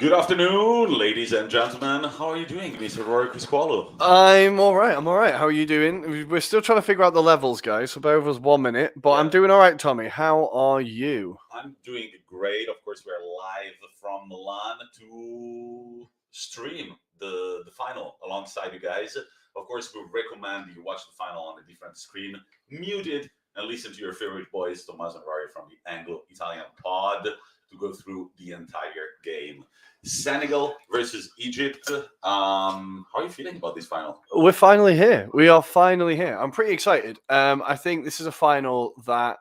Good afternoon, ladies and gentlemen. How are you doing, Mr. Rory Crisqualo? I'm all right. How are you doing? We're still trying to figure out the levels, guys. So bear with us 1 minute. But I'm doing all right, Tommy. How are you? I'm doing great. Of course, we're live from Milan to stream the final alongside you guys. Of course, we recommend you watch the final on a different screen, muted, and listen to your favorite boys, Tommi and Ruairi from the Anglo-Italian pod, to go through the entire game. Senegal versus Egypt. How are you feeling about this final? We're finally here. We are finally here. I'm pretty excited. I think this is a final that,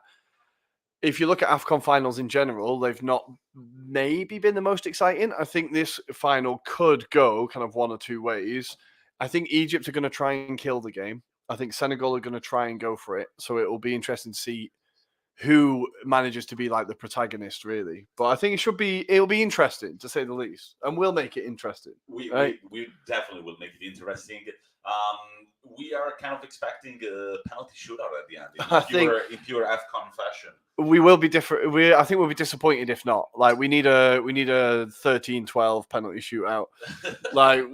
if you look at AFCON finals in general, they've not maybe been the most exciting. I think this final could go kind of one or two ways. I think Egypt are going to try and kill the game. I think Senegal are going to try and go for it. So it will be interesting to see who manages to be like the protagonist, really. But I think it'll be interesting, to say the least. And we'll make it interesting. We definitely will make it interesting. We are kind of expecting a penalty shootout at the end in pure AFCON fashion. We will be different. I think we'll be disappointed if not. Like we need a 13-12 penalty shootout. Like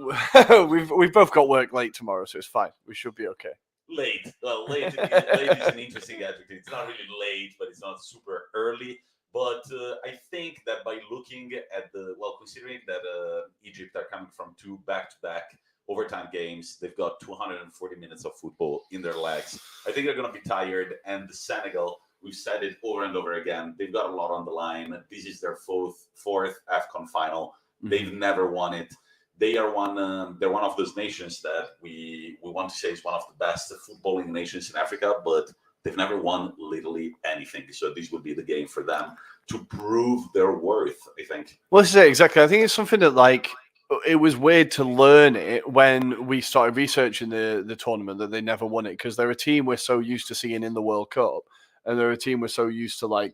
we've both got work late tomorrow, so it's fine. We should be okay. Late. Late is an interesting adjective. It's not really late, but it's not super early. But I think that by looking at considering that Egypt are coming from two back-to-back overtime games, they've got 240 minutes of football in their legs. I think they're going to be tired. And the Senegal, we've said it over and over again, they've got a lot on the line. This is their fourth AFCON final. Mm-hmm. They've never won it. They're one of those nations that we want to say is one of the best footballing nations in Africa, but they've never won literally anything. So this would be the game for them to prove their worth, I think. Well, this is it, exactly. I think it's something that, it was weird to learn it when we started researching the tournament, that they never won it, because they're a team we're so used to seeing in the World Cup, and they're a team we're so used to,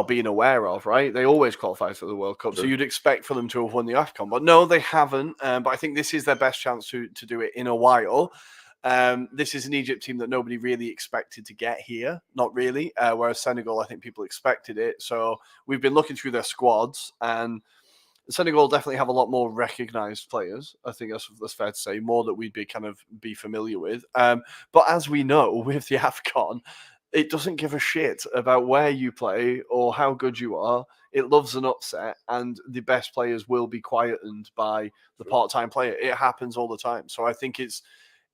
being aware of, right? They always qualify for the World Cup, sure. So you'd expect for them to have won the AFCON. But no, they haven't. But I think this is their best chance to do it in a while. This is an Egypt team that nobody really expected to get here. Not really. Whereas Senegal, I think people expected it. So we've been looking through their squads, and Senegal definitely have a lot more recognised players. I think that's fair to say, more that we'd be familiar with. But as we know, with the AFCON, it doesn't give a shit about where you play or how good you are. It loves an upset, and the best players will be quietened by the part-time player. It happens all the time. So I think it's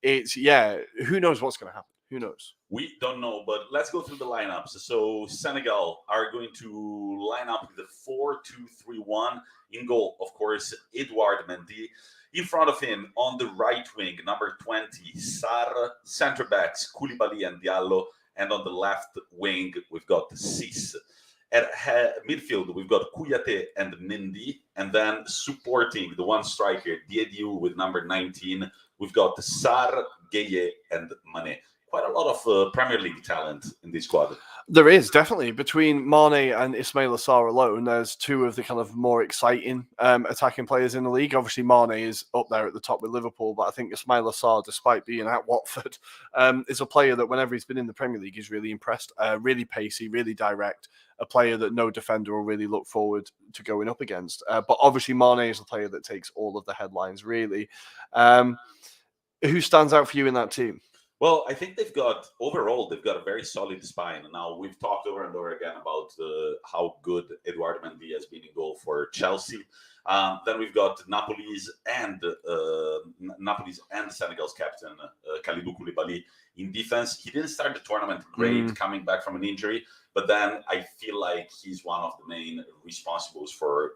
who knows what's going to happen? Who knows? We don't know, but let's go through the lineups. So Senegal are going to line up with the 4-2-3-1. In goal, of course, Edouard Mendy. In front of him, on the right wing, number 20, Sarr. Centre backs, Koulibaly and Diallo. And on the left wing, we've got Cisse. At midfield, we've got Kouyaté and Mendy. And then supporting the one striker, Diediou, with number 19, we've got Sarr, Gueye, and Mané. Quite a lot of Premier League talent in this squad. There is, definitely. Between Mane and Ismaila Sarr alone, there's two of the kind of more exciting attacking players in the league. Obviously, Mane is up there at the top with Liverpool, but I think Ismaila Sarr, despite being at Watford, is a player that whenever he's been in the Premier League, he's really impressed. Really pacey, really direct, a player that no defender will really look forward to going up against. But obviously, Mane is a player that takes all of the headlines, really. Who stands out for you in that team? Well, I think they've got a very solid spine. Now, we've talked over and over again about how good Edouard Mendy has been in goal for Chelsea. Then we've got Napoli's and Senegal's captain, Kalidou Koulibaly, in defense. He didn't start the tournament great, coming back from an injury, but then I feel like he's one of the main responsibles for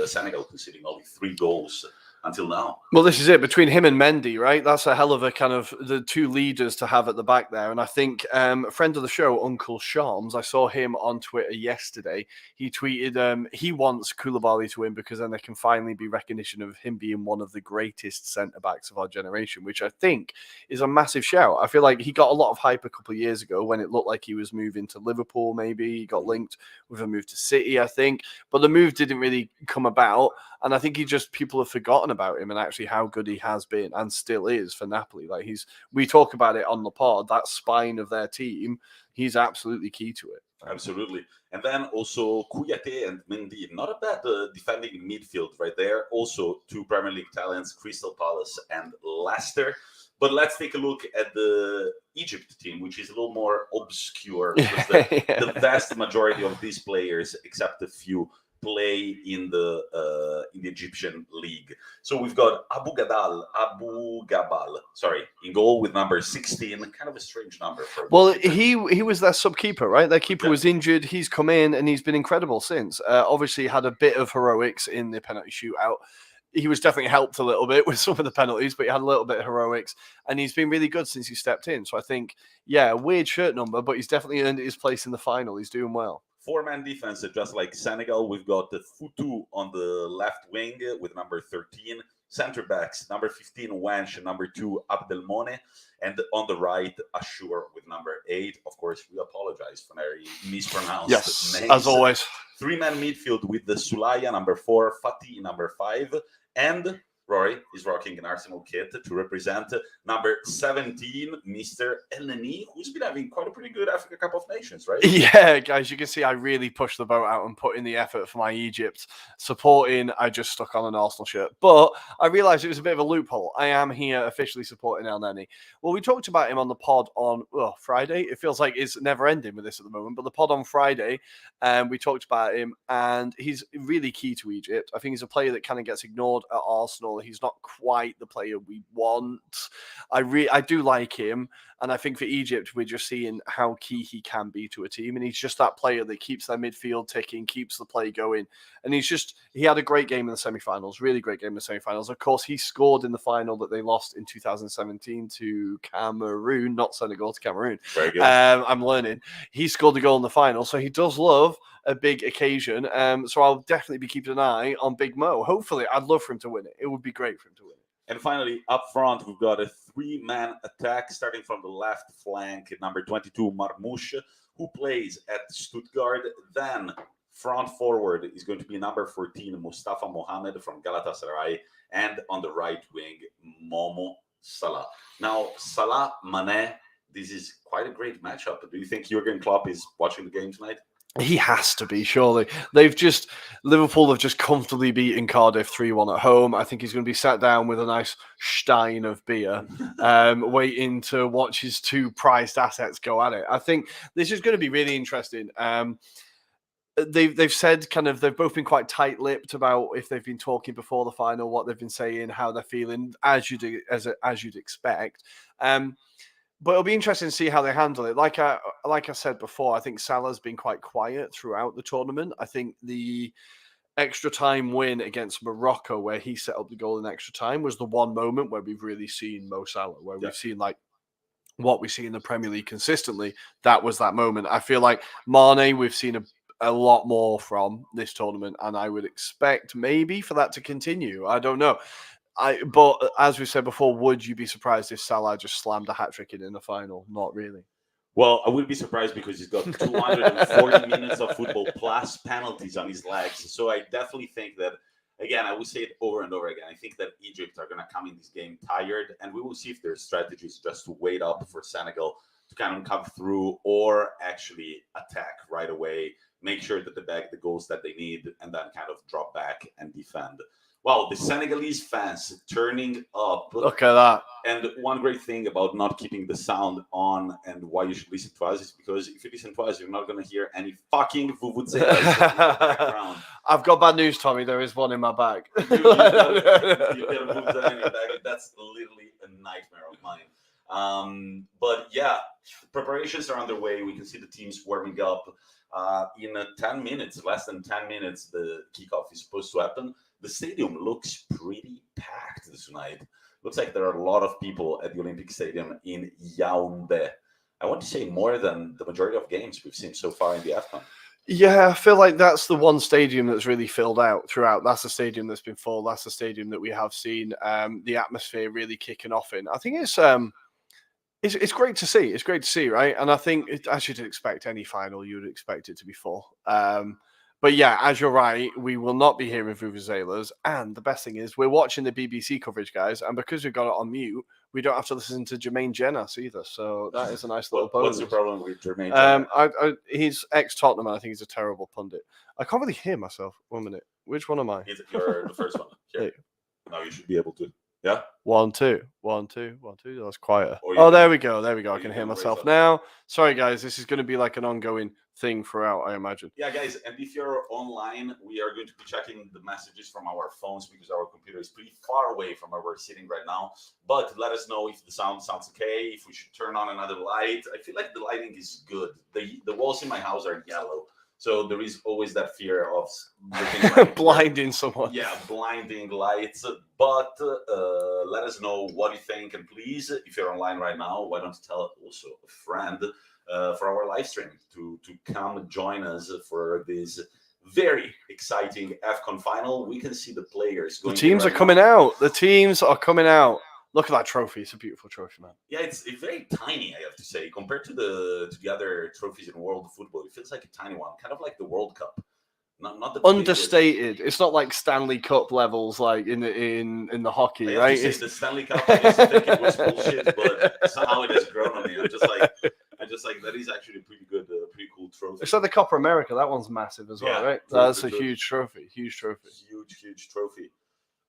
Senegal, conceding only 3 goals until now. Well, this is it. Between him and Mendy, right? That's a hell of a kind of the two leaders to have at the back there. And I think a friend of the show, Uncle Shams, I saw him on Twitter yesterday. He tweeted he wants Koulibaly to win because then there can finally be recognition of him being one of the greatest centre-backs of our generation, which I think is a massive shout. I feel like he got a lot of hype a couple of years ago when it looked like he was moving to Liverpool, maybe. He got linked with a move to City, I think. But the move didn't really come about. And I think people have forgotten about him and actually how good he has been and still is for Napoli. We talk about it on the pod, that spine of their team, he's absolutely key to it. Absolutely. And then also Kouyaté and Mendy, not a bad defending midfield right there. Also two Premier League talents, Crystal Palace and Leicester. But let's take a look at the Egypt team, which is a little more obscure because the vast majority of these players, except a few, play in the Egyptian league. So we've got Abu Gabal, sorry, in goal with number 16. Kind of a strange number for. Well, he was their sub keeper, right? Their keeper was injured. He's come in and he's been incredible since. Obviously, had a bit of heroics in the penalty shootout. He was definitely helped a little bit with some of the penalties, but he had a little bit of heroics, and he's been really good since he stepped in. So I think, yeah, weird shirt number, but he's definitely earned his place in the final. He's doing well. Four-man defense, just like Senegal. We've got the Futu on the left wing with number 13. Center backs, number 15, Wench, number 2, Abdelmone, and on the right, Ashur with number 8. Of course, we apologize for very mispronounced names. As always. Three-man midfield with the Sulaya, number 4, Fatih, number 5, and Rory is rocking an Arsenal kit to represent number 17, Mr. Elneny, who's been having quite a pretty good Africa Cup of Nations, right? Yeah, guys, you can see I really pushed the boat out and put in the effort for my Egypt. Supporting, I just stuck on an Arsenal shirt. But I realised it was a bit of a loophole. I am here officially supporting Elneny. Well, we talked about him on the pod on Friday. It feels like it's never ending with this at the moment. But the pod on Friday, we talked about him, and he's really key to Egypt. I think he's a player that kind of gets ignored at Arsenal. He's not quite the player we want. I do like him, and I think for Egypt, we're just seeing how key he can be to a team, and he's just that player that keeps their midfield ticking, keeps the play going, and he had a great game in the semi-finals, really great game in the semi-finals. Of course, he scored in the final that they lost in 2017 to Cameroon, not Senegal, to Cameroon. Very good. I'm learning. He scored the goal in the final, so he does love a big occasion. So I'll definitely be keeping an eye on Big Mo. Hopefully, I'd love for him to win it. It would be great for him to win it. And finally, up front, we've got a three-man attack starting from the left flank, number 22, Marmoush, who plays at Stuttgart. Then front forward is going to be number 14, Mustafa Mohamed from Galatasaray. And on the right wing, Mohamed Salah. Now, Salah, Mane, this is quite a great matchup. Do you think Jurgen Klopp is watching the game tonight? He has to be, surely. Liverpool have just comfortably beaten Cardiff 3-1 at home. I think he's going to be sat down with a nice stein of beer, waiting to watch his two prized assets go at it. I think this is going to be really interesting. They've said they've both been quite tight-lipped about if they've been talking before the final, what they've been saying, how they're feeling, as you'd expect. But it'll be interesting to see how they handle it. Like I said before, I think Salah's been quite quiet throughout the tournament. I think the extra time win against Morocco, where he set up the goal in extra time, was the one moment where we've really seen Mo Salah, where we've seen what we see in the Premier League consistently. That was that moment. I feel like Mane, we've seen a lot more from this tournament, and I would expect maybe for that to continue. I don't know. But as we said before, would you be surprised if Salah just slammed a hat-trick in the final? Not really. Well, I would be surprised because he's got 240 minutes of football plus penalties on his legs. So I definitely think that, again, I will say it over and over again. I think that Egypt are going to come in this game tired, and we will see if their strategy is just to wait up for Senegal to kind of come through or actually attack right away, make sure that they bag the goals that they need, and then kind of drop back and defend. Wow, the Senegalese fans turning up. Look at that. And one great thing about not keeping the sound on and why you should listen to us is because if you listen to us, you're not going to hear any fucking vuvuzelas in the background. I've got bad news, Tommy. There is one in my bag. You get a vuvuzela in your bag. That's literally a nightmare of mine. But yeah, preparations are underway. We can see the teams warming up. In 10 minutes, less than 10 minutes, the kickoff is supposed to happen. The stadium looks pretty packed tonight. Looks like there are a lot of people at the Olympic Stadium in Yaoundé. I want to say more than the majority of games we've seen so far in the AFCON. Yeah, I feel like that's the one stadium that's really filled out throughout. That's the stadium that's been full. That's the stadium that we have seen the atmosphere really kicking off in. I think it's great to see. It's great to see, right? And I think, as you'd expect any final, you would expect it to be full. But yeah, as you're right, we will not be hearing vuvuzelas. And the best thing is, we're watching the BBC coverage, guys. And because we've got it on mute, we don't have to listen to Jermaine Jenas either. So that is a nice little bonus. What's the problem with Jermaine Jenas? He's ex-Tottenham, and I think he's a terrible pundit. I can't really hear myself. 1 minute. Which one am I? You're the first one. Here. Now you should be able to. Yeah. 1, 2, 1, 2, 1, 2. That's quieter. Oh, there we go. There we go. I can hear myself now. Sorry, guys. This is going to be like an ongoing thing throughout, I imagine. Yeah, guys. And if you're online, we are going to be checking the messages from our phones because our computer is pretty far away from where we're sitting right now. But let us know if the sound sounds okay, if we should turn on another light. I feel like the lighting is good. The walls in my house are yellow. So there is always that fear of looking like blinding someone. Yeah, blinding lights. But let us know what you think. And please, if you're online right now, why don't you tell also a friend for our live stream to come join us for this very exciting AFCON final. We can see the players going. The teams are coming out. The teams are coming out. Look at that trophy. It's a beautiful trophy, man. Yeah, it's very tiny, I have to say, compared to the other trophies in world football. It feels like a tiny one, kind of like the World Cup. Not the understated. Biggest. It's not like Stanley Cup levels, like in the hockey, right? It's the Stanley Cup. I used to think it was bullshit, but somehow it has grown on me. I'm just like that is actually a pretty good, pretty cool trophy. It's like the Copa America. That one's massive as well, right? That's a huge trophy. Huge trophy. Huge trophy.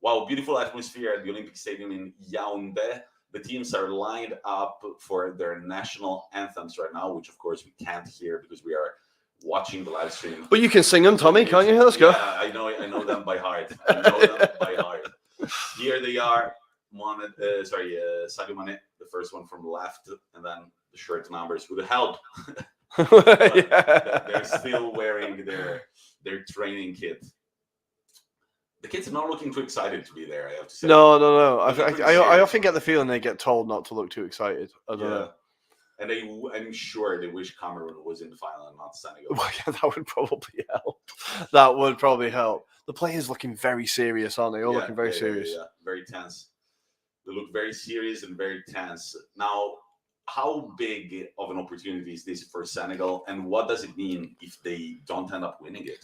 Wow, beautiful atmosphere at the Olympic Stadium in Yaoundé. The teams are lined up for their national anthems right now, which of course we can't hear because we are watching the live stream. But you can sing them, Tommy, can't you? Let's go. Yeah, I know them by heart. Here they are. Sadio Mane, the first one from the left, and then the shirt numbers with the help. They're still wearing their training kit. The kids are not looking too excited to be there, I have to say. No. I often get the feeling they get told not to look too excited. I don't know. And I'm sure they wish Cameroon was in the final and not Senegal. Well, yeah, that would probably help. That would probably help. The players looking very serious, aren't they? All looking very serious. Yeah, very tense. They look very serious and very tense. Now, how big of an opportunity is this for Senegal? And what does it mean if they don't end up winning it?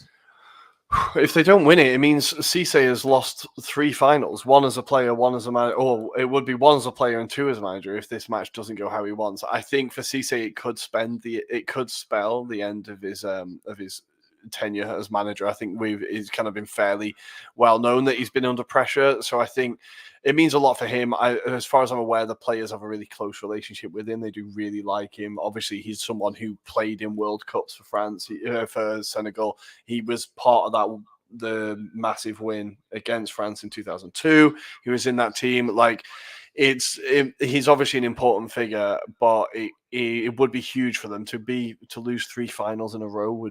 If they don't win it, it means Cisse has lost 3 finals. 1 as a player, 1 as a manager. Or it would be 1 as a player and 2 as a manager if this match doesn't go how he wants. I think for Cisse, it could spell the end of his tenure as manager. I think he's kind of been fairly well known that he's been under pressure. So I think it means a lot for him. As far as I'm aware, the players have a really close relationship with him. They do really like him. Obviously, he's someone who played in World Cups for France, for Senegal. He was part of the massive win against France in 2002. He was in that team. He's obviously an important figure, but it would be huge for them to lose 3 finals in a row.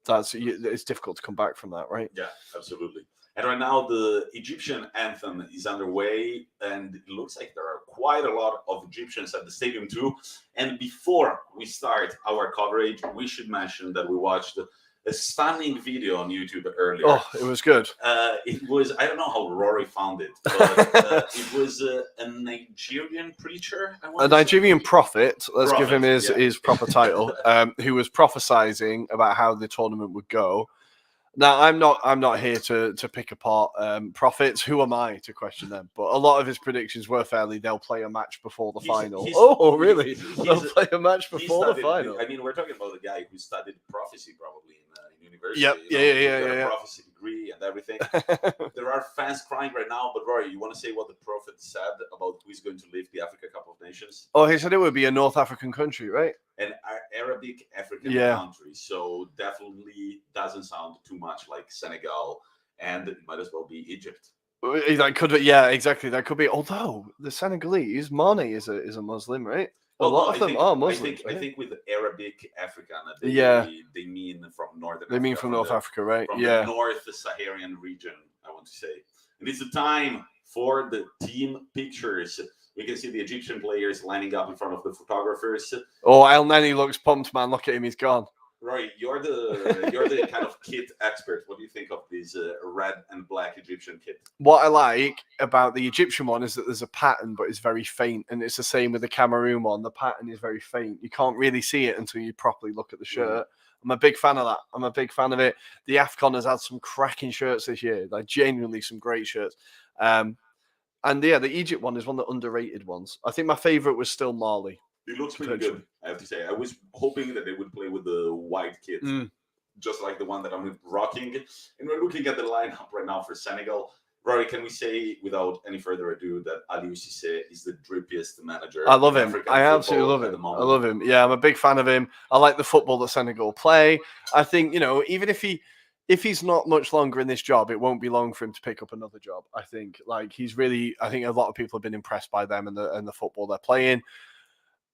It's difficult to come back from that, right? Yeah, absolutely. And right now, the Egyptian anthem is underway, and it looks like there are quite a lot of Egyptians at the stadium too. And before we start our coverage, we should mention that we watched a stunning video on YouTube earlier. Oh, it was good. It was, I don't know how Rory found it, but it was a Nigerian preacher. A Nigerian prophet, let's give him his proper title, who was prophesying about how the tournament would go. Now, I'm not here to pick apart prophets. Who am I to question them? But a lot of his predictions were they'll play a match before the final. Oh, really? They'll play a match before the final. I mean, we're talking about a guy who studied prophecy probably in university. Yep. Yeah. Prophecy degree and everything. There are fans crying right now. But Rory, you want to say what the prophet said about who is going to lift the Africa Cup of Nations? Oh, he said it would be a North African country, right? An Arabic African country, so definitely doesn't sound too much like Senegal, and it might as well be Egypt. That could be, yeah, exactly. That could be. Although the Senegalese, Mane is a Muslim, right? A lot of them are Muslims. I think with Arabic African, they mean from northern. They mean from North Africa, right? From the North Saharan region, I want to say. And it's the time for the team pictures. We can see the Egyptian players lining up in front of the photographers. Oh, El Neni looks pumped, man. Look at him, he's gone. Roy, you're the kind of kit expert. What do you think of this red and black Egyptian kit? What I like about the Egyptian one is that there's a pattern, but it's very faint. And it's the same with the Cameroon one. The pattern is very faint. You can't really see it until you properly look at the shirt. I'm a big fan of that. I'm a big fan of it. The AFCON has had some cracking shirts this year, like genuinely some great shirts. And yeah, the Egypt one is one of the underrated ones. I think my favorite was still Mali. It looks pretty good, I have to say. I was hoping that they would play with the white kit, just like the one that I'm rocking. And we're looking at the lineup right now for Senegal. Rory, can we say, without any further ado, that Aliou Cisse is the drippiest manager? I love him. I absolutely love him. I love him. Yeah, I'm a big fan of him. I like the football that Senegal play. I think, even if he's not much longer in this job, it won't be long for him to pick up another job. I think, I think a lot of people have been impressed by them and the football they're playing.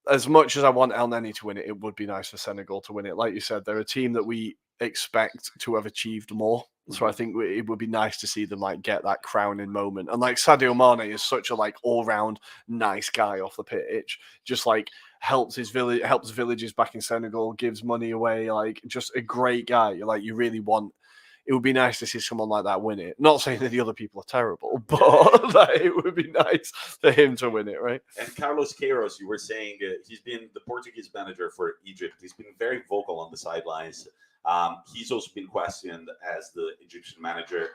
As much as I want El Neni to win it, it would be nice for Senegal to win it. Like you said, they're a team that we expect to have achieved more. So I think it would be nice to see them get that crowning moment. And Sadio Mane is such a all-round nice guy off the pitch. Just helps villages back in Senegal, gives money away. Just a great guy. You really want. It would be nice to see someone like that win it. Not saying that the other people are terrible, but it would be nice for him to win it, right? And Carlos Queiroz, you were saying he's been the Portuguese manager for Egypt. He's been very vocal on the sidelines. He's also been questioned as the Egyptian manager.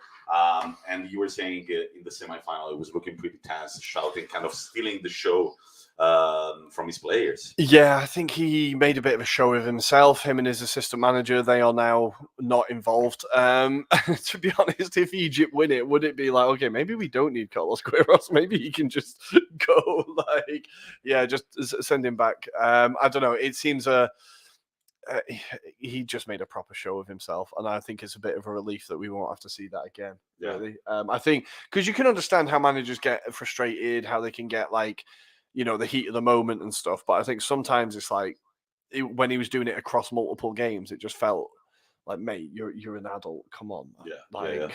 And you were saying in the semifinal, it was looking pretty tense, shouting, kind of stealing the show from his players. Yeah, I think he made a bit of a show of himself. Him and his assistant manager, they are now not involved. To be honest, if Egypt win it, would it be okay, maybe we don't need Carlos Queiroz. Maybe he can just go just send him back. I don't know. It seems he just made a proper show of himself, and I think it's a bit of a relief that we won't have to see that again. Yeah. Really, I think because you can understand how managers get frustrated, how they can get the heat of the moment and stuff. But I think sometimes it's when he was doing it across multiple games, it just felt mate, you're an adult. Come on, man.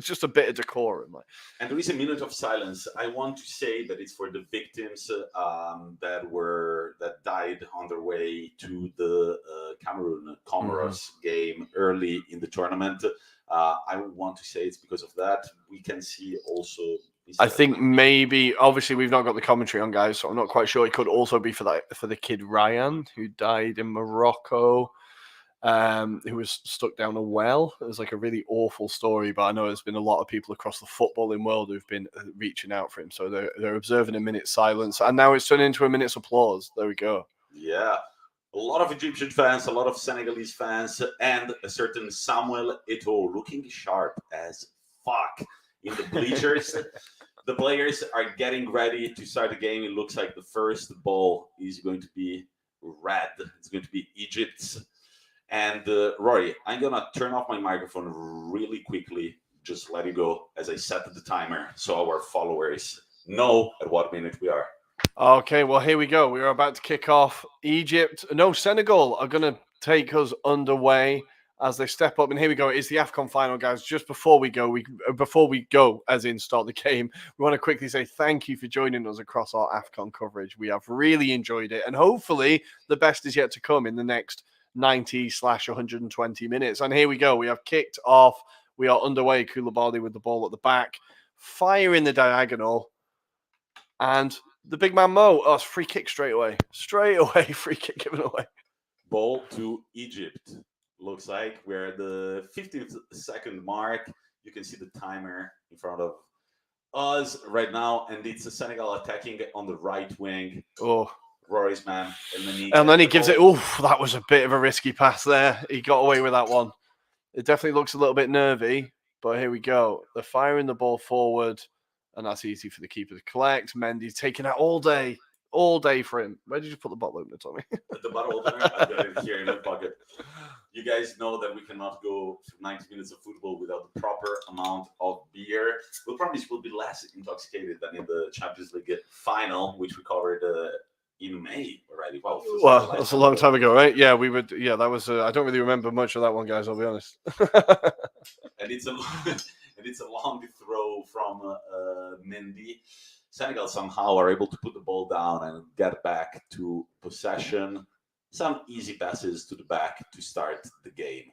Just a bit of decorum. And there is a minute of silence. I want to say that it's for the victims that died on their way to the Cameroon-Comoros game early in the tournament. I want to say it's because of that. We can see also. I think maybe, obviously, we've not got the commentary on, guys, so I'm not quite sure. It could also be for the kid Ryan, who died in Morocco, who was stuck down a well. It was a really awful story, but I know there's been a lot of people across the footballing world who've been reaching out for him. So they're observing a minute's silence, and now it's turned into a minute's applause. There we go. Yeah. A lot of Egyptian fans, a lot of Senegalese fans, and a certain Samuel Eto'o looking sharp as fuck in the bleachers. The players are getting ready to start the game. It looks like the first ball is going to be red. It's going to be Egypt's. And Rory, I'm going to turn off my microphone really quickly. Just let it go as I set the timer so our followers know at what minute we are. Okay, well, here we go. We are about to kick off. Senegal are going to take us underway as they step up. And here we go. It's the AFCON final, guys. Just before we go, as in start the game, we want to quickly say thank you for joining us across our AFCON coverage. We have really enjoyed it. And hopefully the best is yet to come in the next 90/120 minutes. And here we go. We have kicked off. We are underway. Koulibaly with the ball at the back. Fire in the diagonal. And the big man Mo. Oh, it's free kick straight away. Free kick given away. Ball to Egypt. Looks like we're at the 50th second mark. You can see the timer in front of us right now, and it's Senegal attacking on the right wing. Oh, Rory's man, and then he gives it. Oh, that was a bit of a risky pass there. He got away with that one. It definitely looks a little bit nervy, but here we go. They're firing the ball forward, and that's easy for the keeper to collect. Mendy's taking it all day for him. Where did you put the bottle opener, Tommy? The bottle opener? I've got it here in my pocket. You guys know that we cannot go through 90 minutes of football without the proper amount of beer. We promise we'll be less intoxicated than in the Champions League final, which we covered in May already. Wow, well, that's a long time ago, right? Yeah, we would. Yeah, that was. I don't really remember much of that one, guys. I'll be honest. And it's a long throw from Mendy. Senegal somehow are able to put the ball down and get back to possession. Some easy passes to the back to start the game.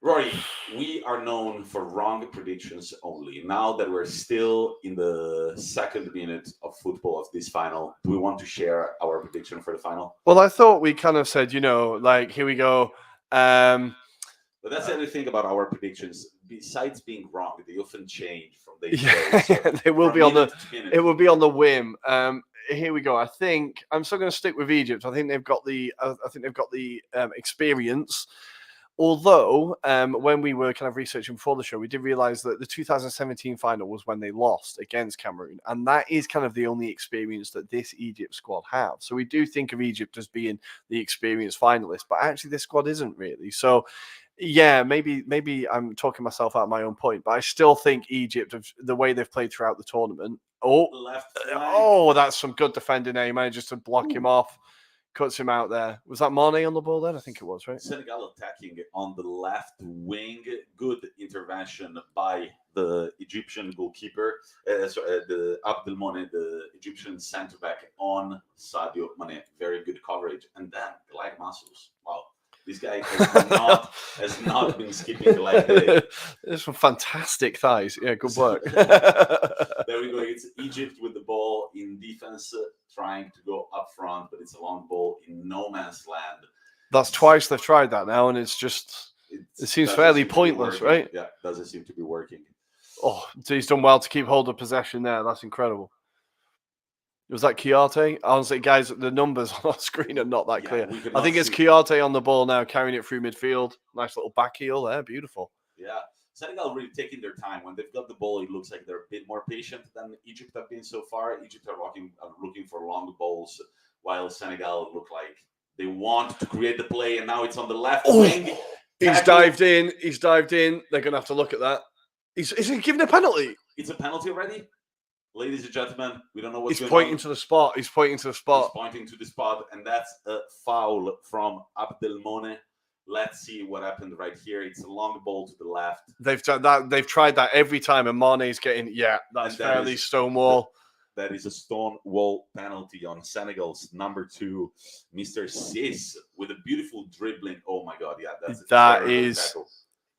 Rory, we are known for wrong predictions only. Now that we're still in the second minute of football of this final, do we want to share our prediction for the final? Well, I thought we kind of said, here we go. But that's the other thing about our predictions. Besides being wrong, they often change from day to Yeah, day. So they will be on the. minute. It will be on the whim. Here we go. I think I'm still going to stick with Egypt. I think they've got the. Experience. Although, when we were kind of researching before the show, we did realize that the 2017 final was when they lost against Cameroon. And that is kind of the only experience that this Egypt squad have. So we do think of Egypt as being the experienced finalist, but actually this squad isn't really. So, yeah, maybe I'm talking myself out of my own point, but I still think Egypt, the way they've played throughout the tournament. Left flank. That's some good defending. He managed to block him off. Cuts him out there. Was that Mane on the ball then? I think it was, right? Senegal attacking on the left wing. Good intervention by the Egyptian goalkeeper. The Abdelmoune, the Egyptian centre back on Sadio Mane. Very good coverage. And then the leg muscles. Wow. This guy has not been skipping the leg day. There's some fantastic thighs. Yeah, good work. There we go. It's Egypt with the ball in defense, trying to go up front, but it's a long ball in no man's land. That's twice they've tried that now, and it seems fairly pointless, right? Yeah, doesn't seem to be working. Oh, he's done well to keep hold of possession there. That's incredible. Was that Chiarte? Honestly, guys, the numbers on our screen are not that clear. I think it's Chiarte on the ball now, carrying it through midfield. Nice little back heel there. Beautiful. Yeah. Senegal really taking their time. When they've got the ball, it looks like they're a bit more patient than Egypt have been so far. Egypt are looking for long balls, while Senegal look like they want to create the play, and now it's on the left wing. He's dived in. They're going to have to look at that. Is he giving a penalty? It's a penalty already? Ladies and gentlemen, we don't know what's going on. He's pointing to the spot. He's pointing to the spot, and that's a foul from Abdelmoune. Let's see what happened right here. It's a long ball to the left. They've done that. They've tried that every time, and Mane's getting that's fairly stonewall. That is a stonewall penalty on Senegal's number 2, Mr. Cisse, with a beautiful dribbling. Oh my God, yeah, that is tackle.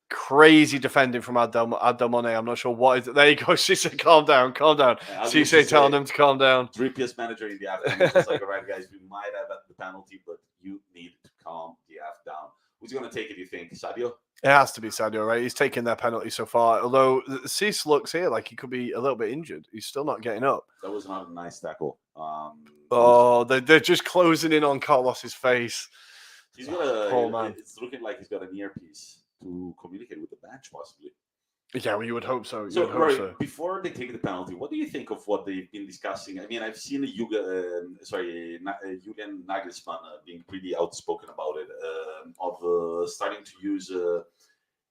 Crazy defending from Abdelmoune. I'm not sure what is it. There you go, Cisse. Calm down. Cisse telling them to calm down. Drippiest manager in the Anthem. It's like, all right, guys, we might have the penalty, but you need to calm the F down. Who's going to take it, you think? Sadio? It has to be Sadio, right? He's taken their penalty so far. Although Cisse looks here like he could be a little bit injured. He's still not getting up. That was not a nice tackle. They're just closing in on Carlos's face. He's got it's looking like he's got an earpiece to communicate with the bench, possibly. Yeah, well, you would hope so. So, before they take the penalty, what do you think of what they've been discussing? I mean, I've seen Julian Nagelsmann being pretty outspoken about it, of starting to use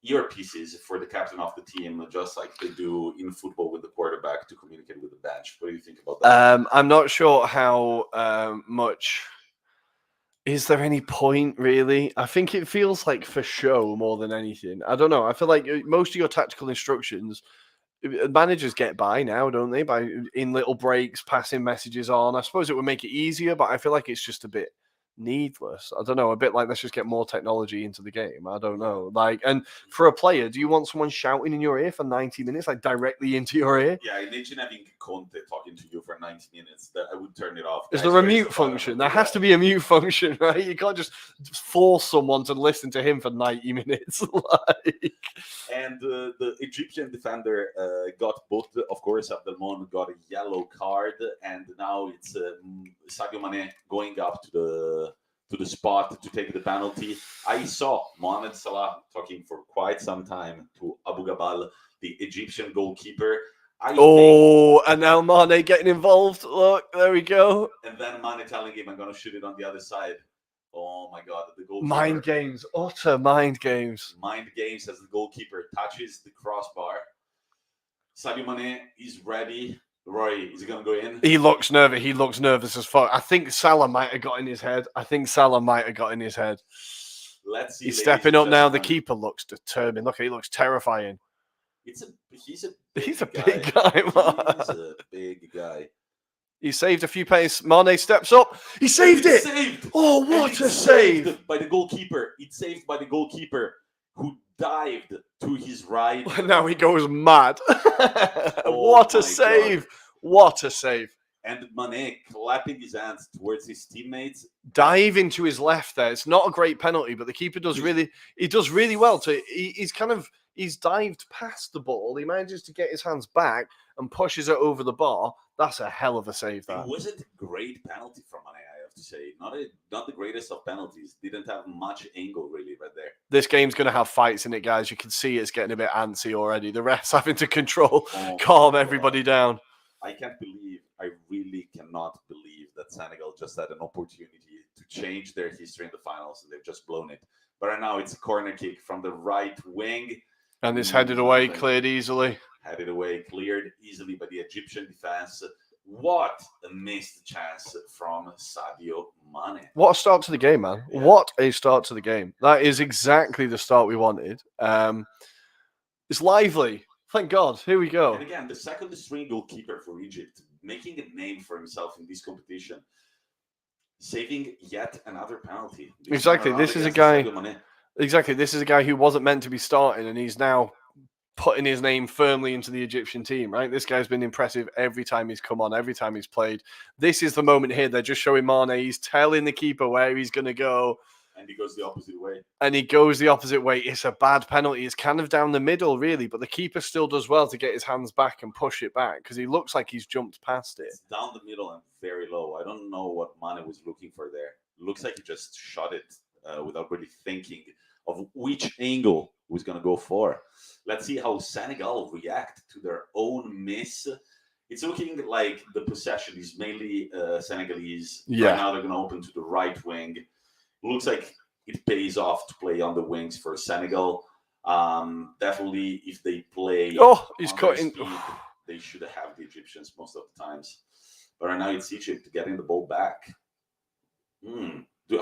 earpieces for the captain of the team, just like they do in football with the quarterback to communicate with the bench. What do you think about that? I'm not sure how much. Is there any point, really? I think it feels like for show more than anything. I don't know. I feel like most of your tactical instructions, managers get by now, don't they? By in little breaks, passing messages on. I suppose it would make it easier, but I feel like it's just a bit needless. I don't know. A bit like, let's just get more technology into the game. I don't know. Like, and for a player, do you want someone shouting in your ear for 90 minutes, like directly into your ear? Yeah, imagine having Conte talking to you for 90 minutes. That I would turn it off. Is there a mute function? There has to be a mute function, right? You can't just force someone to listen to him for 90 minutes. And the Egyptian defender got booked. Of course, Abdelmoune got a yellow card, and now it's Sadio Mane going up to the spot to take the penalty. I saw Mohamed Salah talking for quite some time to Abu Gabal, the Egyptian goalkeeper. And now Mane getting involved. Look, there we go. And then Mane telling him, I'm going to shoot it on the other side. Oh my God, the goalkeeper. Mind games, utter mind games. Mind games as the goalkeeper touches the crossbar. Sadio Mane is ready. Roy, is he going to go in? He looks nervous. He looks nervous as fuck. I think Salah might have got in his head. Let's see. He's stepping up now. The keeper looks determined. Look, he looks terrifying. He's a big guy, man. He's a big guy. He saved a few pace. Mane steps up. He saved it. Saved. Oh, what a save! By the goalkeeper. It's saved by the goalkeeper who dived to his right. Now he goes mad. What a save! God. What a save! And Mane clapping his hands towards his teammates. Dive into his left there. It's not a great penalty, but the keeper does really well. He's dived past the ball. He manages to get his hands back and pushes it over the bar. That's a hell of a save, that. It wasn't a great penalty from Mane, I have to say. Not the greatest of penalties. Didn't have much angle, really, right there. This game's going to have fights in it, guys. You can see it's getting a bit antsy already. The refs having to calm everybody down. I really cannot believe that Senegal just had an opportunity to change their history in the finals, and they've just blown it. But right now, it's a corner kick from the right wing. And it's headed away, cleared easily. Headed away, cleared easily by the Egyptian defense. What a missed chance from Sadio Mane. What a start to the game, man. Yeah. What a start to the game. That is exactly the start we wanted. It's lively. Thank God. Here we go. And again, the second string goalkeeper for Egypt, making a name for himself in this competition, saving yet another penalty. Exactly. This is a guy. Exactly. This is a guy who wasn't meant to be starting, and he's now putting his name firmly into the Egyptian team, right? This guy's been impressive every time he's come on, every time he's played. This is the moment here. They're just showing Mane. He's telling the keeper where he's going to go. And he goes the opposite way. It's a bad penalty. It's kind of down the middle, really, but the keeper still does well to get his hands back and push it back because he looks like he's jumped past it. It's down the middle and very low. I don't know what Mane was looking for there. It looks like he just shot it without really thinking of which angle he was going to go for. Let's see how Senegal react to their own miss. It's looking like the possession is mainly Senegalese. Yeah. Right now they're going to open to the right wing. Looks like it pays off to play on the wings for Senegal. Definitely, if they play he's cutting. Speed, they should have the Egyptians most of the times. But right now it's Egypt getting the ball back.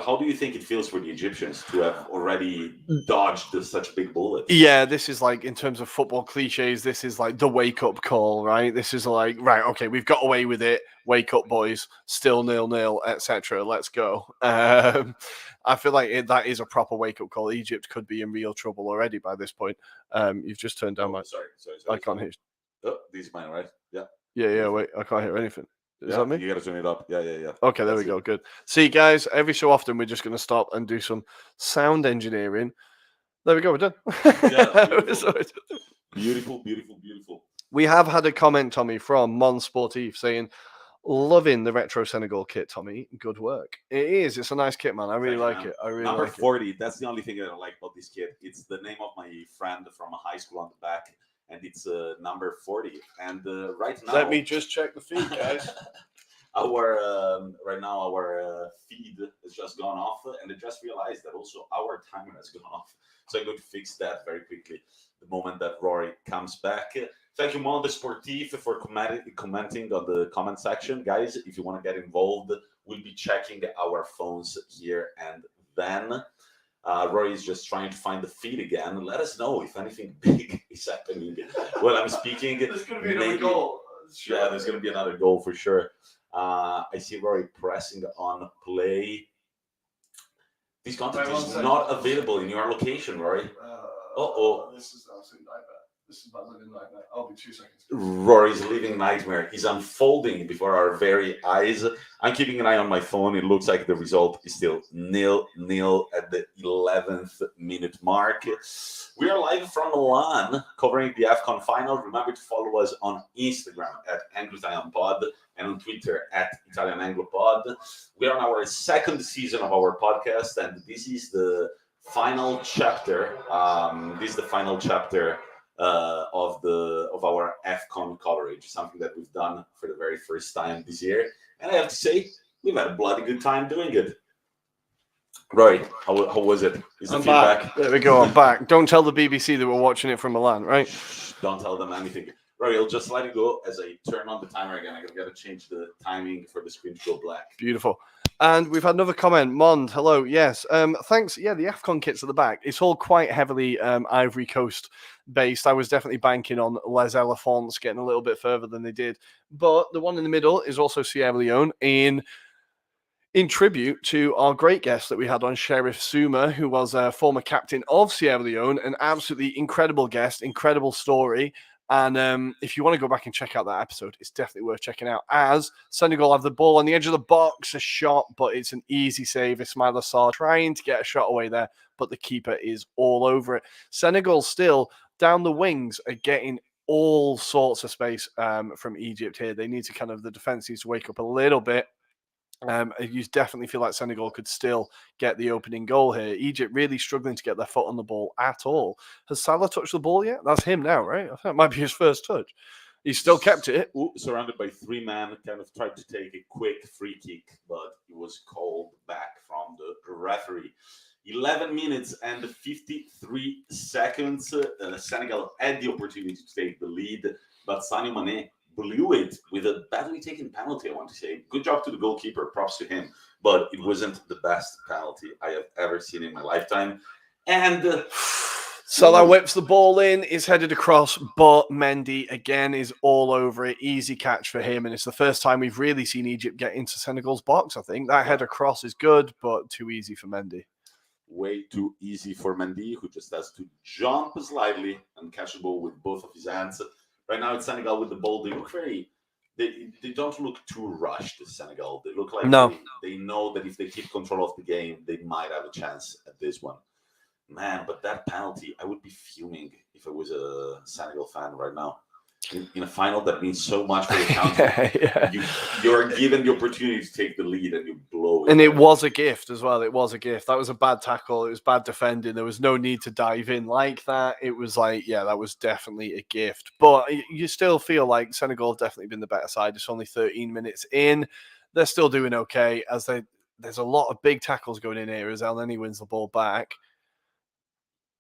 How do you think it feels for the Egyptians to have already dodged such big bullets? Yeah, this is like, in terms of football cliches, this is like the wake-up call, right? This is like, right, okay, we've got away with it. Wake up, boys. Still 0-0, etc. Let's go. I feel like that is a proper wake-up call. Egypt could be in real trouble already by this point. You've just turned down my... Sorry. I can't hear. Oh, this is mine, right? Yeah. Yeah, wait. I can't hear anything. Is that me? You got to turn it up. Yeah. Okay, there we go. Good. See, guys, every so often we're just going to stop and do some sound engineering. There we go. We're done. Yeah, beautiful. We have had a comment, Tommy, from Mon Sportif saying, loving the retro Senegal kit, Tommy. Good work. It is. It's a nice kit, man. I really like it. Number 40. That's the only thing that I like about this kit. It's the name of my friend from high school on the back. And it's number 40. And right now, let me just check the feed, guys. Our feed has just gone off, and I just realized that also our timer has gone off. So I'm going to fix that very quickly the moment that Rory comes back. Thank you, Monde Sportif, for commenting on the comment section, guys. If you want to get involved, we'll be checking our phones here and then. Rory is just trying to find the feed again. Let us know if anything big is happening while I'm speaking. There's going to be another goal. Sure. Yeah, there's going to be another goal for sure. I see Rory pressing on play. This content is not available in your location, Rory. This is absolute nightmare. This is my living nightmare. I'll be 2 seconds. Rory's living nightmare is unfolding before our very eyes. I'm keeping an eye on my phone. It looks like the result is still 0-0 at the 11th minute mark. We are live from Milan, covering the AFCON final. Remember to follow us on Instagram at Anglo-Italian Pod and on Twitter at Italian Anglo Pod. We are on our second season of our podcast, and this is the final chapter. Of our AFCON coverage, something that we've done for the very first time this year. And I have to say, we've had a bloody good time doing it. Right, how was it? Is the feedback? Back. There we go, I'm back. Don't tell the BBC that we're watching it from Milan, right? Don't tell them anything. Right, I'll just let it go as I turn on the timer again. I'm going to change the timing for the screen to go black. Beautiful. And we've had another comment. Mond, hello. Yes. Thanks. Yeah, the AFCON kits at the back. It's all quite heavily Ivory Coast based. I was definitely banking on Les Elephants getting a little bit further than they did. But the one in the middle is also Sierra Leone in tribute to our great guest that we had on, Sheriff Zuma, who was a former captain of Sierra Leone, an absolutely incredible guest, incredible story. And if you want to go back and check out that episode, it's definitely worth checking out. As Senegal have the ball on the edge of the box, a shot, but it's an easy save. Ismaila Sarr trying to get a shot away there, but the keeper is all over it. Senegal still down the wings are getting all sorts of space from Egypt here. They need to the defense needs to wake up a little bit. You definitely feel like Senegal could still get the opening goal here. Egypt really struggling to get their foot on the ball at all. Has Salah touched the ball yet? That's him now, right? I think that might be his first touch. He's still kept it. Surrounded by 3 men, kind of tried to take a quick free kick, but it was called back from the referee. 11 minutes and 53 seconds. Senegal had the opportunity to take the lead, but Sadio Mane blew it with a badly taken penalty, I want to say. Good job to the goalkeeper, props to him. But it wasn't the best penalty I have ever seen in my lifetime. And Salah whips the ball in, is headed across, but Mendy again is all over it. Easy catch for him, and it's the first time we've really seen Egypt get into Senegal's box, I think. That head across is good, but too easy for Mendy. Way too easy for Mendy, who just has to jump slightly and catch the ball with both of his hands. Right now, it's Senegal with the ball. They look they don't look too rushed, Senegal. They look like they know that if they keep control of the game, they might have a chance at this one. Man, but that penalty, I would be fuming if I was a Senegal fan right now. In a final that means so much for the country. You're given the opportunity to take the lead and you blow it. And it was a gift as well. It was a gift. That was a bad tackle. It was bad defending. There was no need to dive in like that. It was like, that was definitely a gift. But you still feel like Senegal have definitely been the better side. It's only 13 minutes in. They're still doing okay as there's a lot of big tackles going in here as El Neni wins the ball back.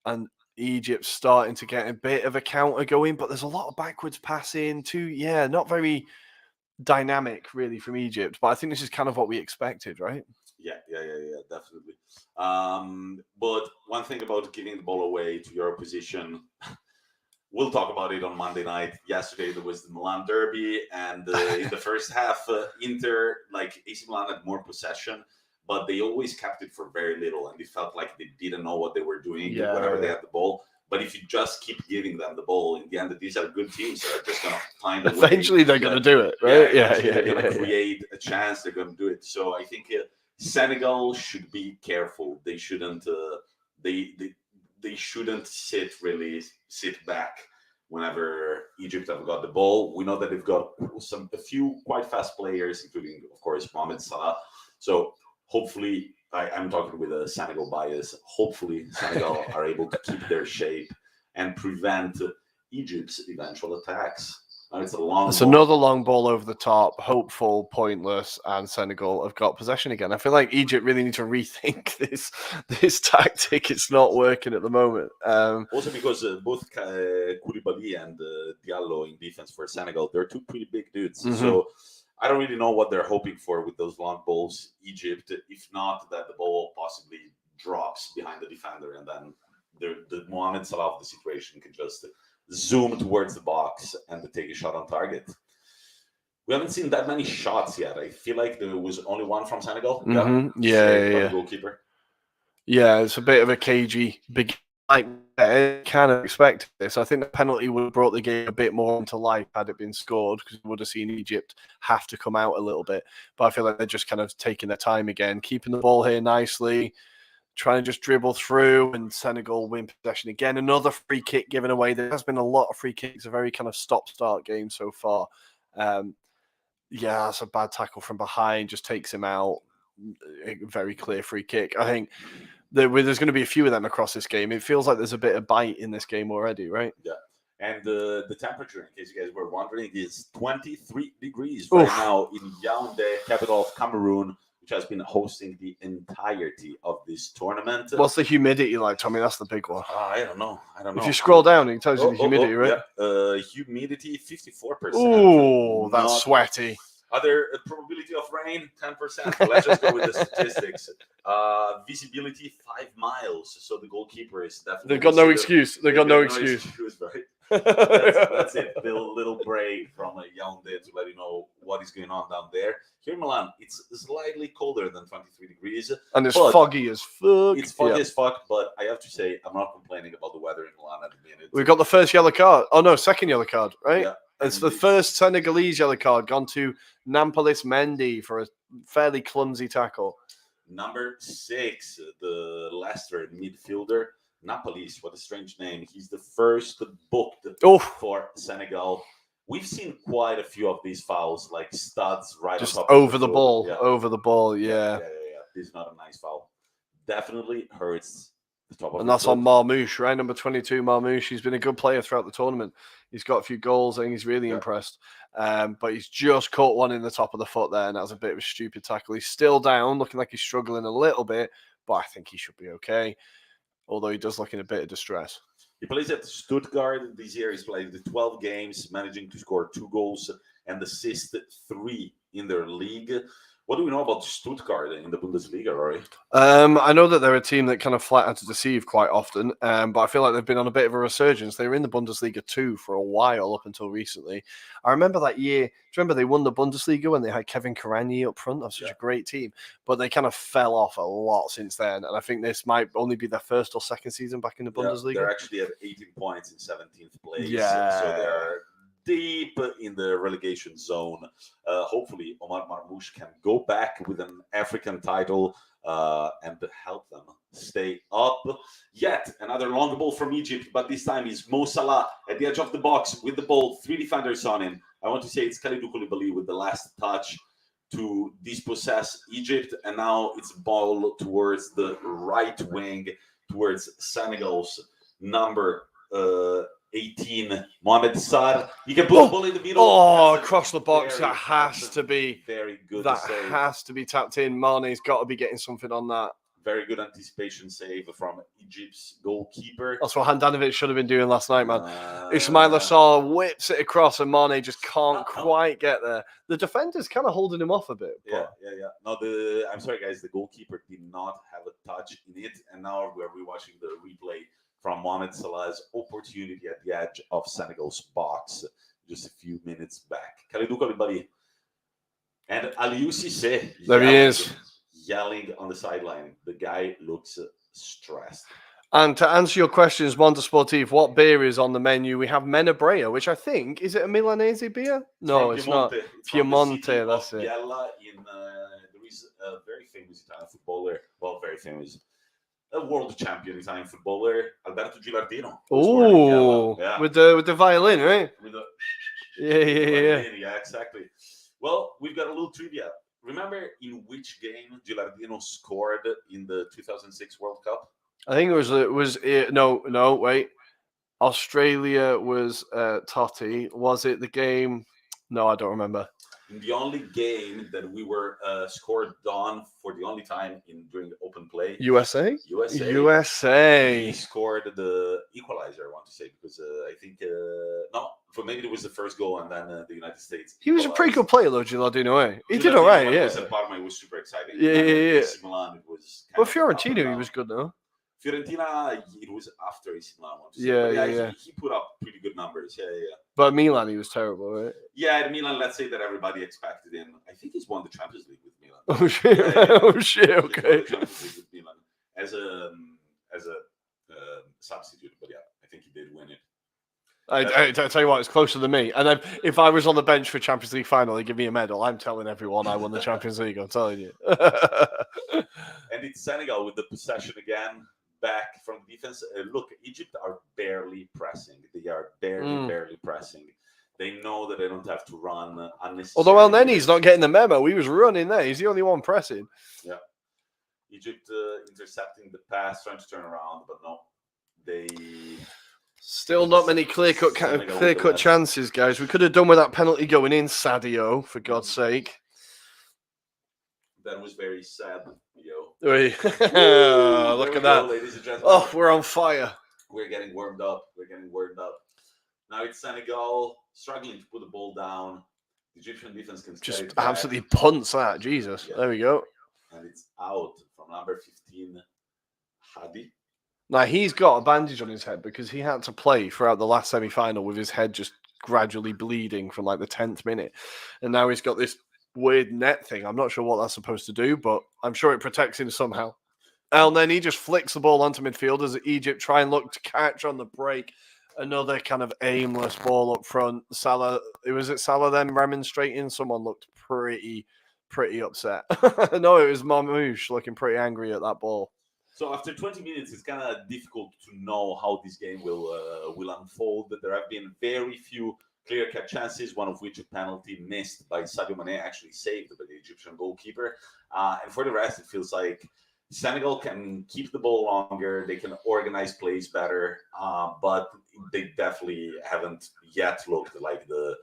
And Egypt's starting to get a bit of a counter going, but there's a lot of backwards passing too. Not very dynamic really from Egypt, but I think this is kind of what we expected, right? Yeah, definitely. But one thing about giving the ball away to your opposition, we'll talk about it on Monday night. Yesterday there was the Milan derby, and in the first half, Inter, like AC Milan, had more possession, but they always kept it for very little, and it felt like they didn't know what they were doing whenever they had the ball. But if you just keep giving them the ball, in the end, these are good teams that are just going to find a way. Eventually, they're going to do it, right? They're going to create a chance. They're going to do it. So I think Senegal should be careful. They shouldn't. They shouldn't sit back whenever Egypt have got the ball. We know that they've got a few quite fast players, including, of course, Mohamed Salah. So hopefully, I'm talking with a Senegal bias. Hopefully, Senegal are able to keep their shape and prevent Egypt's eventual attacks. It's another long ball over the top, hopeful, pointless, and Senegal have got possession again. I feel like Egypt really need to rethink this tactic. It's not working at the moment. Also because both Koulibaly and Diallo in defense for Senegal, they're two pretty big dudes. Mm-hmm. So I don't really know what they're hoping for with those long balls. Egypt, if not that the ball possibly drops behind the defender, and then the Mohamed Salah of the situation can just zoom towards the box and take a shot on target. We haven't seen that many shots yet. I feel like there was only one from Senegal. Mm-hmm. Yeah. Goalkeeper. Yeah, it's a bit of a cagey big. I kind of expected this. I think the penalty would have brought the game a bit more into life had it been scored, because we would have seen Egypt have to come out a little bit. But I feel like they're just kind of taking their time again, keeping the ball here nicely, trying to just dribble through, and Senegal win possession again. Another free kick given away. There has been a lot of free kicks, a very kind of stop-start game so far. That's a bad tackle from behind, just takes him out. A very clear free kick. I think there's going to be a few of them across this game. It feels like there's a bit of bite in this game already, right? Yeah. And the temperature, in case you guys were wondering, is 23 degrees right now in Yaoundé, capital of Cameroon, which has been hosting the entirety of this tournament. What's the humidity like, Tommy? That's the big one. I don't know. If you scroll down, it tells you the humidity, right? Yeah. Humidity, 54%. Ooh, that's sweaty. Other probability of rain, 10%. Let's just go with the statistics. Visibility, 5 miles. So the goalkeeper is definitely... They've got no excuse. They've got no excuse. Right? That's it. Little break from Yaoundé to let you know what is going on down there. Here in Milan, it's slightly colder than 23 degrees. And it's foggy as fuck. It's foggy as fuck, but I have to say, I'm not complaining about the weather in Milan at the minute. We've got the first yellow card. Oh, no, second yellow card, right? Yeah. It's the first Senegalese yellow card gone to Nampalys Mendy for a fairly clumsy tackle. Number 6, the Leicester midfielder. Nampalys, what a strange name. He's the first booked for Senegal. We've seen quite a few of these fouls, like studs right just on top over of the ball. Yeah. Over the ball, yeah. This is not a nice foul. Definitely hurts the top of And the that's foot. on Marmoush, right? Number 22, Marmoush. He's been a good player throughout the tournament. He's got a few goals. I think he's really impressed. But he's just caught one in the top of the foot there, and that was a bit of a stupid tackle. He's still down, looking like he's struggling a little bit, but I think he should be okay. Although he does look in a bit of distress. He plays at Stuttgart this year. He's played the 12 games, managing to score 2 goals and assist 3 in their league. What do we know about Stuttgart in the Bundesliga, Rory? I know that they're a team that kind of flat out to deceive quite often, but I feel like they've been on a bit of a resurgence. They were in the Bundesliga 2 for a while up until recently. I remember that year. Do you remember they won the Bundesliga when they had Kevin Karani up front? That was such a great team. But they kind of fell off a lot since then, and I think this might only be their first or second season back in the Bundesliga. They're actually at 18 points in 17th place. Yeah. So they're deep in the relegation zone. Hopefully, Omar Marmoush can go back with an African title and help them stay up. Yet another long ball from Egypt, but this time is Mo Salah at the edge of the box with the ball. 3 defenders on him. I want to say it's Kalidou Koulibaly with the last touch to dispossess Egypt, and now it's ball towards the right wing, towards Senegal's number 18, Mohamed Salah. You can put the ball in the middle. Oh, across the box. That has to be very good. That has to be tapped in. Mane's got to be getting something on that. Very good anticipation save from Egypt's goalkeeper. That's what Handanovic should have been doing last night, man. Ismail Assar whips it across and Mane just can't quite get there. The defender's kind of holding him off a bit. Yeah. No, I'm sorry, guys. The goalkeeper did not have a touch in it. And now we're rewatching the replay from Mohamed Salah's opportunity at the edge of Senegal's box just a few minutes back. Kalidou Koulibaly and Aliou Cisse. There he is. Yelling on the sideline. The guy looks stressed. And to answer your questions, Mondo Sportif, what beer is on the menu? We have Menabrea, which I think, is it a Milanese beer? No, it's not. Piemonte, that's it. Biella there is a very famous Italian footballer, well, very famous, a world champion Italian footballer, Alberto Gilardino. Oh, yeah. with the violin, right? With the yeah, exactly. Well, we've got a little trivia. Remember in which game Gilardino scored in the 2006 World Cup? I think it was no, wait. Australia was Totti. Was it the game? No, I don't remember. In the only game that we were scored on for the only time during the open play. USA. He scored the equalizer, I want to say, because I think maybe it was the first goal, and then the United States. He was a pretty good player, though, Gilardino. He did all right, yeah. Parma, it was super exciting. Yeah. Milan, it was. But Fiorentina, he was good, though. Fiorentina, it was after AC Milan. Yeah. He put up pretty good numbers. Yeah. But Milan, he was terrible, right? Yeah, at Milan, let's say that everybody expected him. I think he's won the Champions League with Milan. Oh shit! Oh shit! Okay. The Champions League with Milan as a substitute, but yeah, I think he did win it. I tell you what, it's closer than me. And then if I was on the bench for Champions League final, they give me a medal. I'm telling everyone I won the Champions League. I'm telling you. And it's Senegal with the possession again. Back from defense. Look, Egypt are barely pressing. They are barely pressing. They know that they don't have to run unnecessarily. Although El Neni's not getting the memo. He was running there. He's the only one pressing. Yeah. Egypt intercepting the pass, trying to turn around, but no. They... Still not many clear-cut chances, guys. We could have done with that penalty going in, Sadio, for God's sake. That was very sad, yo. Look at that. Ladies and gentlemen. Oh, we're on fire. We're getting warmed up. Now it's Senegal struggling to put the ball down. The Egyptian defense can just absolutely punts that. Jesus. Yeah. There we go. And it's out from number 15, Hadi. Now, he's got a bandage on his head because he had to play throughout the last semi-final with his head just gradually bleeding from like the 10th minute. And now he's got this weird net thing. I'm not sure what that's supposed to do, but I'm sure it protects him somehow. And then he just flicks the ball onto midfield as Egypt try and look to catch on the break. Another kind of aimless ball up front. Salah, was it Salah then remonstrating? Someone looked pretty upset. No, it was Marmouche looking pretty angry at that ball. So after 20 minutes, it's kind of difficult to know how this game will unfold. There have been very few clear-cut chances, one of which a penalty missed by Sadio Mane, actually saved by the Egyptian goalkeeper. And for the rest, it feels like Senegal can keep the ball longer. They can organize plays better, but they definitely haven't yet looked like the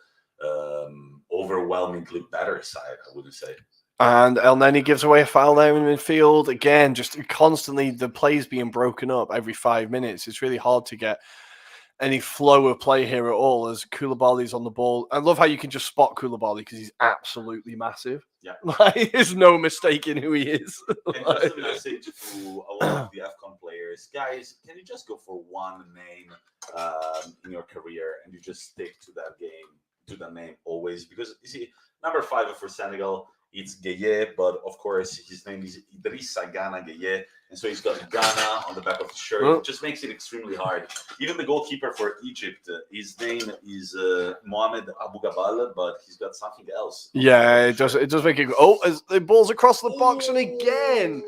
overwhelmingly better side, I wouldn't say. And El Neni gives away a foul there in midfield. Again, just constantly the plays being broken up every 5 minutes. It's really hard to get any flow of play here at all as Koulibaly's on the ball. I love how you can just spot Koulibaly because he's absolutely massive. Yeah. Like, there's no mistaking who he is. And just a message to a lot of the AFCON players. Guys, can you just go for one name in your career and you just stick to that game, to that name always? Because, you see, number 5 for Senegal, it's Gueye, but of course his name is Idrissa Gana Gueye, and so he's got Ghana on the back of the shirt. It just makes it extremely hard. Even the goalkeeper for Egypt, his name is Mohamed Abou-Gabal, but he's got something else. Yeah, it does make it go. Oh, as the ball's across the box, and again,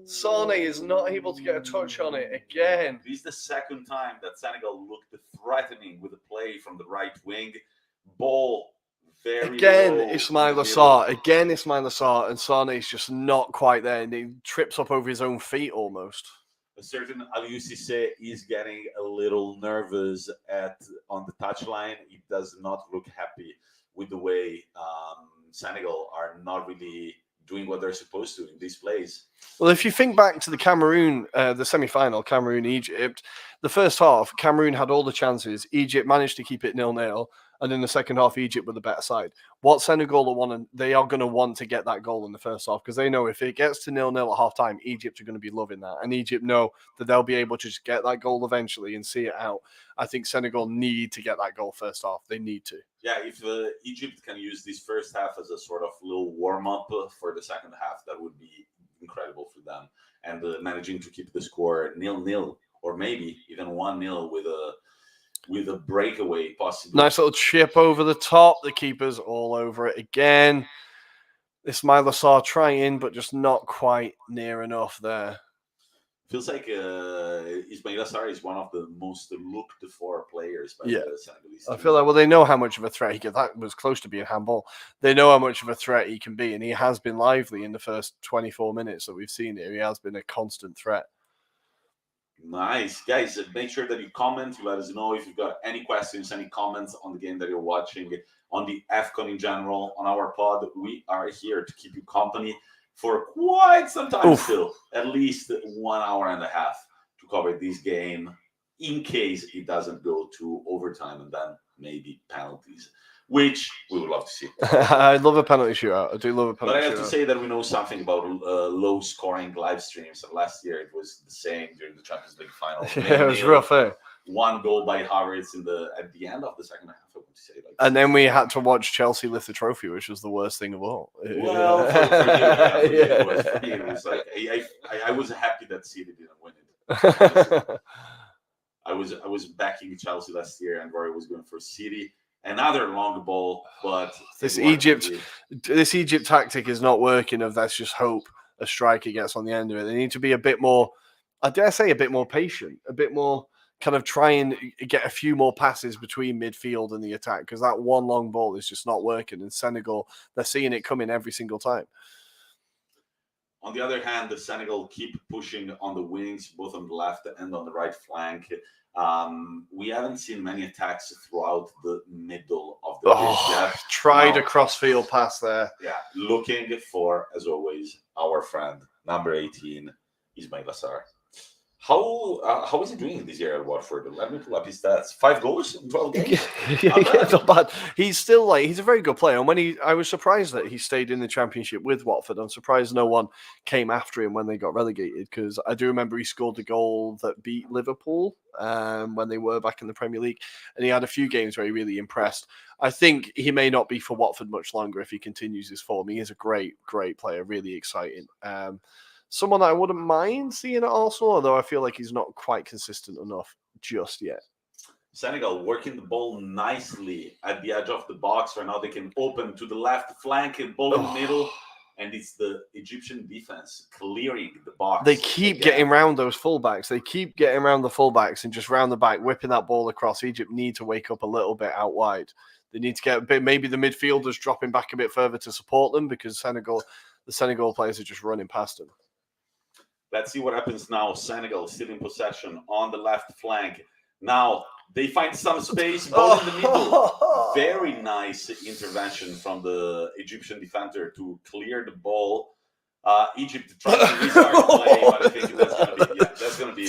Sane is not able to get a touch on it again. This is the second time that Senegal looked threatening with a play from the right wing. Ball very again, low, Ismail Assar, and Sane is just not quite there, and he trips up over his own feet almost. A certain Aliou Cisse is getting a little nervous on the touchline. He does not look happy with the way Senegal are not really doing what they're supposed to in these plays. Well, if you think back to the Cameroon, the semi-final, Cameroon-Egypt, the first half, Cameroon had all the chances. Egypt managed to keep it 0-0. And in the second half, Egypt were the better side. What Senegal they are going to want to get that goal in the first half because they know if it gets to 0-0 at half time, Egypt are going to be loving that. And Egypt know that they'll be able to just get that goal eventually and see it out. I think Senegal need to get that goal first half. They need to. Yeah, if Egypt can use this first half as a sort of little warm-up for the second half, that would be incredible for them. And managing to keep the score 0-0 or maybe even 1-0 with a breakaway possibly. Nice little chip over the top. The keeper's all over it again. Ismail Assar trying, but just not quite near enough there. Feels like Ismail Assar is one of the most looked-for players by the Senegalese team. I feel like, well, they know how much of a threat he can. That was close to being handball. They know how much of a threat he can be, and he has been lively in the first 24 minutes that we've seen here. He has been a constant threat. Nice. Guys, make sure that you comment. You let us know if you've got any questions, any comments on the game that you're watching, on the AFCON in general, on our pod. We are here to keep you company for quite some time still, at least 1 hour and a half to cover this game in case it doesn't go to overtime and then maybe penalties, which we would love to see. I love a penalty shootout. I do love a penalty shootout. But I have to say that we know something about low-scoring live streams. And last year it was the same during the Champions League final. Yeah, it was rough, eh? One goal by Havertz at the end of the second half, I would say. And then we had to watch Chelsea lift the trophy, which was the worst thing of all. Well, for me, it was like I was happy that City didn't win it. I was backing Chelsea last year, and Rory was going for City. Another long ball, but this Egypt tactic is not working. Let's just hope a striker gets on the end of it. They need to be a bit more, I dare say, a bit more patient, a bit more kind of try and get a few more passes between midfield and the attack because that one long ball is just not working. In Senegal, they're seeing it coming every single time. On the other hand, the Senegal keep pushing on the wings, both on the left and on the right flank. We haven't seen many attacks throughout the middle of the pitch. Tried a crossfield pass there. Yeah, looking for, as always, our friend, number 18, Ismail Assar. How is he doing this year at Watford? Let me pull up his stats. 5 goals in 12 games. Not bad. He's still he's a very good player. And I was surprised that he stayed in the Championship with Watford. I'm surprised no one came after him when they got relegated because I do remember he scored the goal that beat Liverpool when they were back in the Premier League, and he had a few games where he really impressed. I think he may not be for Watford much longer if he continues his form. He is a great player, really exciting. Someone that I wouldn't mind seeing at Arsenal, although I feel like he's not quite consistent enough just yet. Senegal working the ball nicely at the edge of the box. Right now they can open to the left flank and ball in the middle. And it's the Egyptian defense clearing the box. They keep getting around those fullbacks. They keep getting around the fullbacks and just round the back, whipping that ball across. Egypt need to wake up a little bit out wide. They need to get a bit, maybe the midfielders dropping back a bit further to support them because the Senegal players are just running past them. Let's see what happens now. Senegal still in possession on the left flank. Now they find some space, ball in the middle. Very nice intervention from the Egyptian defender to clear the ball. Egypt trying to restart the play, but I think that's going to be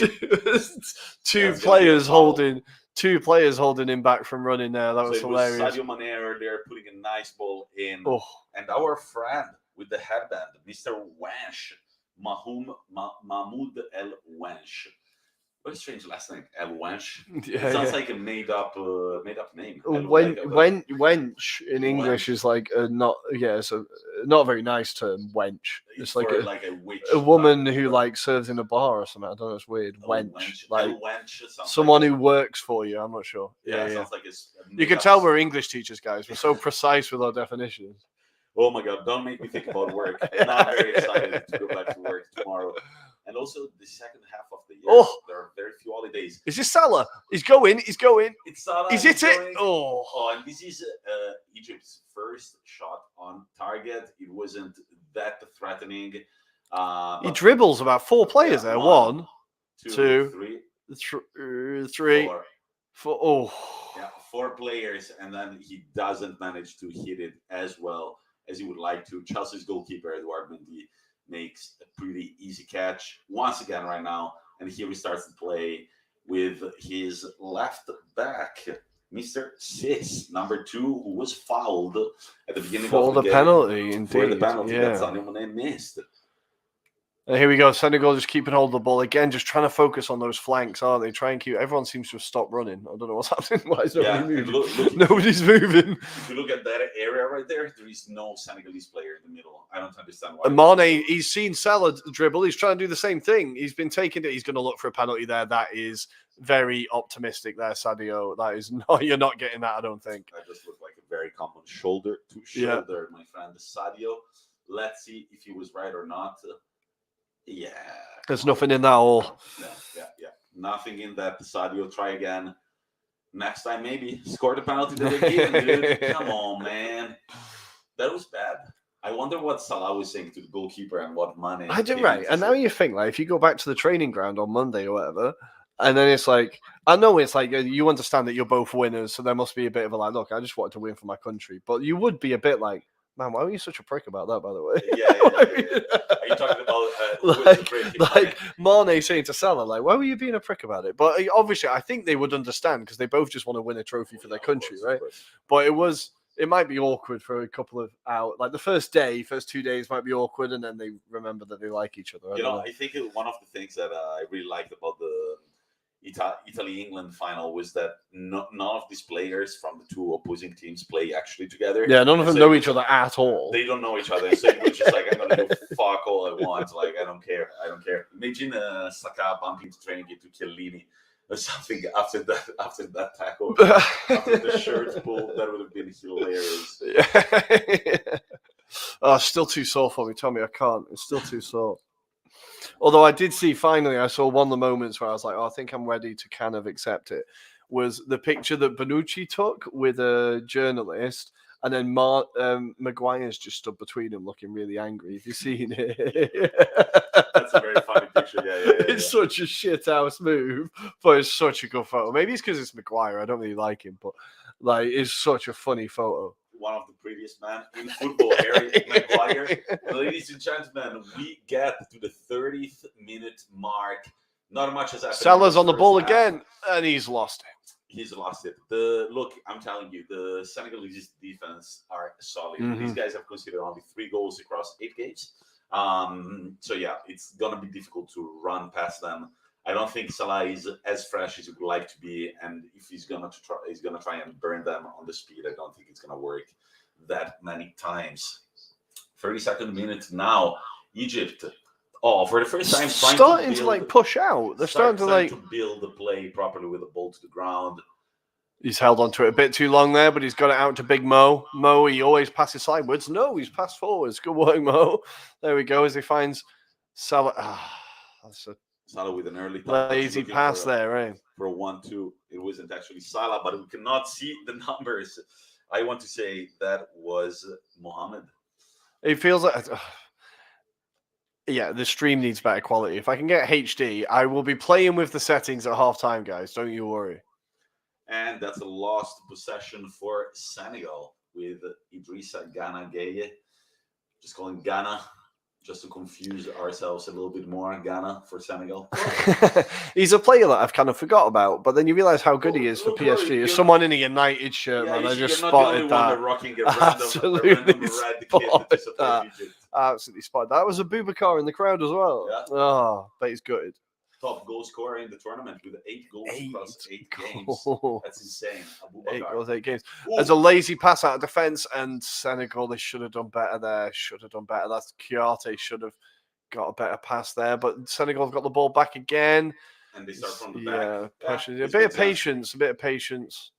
two players holding him back from running there. That was hilarious. Sadio Mane there putting a nice ball in, and our friend with the headband, Mr. Wench, Mahmoud El Wench. What a strange last name, El Wench. It sounds like a made up name. Wench in English is like it's not a very nice term. Wench. It's like a witch, a woman who like serves in a bar or something. I don't know. It's weird. Wench, like someone who works for you. I'm not sure. Yeah. Sounds like you can tell we're English teachers, guys. We're so precise with our definitions. Oh my God! Don't make me think about work. Not very excited to go back to work tomorrow. And also the second half of the year, there are very few holidays. Is this Salah? He's going. It's Salah. Is it? And this is Egypt's first shot on target. It wasn't that threatening. He dribbles about four players there. One, two, three, four. Yeah, four players, and then he doesn't manage to hit it as well as he would like to. Chelsea's goalkeeper, Edouard Mendy, makes a pretty easy catch once again right now, and here he starts to play with his left back, Mr. Cisse, number 2, who was fouled at the beginning of the game. Penalty, for the penalty that Sadio Mane missed. And here we go. Senegal just keeping hold of the ball again, just trying to focus on those flanks, aren't they? Try and keep. Everyone seems to have stopped running. I don't know what's happening. Why is nobody moving? Nobody's moving. If you look at that area right there, there is no Senegalese player in the middle. I don't understand why. And Mane, he's seen Salah dribble. He's trying to do the same thing. He's been taking it. He's going to look for a penalty there. That is very optimistic there, Sadio. That is not. You're not getting that, I don't think. That just looked like a very common shoulder to shoulder, my friend Sadio. Let's see if he was right or not. Yeah. There's nothing in that hole. Yeah. Nothing in that. Sadio, try again. Next time, maybe. Score the penalty that they gave him, dude. Come on, man. That was bad. I wonder what Salah was saying to the goalkeeper and what Mane. I did right. And now you think, like, if you go back to the training ground on Monday or whatever, and then it's like, I know it's like, you understand that you're both winners, so there must be a bit of a like, look, I just wanted to win for my country. But you would be a bit like, man, why were you such a prick about that, by the way? Yeah. Are you talking about like Mane saying to Salah, like, why were you being a prick about it? But obviously, I think they would understand because they both just want to win a trophy for their country, right? But it might be awkward for a couple of hours. Like the first 2 days might be awkward, and then they remember that they like each other. I think one of the things that I really liked about the Italy-England final was that none of these players from the two opposing teams play actually together. Yeah, none of them know each other at all. They don't know each other. So it was just like, I'm going to do fuck all I want. Like, I don't care. Imagine Saka bumping into training to Chiellini or something after that tackle. After the shirt pull, that would have been hilarious. Yeah. Oh, still too sore for me, Tommy. I can't. It's still too sore. Although I did see, finally, I saw one of the moments where I was like, I think I'm ready to kind of accept it, was the picture that Bonucci took with a journalist, and then Maguire's just stood between them looking really angry. Have you seen it? That's a very funny picture, yeah. It's such a shit house move, but it's such a good photo. Maybe it's because it's Maguire. I don't really like him, but like, it's such a funny photo. One of the previous men in football, Harry Maguire. Ladies and gentlemen, we get to the 30th minute mark. Not much has happened. Salah's on the ball again, and he's lost it. He's lost it. Look, I'm telling you, the Senegalese defense are solid. Mm-hmm. These guys have conceded only 3 goals across 8 games. So yeah, it's gonna be difficult to run past them. I don't think Salah is as fresh as he would like to be, and if he's gonna try and burn them on the speed, I don't think it's gonna work that many times. 32nd minute now, Egypt. For the first time, starting to like push out. They're starting to build the play properly with the ball to the ground. He's held onto it a bit too long there, but he's got it out to Big Mo. Mo, he always passes sideways. No, he's passed forwards. Good work, Mo. There we go, as he finds Salah. That's a Salah with an early lazy pass there, eh? For a 1-2. It wasn't actually Salah, but we cannot see the numbers. I want to say that was Mohamed. It feels like... yeah, the stream needs better quality. If I can get HD, I will be playing with the settings at halftime, guys. Don't you worry. And that's a lost possession for Senegal with Idrissa Gana Gueye. Just calling Ghana, just to confuse ourselves a little bit more. Ghana for Senegal. He's a player that I've kind of forgot about, but then you realize how good he is for PSG. As someone in a United shirt, man, I just spotted that. Absolutely spotted that. Absolutely spotted that. Was a Boubacar in the crowd as well. Yeah. Oh, but he's gutted. Top goal scorer in the tournament with 8 goals across 8 games. That's insane. 8 goals, 8 games. There's a lazy pass out of defence, and Senegal, they should have done better there. Should have done better. That's Kouyaté should have got a better pass there, but Senegal have got the ball back again. And they start from the back. Yeah, a bit of patience.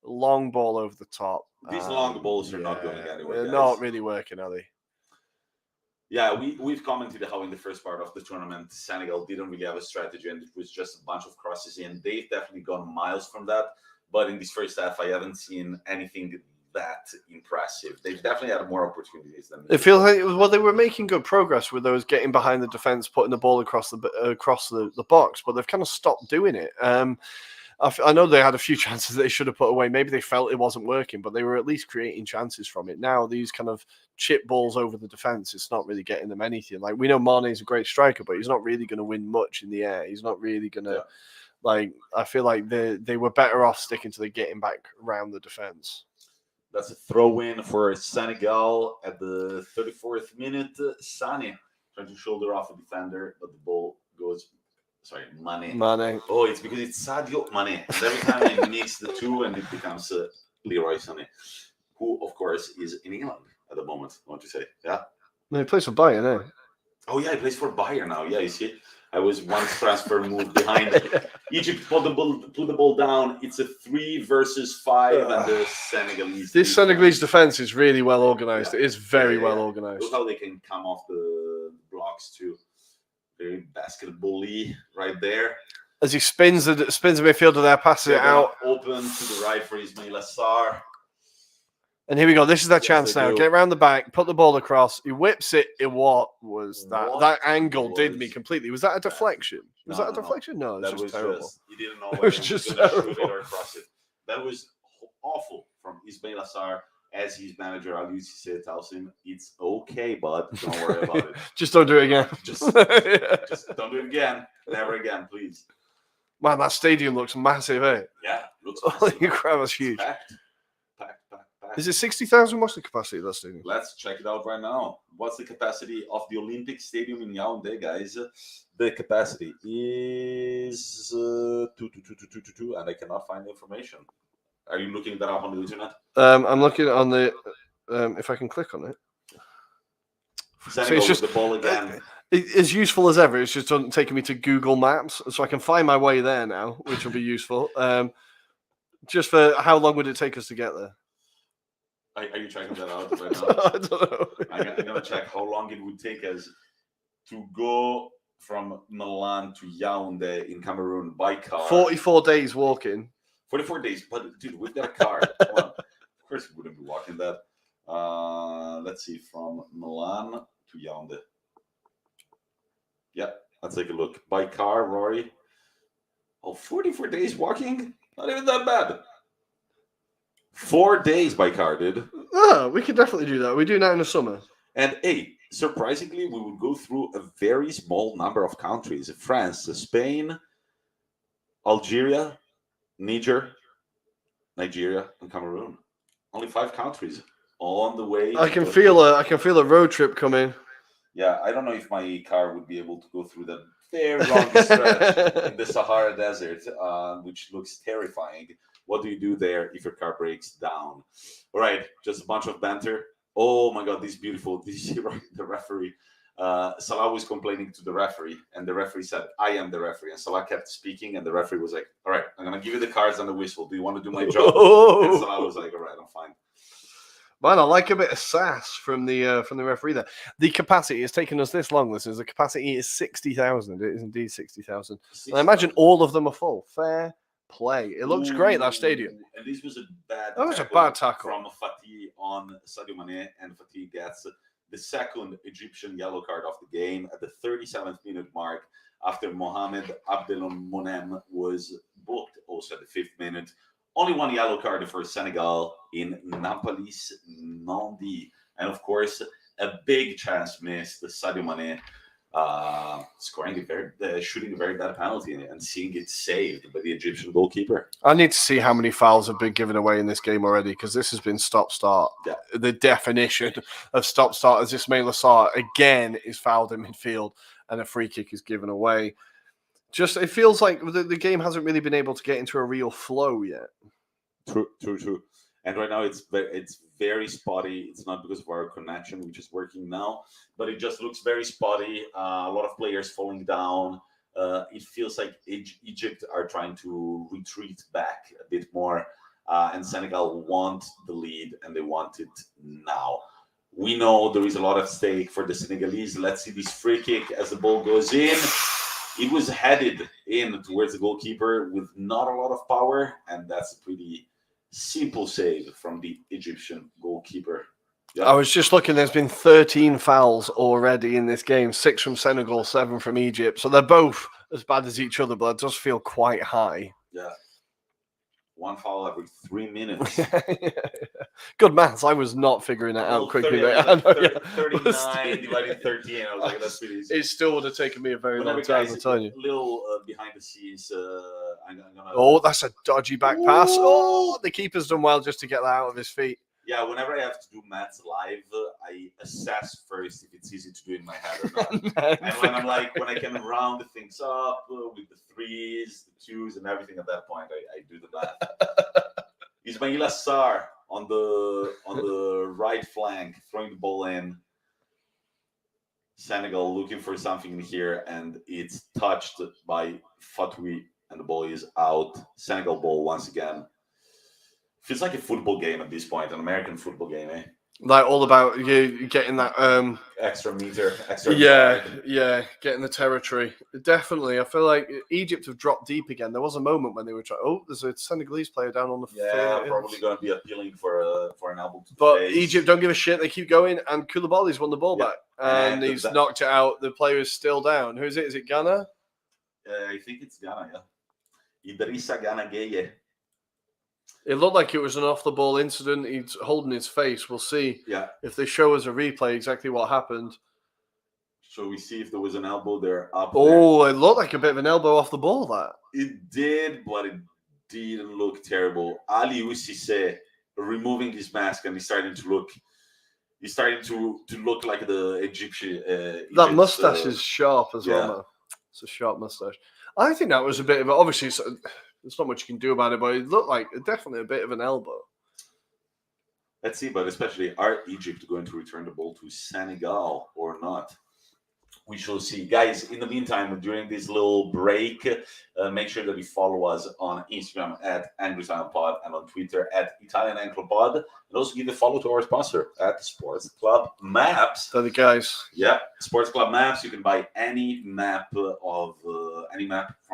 Long ball over the top. These long balls are not going anywhere. They're not really working, are they? Yeah, we've commented how in the first part of the tournament, Senegal didn't really have a strategy and it was just a bunch of crosses in. They've definitely gone miles from that. But in this first half, I haven't seen anything that impressive. They've definitely had more opportunities than it feels like they were making good progress with those getting behind the defense, putting the ball across the box, but they've kind of stopped doing it. I know they had a few chances that they should have put away. Maybe they felt it wasn't working, but they were at least creating chances from it. Now these kind of chip balls over the defense, it's not really getting them anything. Like, we know Mane's a great striker, but he's not really going to win much in the air. He's not really going to like. I feel like they were better off sticking to the getting back around the defense. That's a throw-in for Senegal at the 34th minute. Sane trying to shoulder off a defender, but the ball goes. Sorry, Mane. Oh, it's because it's Sadio Mane. And every time I mix the two, and it becomes Leroy Sané, who, of course, is in England at the moment. I want to say, yeah. No, he plays for Bayern, eh? Oh yeah, he plays for Bayern now. Yeah, you see, I was one transfer move behind. Egypt put the ball down. It's a 3 versus 5, and the Senegalese. This Senegalese defense is really well organized. Yeah. It is very well organized. Look how they can come off the blocks too. Very basketball-y right there. As he spins the midfielder there, passes it out. Open to the right for Ismail Assar. And here we go. This is their chance now. Get around the back, put the ball across. He whips it. What was that? That angle did me completely. Was that a deflection? Was that a deflection? No, it was just terrible. You didn't know whether he was going to shoot it or cross it. That was awful from Ismail Assar. As his manager, Cisse tells him, it's okay, bud. Don't worry about it. Just don't do it again. Just don't do it again. Never again, please. Man, that stadium looks massive, eh? Yeah, looks massive. Holy crap, that's huge. Packed. Is it 60,000? What's the capacity of that stadium? Let's check it out right now. What's the capacity of the Olympic Stadium in Yaoundé, guys? The capacity is 2, and I cannot find the information. Are you looking that up on the internet? I'm looking on the. If I can click on it. So it's just the ball again. As useful as ever. It's just taking me to Google Maps, so I can find my way there now, which will be useful. Just for how long would it take us to get there? Are you checking that out right now? I don't know. I'm gonna check how long it would take us to go from Milan to Yaoundé in Cameroon by car. 44 days walking. 44 days, but dude, we've got a car. Come on. Of course, we wouldn't be walking that. Let's see, from Milan to Yaoundé. Yeah, let's take a look. By car, Rory. Oh, 44 days walking? Not even that bad. 4 days by car, dude. Oh, we could definitely do that. We do that in the summer. And hey, surprisingly, we would go through a very small number of countries: France, Spain, Algeria, Nigeria, and Cameroon. Only 5 countries on the way. I can feel a road trip coming. Yeah, I don't know if my car would be able to go through that very long stretch in the Sahara Desert, which looks terrifying. What do you do there if your car breaks down? All right, just a bunch of banter. Oh my God, this is beautiful. Did you see the referee Salah was complaining to the referee, and the referee said, "I am the referee." And Salah kept speaking, and the referee was like, "All right, I'm gonna give you the cards and the whistle. Do you want to do my job?" And Salah was like, "All right, I'm fine." Man, I like a bit of sass from the referee there. The capacity has taken us this long. Listeners, the capacity is 60,000. It is indeed 60,000. I imagine all of them are full. Fair play. It looks great, that stadium. And this was a bad. That was a bad tackle from Fatih on Sadio Mane, and Fatih gets the second Egyptian yellow card of the game at the 37th minute mark after Mohamed Abdelmonem was booked also at the 5th minute. Only one yellow card for Senegal in Nampalys Nandi. And of course, a big chance missed. Sadio Mane shooting a very bad penalty and seeing it saved by the Egyptian goalkeeper. I need to see how many fouls have been given away in this game already, because this has been stop-start. Yeah. The definition of stop-start, as Ismail Assar again is fouled in midfield and a free kick is given away. Just, it feels like the game hasn't really been able to get into a real flow yet. True. And right now it's very spotty. It's not because of our connection, which is working now, but it just looks very spotty. A lot of players falling down. It feels like Egypt are trying to retreat back a bit more, and Senegal want the lead, and they want it now. We know there is a lot at stake for the Senegalese. Let's see this free kick as the ball goes in. It was headed in towards the goalkeeper with not a lot of power, and that's a pretty simple save from the Egyptian goalkeeper. Yeah. I was just looking, there's been 13 fouls already in this game, 6 from Senegal, 7 from Egypt. So they're both as bad as each other, but it does feel quite high. Yeah. One foul every 3 minutes. Good maths. I was not figuring that out quickly. 39 divided 13. I was like, that's pretty easy. It still would have taken me a very long time, I'm telling you. A little behind the scenes. I'm gonna... Oh, that's a dodgy back pass. Oh, the keeper's done well just to get that out of his feet. Yeah, whenever I have to do maths live, I assess first if it's easy to do in my head or not. And when I can round things up with the 3s, the 2s, and everything at that point, I do the math. Ismail Assar on the right flank, throwing the ball in. Senegal looking for something in here, and it's touched by Fatui, and the ball is out. Senegal ball once again. Feels like a football game at this point, an American football game, eh? Like all about you getting that extra meter, extra yard. Getting the territory. Definitely. I feel like Egypt have dropped deep again. There was a moment when they were trying, there's a Senegalese player down on the field. Probably going to be appealing for an elbow to the But face. Egypt don't give a shit. They keep going, and Koulibaly's won the ball back. And he's knocked it out. The player is still down. Who is it? Is it Ghana? I think it's Ghana, yeah. Idrissa Gana Gueye. It looked like it was an off-the-ball incident. He's holding his face. We'll see if they show us a replay exactly what happened. So we see if there was an elbow there. It looked like a bit of an elbow off the ball, that. It did, but it didn't look terrible. Aliou Cisse removing his mask, and he's starting to look like the Egyptian. That mustache is sharp as well, man. It's a sharp mustache. I think that was a bit of obviously. There's not much you can do about it, but it looked like definitely a bit of an elbow. Let's see, but especially, are Egypt going to return the ball to Senegal or not? We shall see. Guys, in the meantime, during this little break, make sure that you follow us on Instagram at Anglo-Italian Pod and on Twitter at Italian Anglo-Pod. And also give a follow to our sponsor at Sports Club Maps. So the guys. Yeah, Sports Club Maps. You can buy any map from all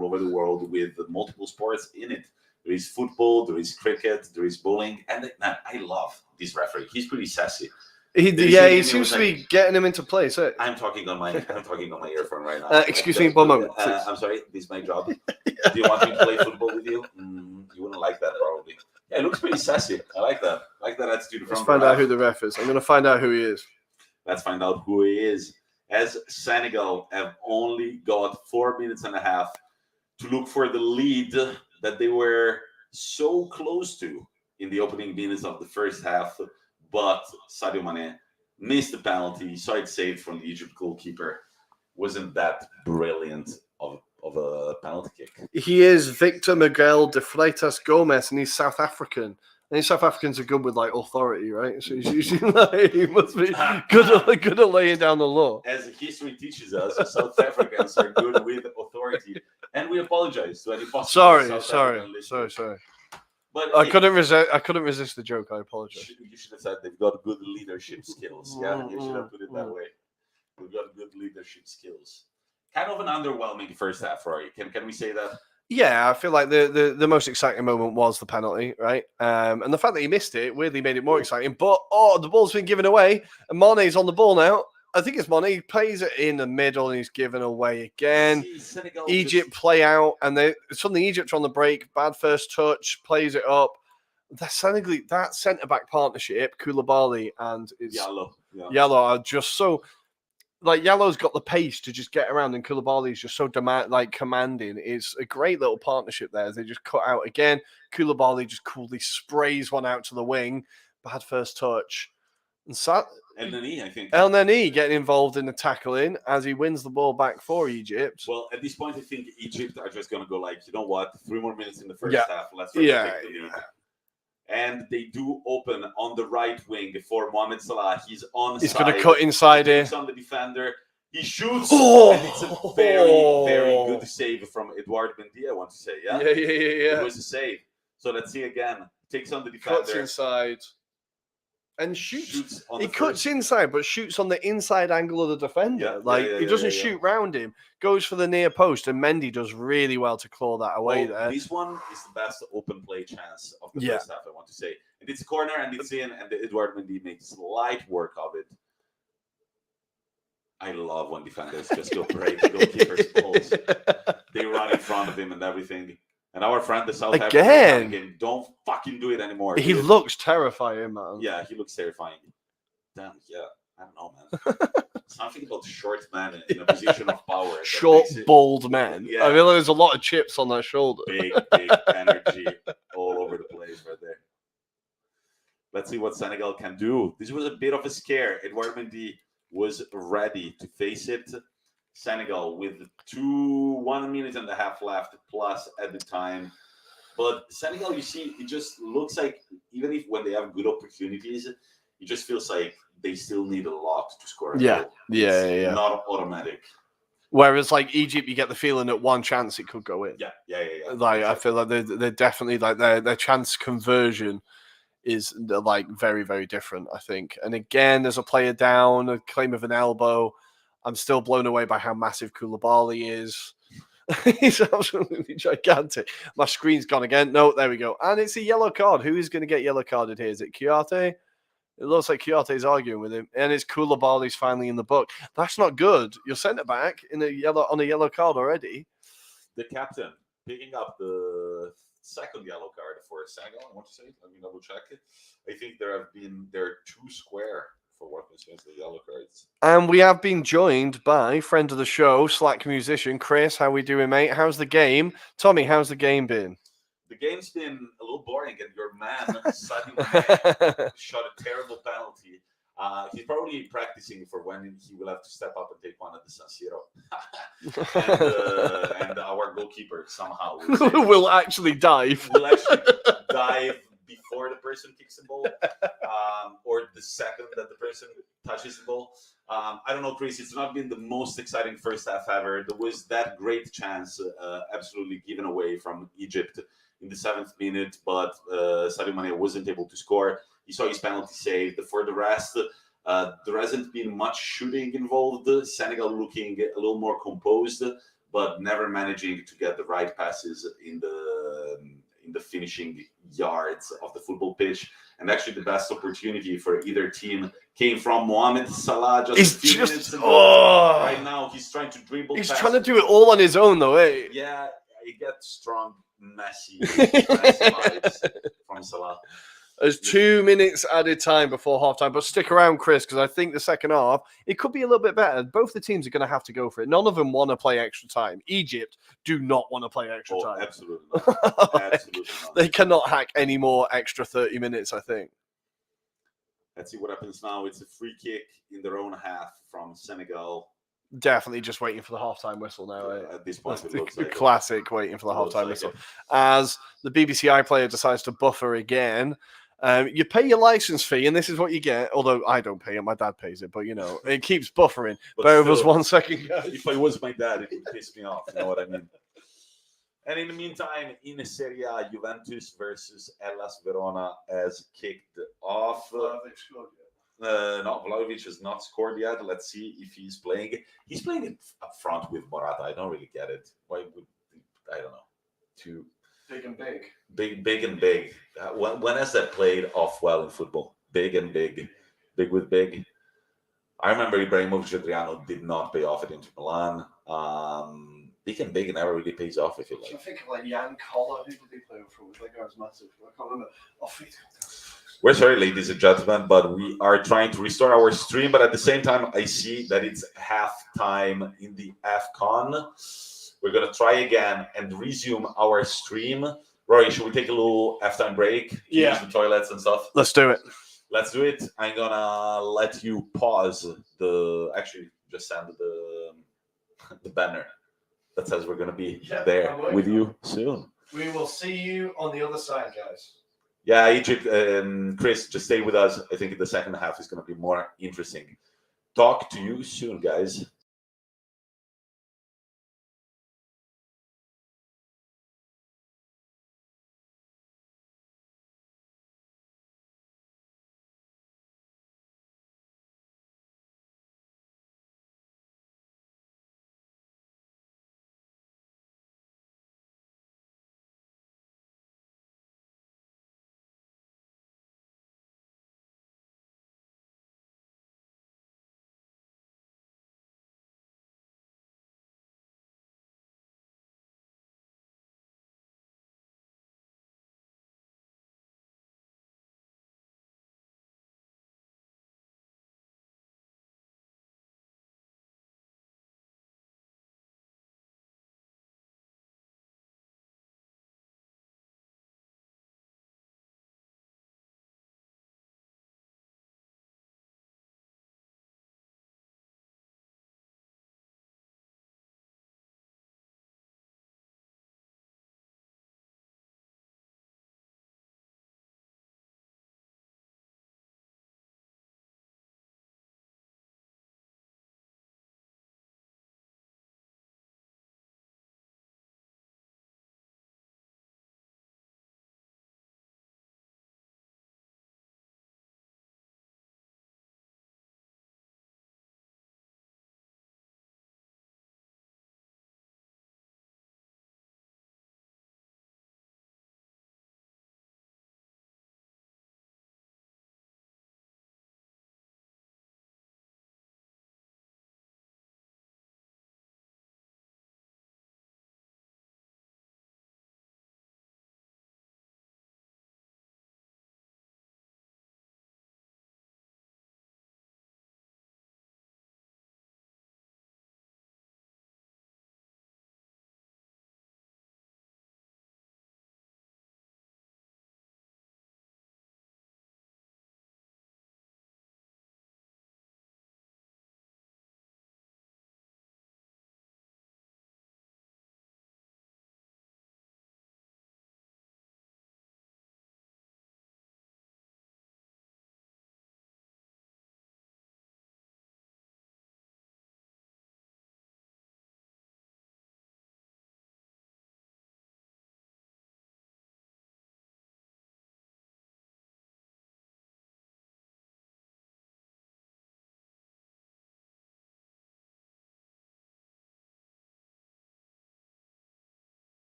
over the world with multiple sports in it. There is football, there is cricket, there is bowling. And man, I love this referee. He's pretty sassy. He seems to be getting him into place. I'm talking on my earphone right now. Excuse me, one moment. I'm sorry, this is my job. Do you want me to play football with you? You wouldn't like that, probably. Yeah, it looks pretty sassy. I like that. I like that attitude. Let's find out who the ref is. I'm going to find out who he is. Let's find out who he is. As Senegal have only got 4 minutes and a half to look for the lead that they were so close to in the opening minutes of the first half. But Sadio Mane missed the penalty, saw it saved from the Egypt goalkeeper. Wasn't that brilliant of a penalty kick? He is Victor Miguel de Freitas Gomez, and he's South African. And South Africans are good with like authority, right? So he's usually like, he must be good at laying down the law. As history teaches us, South Africans are good with authority, and we apologize to any possible Sorry. But I couldn't resist the joke. I apologize. You should have said they've got good leadership skills. Yeah, you should have put it that way. We've got good leadership skills. Kind of an underwhelming first half, Rory. Can we say that? Yeah, I feel like the most exciting moment was the penalty, right? And the fact that he missed it weirdly made it more exciting. But the ball's been given away, and Mane's on the ball now. I think it's Mane. He plays it in the middle, and he's given away again. Senegal Egypt play out, and suddenly Egypt are on the break. Bad first touch, plays it up. That centre back partnership, Koulibaly and Yellow are just so. Like, Yellow's got the pace to just get around, and Koulibaly's just so commanding. It's a great little partnership there. They just cut out again. Koulibaly just coolly sprays one out to the wing. Bad first touch. And El Neni, I think. El Neni getting involved in the tackling as he wins the ball back for Egypt. Well, at this point, I think Egypt are just going to go like, you know what? 3 more minutes in the first half. Let's take the lead. And they do open on the right wing for Mohamed Salah. He's on. He's going to cut inside here. He's on the defender. He shoots, and it's a very, very good save from Edouard Mendy, I want to say. Yeah? Yeah. It was a save. So let's see again. Takes on the defender. Cuts inside. And shoots on he cuts inside, but shoots on the inside angle of the defender. He doesn't shoot round him. Goes for the near post, and Mendy does really well to claw that away there. This one is the best open play chance of the first half, I want to say. And it's a corner, and it's in, and Edouard Mendy makes light work of it. I love when defenders just go break the goalkeeper's balls. They run in front of him and everything. And our friend, the South African game, don't fucking do it anymore. He looks terrifying, man. Yeah, he looks terrifying. Damn, yeah. I don't know, man. Something about short man in a position of power. Short, bald man. Yeah. I mean, there's a lot of chips on that shoulder. Big energy all over the place right there. Let's see what Senegal can do. This was a bit of a scare. Edouard Mendy was ready to face it. Senegal with 1 minute and a half left plus at the time. But Senegal, you see, it just looks like even if when they have good opportunities, it just feels like they still need a lot to score. Yeah. Not automatic. Whereas like Egypt, you get the feeling that one chance it could go in. Yeah. Like I feel like they're definitely like their chance conversion is like very, very different, I think. And again, there's a player down, a claim of an elbow. I'm still blown away by how massive Koulibaly is. He's absolutely gigantic. My screen's gone again. No, there we go. And it's a yellow card. Who is going to get yellow carded here? Is it Kouyaté? It looks like Kouyaté's arguing with him. And it's Koulibaly's finally in the book. That's not good. You're centre back on a yellow card already. The captain picking up the second yellow card for Senegal. I want to say, let me double check it. I think there are 2 square for what concerns the yellow cards. And we have been joined by friend of the show, Slack musician, Chris. How we doing, mate? How's the game? Tommy, how's the game been? The game's been a little boring, and your man, Sadio, shot a terrible penalty. He's probably practicing for when he will have to step up and take one at the San Siro. and our goalkeeper somehow will actually dive. Will actually dive before the person kicks the ball, or the second that the person touches the ball. I don't know, Chris. It's not been the most exciting first half ever. There was that great chance, absolutely given away from Egypt in the 7th minute, but Sadio Mane wasn't able to score. He saw his penalty saved. For the rest, there hasn't been much shooting involved. Senegal looking a little more composed, but never managing to get the right passes in the finishing yards of the football pitch. And actually the best opportunity for either team came from Mohamed Salah just a few minutes ago. Right now he's trying to dribble. He's trying to do it all on his own though, eh? Yeah, he gets strong, messy vibes from Salah. There's 2 minutes added time before halftime, but stick around, Chris, because I think the second half, it could be a little bit better. Both the teams are going to have to go for it. None of them want to play extra time. Egypt do not want to play extra time. Absolutely not. Absolutely not. They cannot hack any more extra 30 minutes, I think. Let's see what happens now. It's a free kick in their own half from Senegal. Definitely just waiting for the halftime whistle now. At this point, it looks like classic waiting for the halftime whistle. As the BBC iPlayer decides to buffer again. You pay your license fee, and this is what you get. Although I don't pay it, my dad pays it. But it keeps buffering. Bear with us 1 second, guys. If I was my dad, it would piss me off. You know what I mean? And in the meantime, in Serie A, Juventus versus Hellas Verona has kicked off. No, Vlahovic has not scored yet. Let's see if he's playing. He's playing it up front with Morata. I don't really get it. Why would I don't know? Too big and big. Big and big. When has that played off well in football? Big and big. Big with big. I remember Ibrahimovic Adriano did not pay off at Inter Milan. Big and big never really pays off, if you like. I think of like Jan Koller. Who did he play for? That guy was massive. I can't remember. We're sorry, ladies and gentlemen, but we are trying to restore our stream. But at the same time, I see that it's halftime in the AFCON. We're going to try again and resume our stream. Rory, should we take a little halftime break? Yeah. Use the toilets and stuff? Let's do it. Let's do it. I'm going to let you pause actually, just send the banner that says we're going to be there with you soon. We will see you on the other side, guys. Yeah, Egypt, Chris, just stay with us. I think the second half is going to be more interesting. Talk to you soon, guys.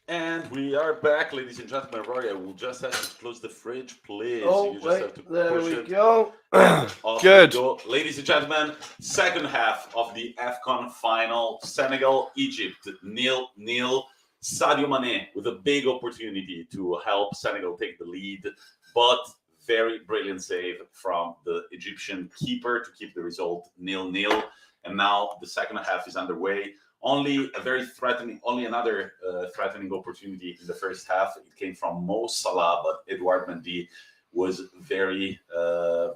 And we are back, ladies and gentlemen. Rory, I will just have to close the fridge, please. Oh, You just wait, have to there push we it. go. Off Good. we go. Ladies and gentlemen, second half of the AFCON final. Senegal, Egypt, 0-0. Sadio Mane with a big opportunity to help Senegal take the lead, but very brilliant save from the Egyptian keeper to keep the result 0-0. And now the second half is underway. Only another threatening opportunity in the first half. It came from Mo Salah, but Edouard Mendy was very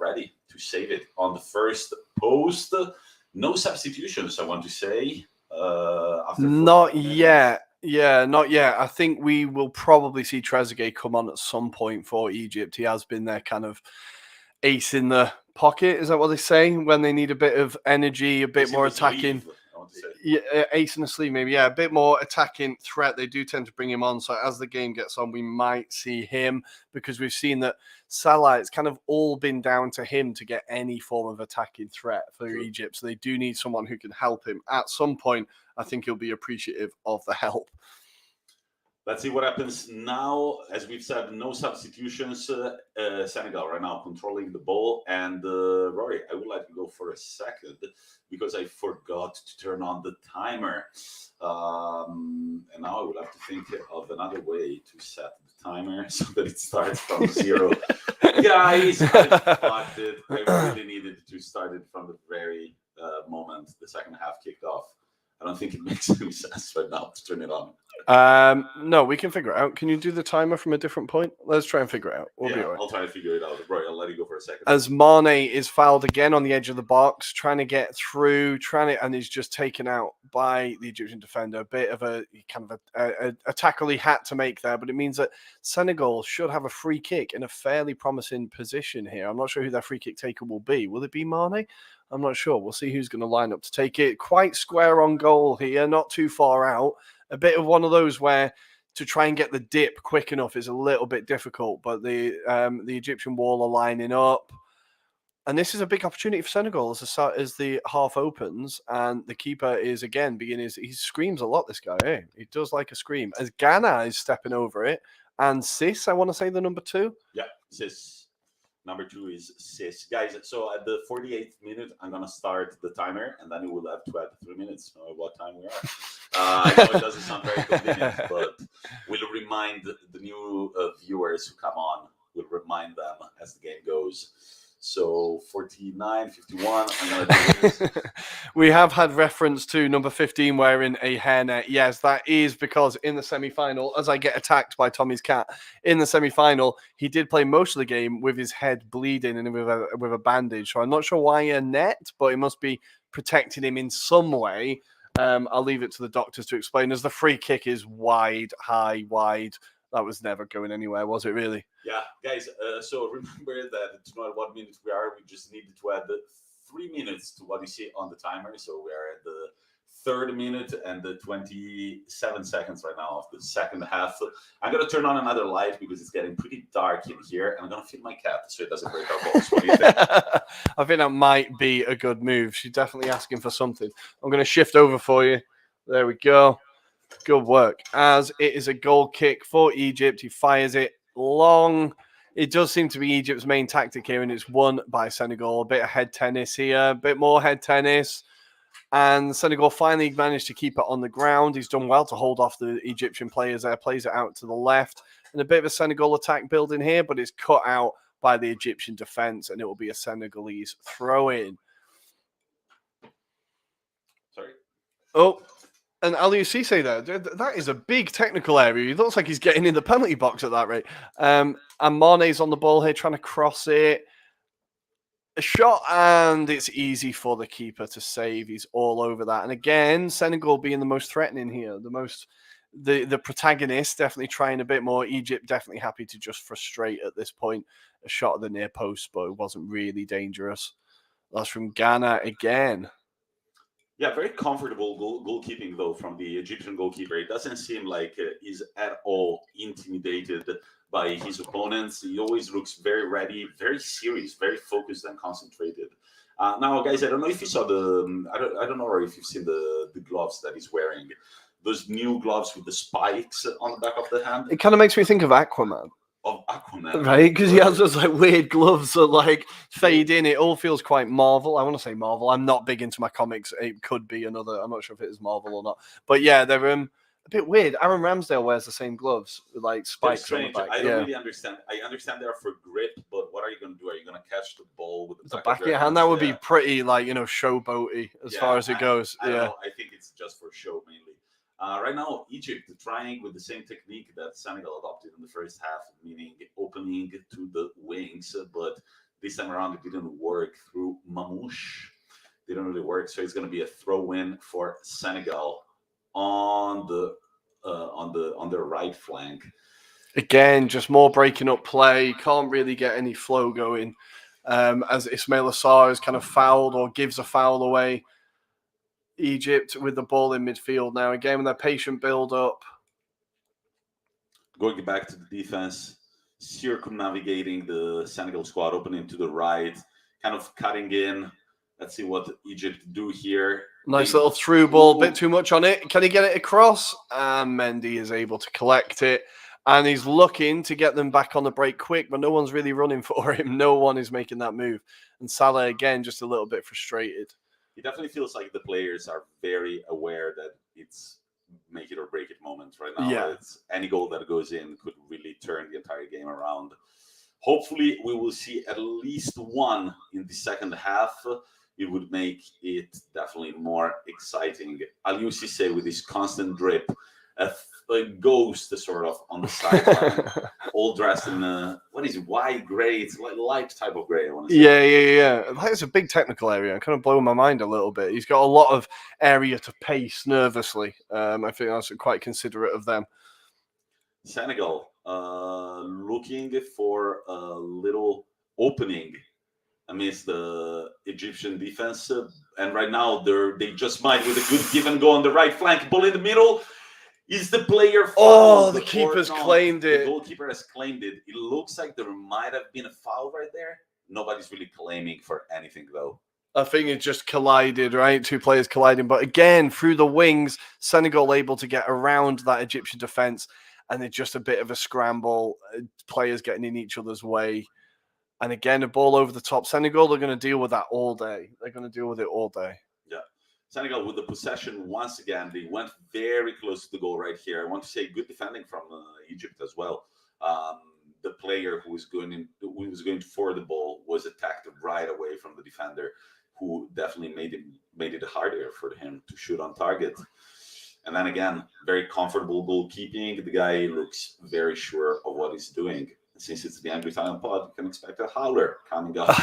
ready to save it on the first post. No substitutions, I want to say. Not yet. Yeah, not yet. I think we will probably see Trezeguet come on at some point for Egypt. He has been their kind of ace in the pocket. Is that what they say? When they need a bit of energy, a bit more attacking. Yeah, ace in the sleeve, maybe. Yeah, a bit more attacking threat. They do tend to bring him on. So as the game gets on, we might see him, because we've seen that Salah, it's kind of all been down to him to get any form of attacking threat for Egypt. So they do need someone who can help him. At some point, I think he'll be appreciative of the help. Let's see what happens now. As we've said, no substitutions. Senegal right now controlling the ball. And Rory, I would like to go for a second because I forgot to turn on the timer. And now I will have to think of another way to set the timer so that it starts from 0. Guys, I fucked it. I really needed to start it from the very moment the second half kicked off. I don't think it makes any sense right now to turn it on. No, we can figure it out. Can you do the timer from a different point? Let's try and figure it out. We'll be all right. I'll try to figure it out. Right, I'll let you go for a second. As Mane is fouled again on the edge of the box, trying to get through, and he's just taken out by the Egyptian defender. A bit of a kind of a tackle he had to make there, but it means that Senegal should have a free kick in a fairly promising position here. I'm not sure who their free kick taker will be. Will it be Mane? I'm not sure. We'll see who's going to line up to take it. Quite square on goal here, not too far out. A bit of one of those where to try and get the dip quick enough is a little bit difficult, but the Egyptian wall are lining up. And this is a big opportunity for Senegal as the half opens, and the keeper is again he screams a lot, this guy, eh? He does like a scream. As Ghana is stepping over it, and Cisse, I want to say the number 2. Yeah, Cisse. Number 2 is Cisse. Guys, so at the 48th minute, I'm going to start the timer, and then you will have to add 3 minutes what time we are. I know it doesn't sound very convenient, but we'll remind the new viewers who come on, we'll remind them as the game goes. So 49, 51, I'm going to do this. We have had reference to number 15 wearing a hairnet. Yes, that is because in the semi-final, as I get attacked by Tommy's cat, in the semi-final, he did play most of the game with his head bleeding and with a bandage. So I'm not sure why a net, but it must be protecting him in some way. I'll leave it to the doctors to explain, as the free kick is wide, high, wide. That was never going anywhere, was it really? Yeah, guys, so remember that to know at what minute we are, we just needed to add 3 minutes to what you see on the timer. So we are at the 3rd minute and the 27 seconds right now of the second half. I'm going to turn on another light because it's getting pretty dark in here, and I'm going to feed my cat so it doesn't break our balls. What do you think? I think that might be a good move. She's definitely asking for something. I'm going to shift over for you. There we go. Good work. As it is a goal kick for Egypt. He fires it long. It does seem to be Egypt's main tactic here, and it's won by Senegal. A bit of head tennis here, a bit more head tennis. And Senegal finally managed to keep it on the ground. He's done well to hold off the Egyptian players there. Plays it out to the left. And a bit of a Senegal attack building here, but it's cut out by the Egyptian defense, and it will be a Senegalese throw-in. Sorry. Oh. And Aliou Cisse there, that is a big technical area. He looks like he's getting in the penalty box at that rate. And Mane's on the ball here, trying to cross it. A shot, and it's easy for the keeper to save. He's all over that. And again, Senegal being the most threatening here, the protagonist, definitely trying a bit more. Egypt definitely happy to just frustrate at this point. A shot at the near post, but it wasn't really dangerous. That's from Ghana again. Yeah, very comfortable goalkeeping, though, from the Egyptian goalkeeper. It doesn't seem like he's at all intimidated by his opponents. He always looks very ready, very serious, very focused and concentrated. Now, guys, I don't know if you saw I don't know if you've seen the gloves that he's wearing, those new gloves with the spikes on the back of the hand. It kind of makes me think of Aquaman. Of Aquaman. Right, because he has those like weird gloves that like fade in. It all feels quite Marvel. I want to say Marvel. I'm not big into my comics. It could be another. I'm not sure if it is Marvel or not. But yeah, they're a bit weird. Aaron Ramsdale wears the same gloves with like spikes on the back. I don't really understand. I understand they're for grip, but what are you going to do? Are you going to catch the ball with the back of your hand? That would be pretty like showboaty as far as it goes. I don't know. I think it's just for show mainly. Right now, Egypt trying with the same technique that Senegal adopted in the first half, meaning opening to the wings, but this time around it didn't work through Mamouche. Didn't really work, so it's going to be a throw-in for Senegal on the right flank. Again, just more breaking up play. Can't really get any flow going as Ismail Assar is kind of fouled or gives a foul away. Egypt with the ball in midfield now. Again, with their patient build-up. Going back to the defense, circumnavigating the Senegal squad, opening to the right, kind of cutting in. Let's see what Egypt do here. Nice little through ball, bit too much on it. Can he get it across? And Mendy is able to collect it. And he's looking to get them back on the break quick, but no one's really running for him. No one is making that move. And Salah, again, just a little bit frustrated. It definitely feels like the players are very aware that it's make it or break it moment right now. Yeah. It's any goal that goes in could really turn the entire game around. Hopefully, we will see at least one in the second half. It would make it definitely more exciting. Aliou Cisse with his constant drip, a ghost sort of on the sideline, all dressed in what is it, white, gray? It's like light type of gray, I want to say. Yeah. That's a big technical area. I'm kind of blowing my mind a little bit. He's got a lot of area to pace nervously. I think that's quite considerate of them. Senegal looking for a little opening amidst the Egyptian defense. And right now, they just might with a good give and go on the right flank. Ball in the middle. Is the player fouled? Oh, the keeper's claimed it. The goalkeeper has claimed it. It looks like there might have been a foul right there. Nobody's really claiming for anything, though. I think it just collided, right? Two players colliding. But again, through the wings, Senegal able to get around that Egyptian defense. And it's just a bit of a scramble. Players getting in each other's way. And again, a ball over the top. Senegal, they're going to deal with that all day. They're going to deal with it all day. Yeah. Senegal with the possession once again. They went very close to the goal right here. I want to say good defending from Egypt as well. The player who was going for the ball was attacked right away from the defender, who definitely made it harder for him to shoot on target. And then again, very comfortable goalkeeping. The guy looks very sure of what he's doing. Since it's the Anglo-Italian pod, you can expect a howler coming up.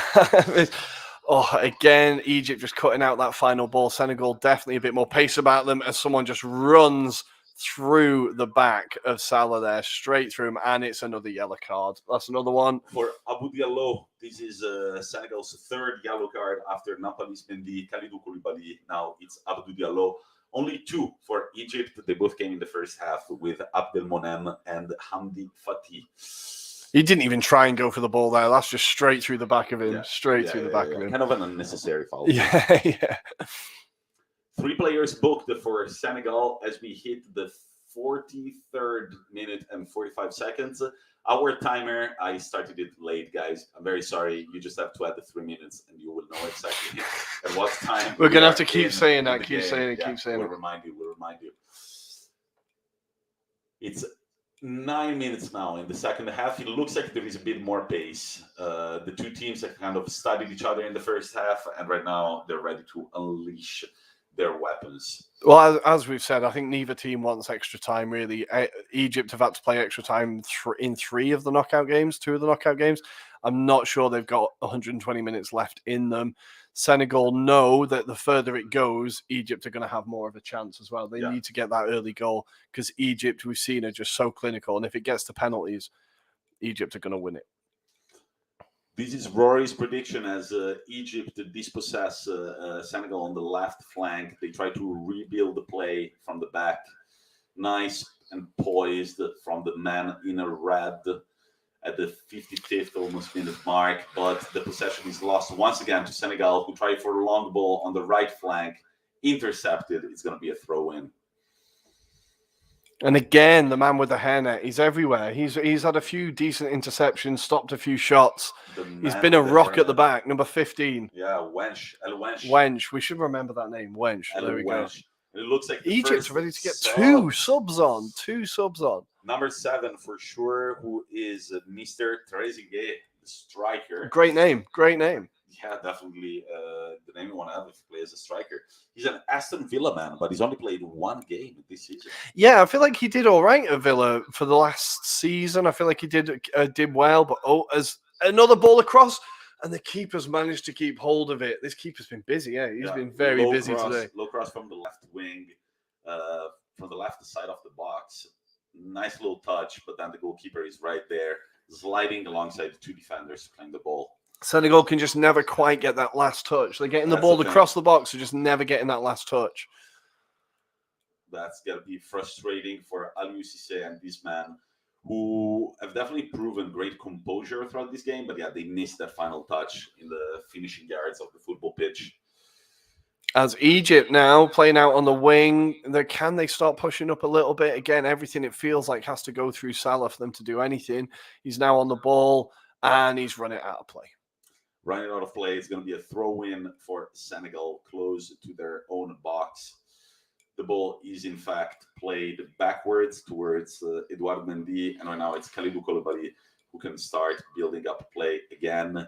Again, Egypt just cutting out that final ball. Senegal definitely a bit more pace about them as someone just runs through the back of Salah there, straight through him, and it's another yellow card. That's another one. For Abou Diallo, this is Senegal's third yellow card after Nampalys Mendy, Kalidou Koulibaly. Now it's Abou Diallo. Only two for Egypt. They both came in the first half with Abdelmonem and Hamdi Fatih. He didn't even try and go for the ball there. That's just straight through the back of him. Straight through the back of him. Kind of an unnecessary foul. Yeah. 3 players booked for Senegal as we hit the 43rd minute and 45 seconds. Our timer, I started it late, guys. I'm very sorry. You just have to add the 3 minutes and you will know exactly at what time. We're going to have to keep saying that. Keep saying it. We'll remind you. It's 9 minutes now in the second half. It looks like there is a bit more pace. The two teams have kind of studied each other in the first half, and right now they're ready to unleash their weapons. Well, as we've said, I think neither team wants extra time, really. Egypt have had to play extra time in 3 of the knockout games, 2 of the knockout games. I'm not sure they've got 120 minutes left in them. Senegal know that the further it goes, Egypt are going to have more of a chance as well. They need to get that early goal because Egypt, we've seen, are just so clinical. And if it gets to penalties, Egypt are going to win it. This is Rory's prediction as Egypt dispossess Senegal on the left flank. They try to rebuild the play from the back. Nice and poised from the man in a red at the 55th almost minute mark, but the possession is lost once again to Senegal, who try for a long ball on the right flank, intercepted. It's going to be a throw-in. And again, the man with the hairnet, he's everywhere. He's had a few decent interceptions, stopped a few shots. He's been a rock at the back, number 15. Yeah, Wench. El Wench. Wench. We should remember that name, Wench. El There we go. Wench. It looks like Egypt's ready to get two subs on. Number 7 for sure, who is Mr. Trezeguet, the striker. Great name. Yeah, definitely the name you want to have if you play as a striker. He's an Aston Villa man, but he's only played one game this season. Yeah, I feel like he did all right at Villa for the last season. I feel like he did well, but as another ball across, and the keeper's managed to keep hold of it. This keeper's been busy. Yeah, he's been very busy today. Low cross from the left wing, from the left side of the box. Nice little touch, but then the goalkeeper is right there, sliding alongside the two defenders playing the ball. Senegal can just never quite get that last touch. They're getting the ball across the box, they're just never getting that last touch. That's going to be frustrating for Aliou Cisse and this man, who have definitely proven great composure throughout this game. But yeah, they missed that final touch in the finishing yards of the football pitch. As Egypt now playing out on the wing, can they start pushing up a little bit? Again, everything it feels like has to go through Salah for them to do anything. He's now on the ball and he's running out of play. Running out of play. It's going to be a throw-in for Senegal close to their own box. The ball is, in fact, played backwards towards Edouard Mendy. And right now it's Kalidou Koulibaly who can start building up play again.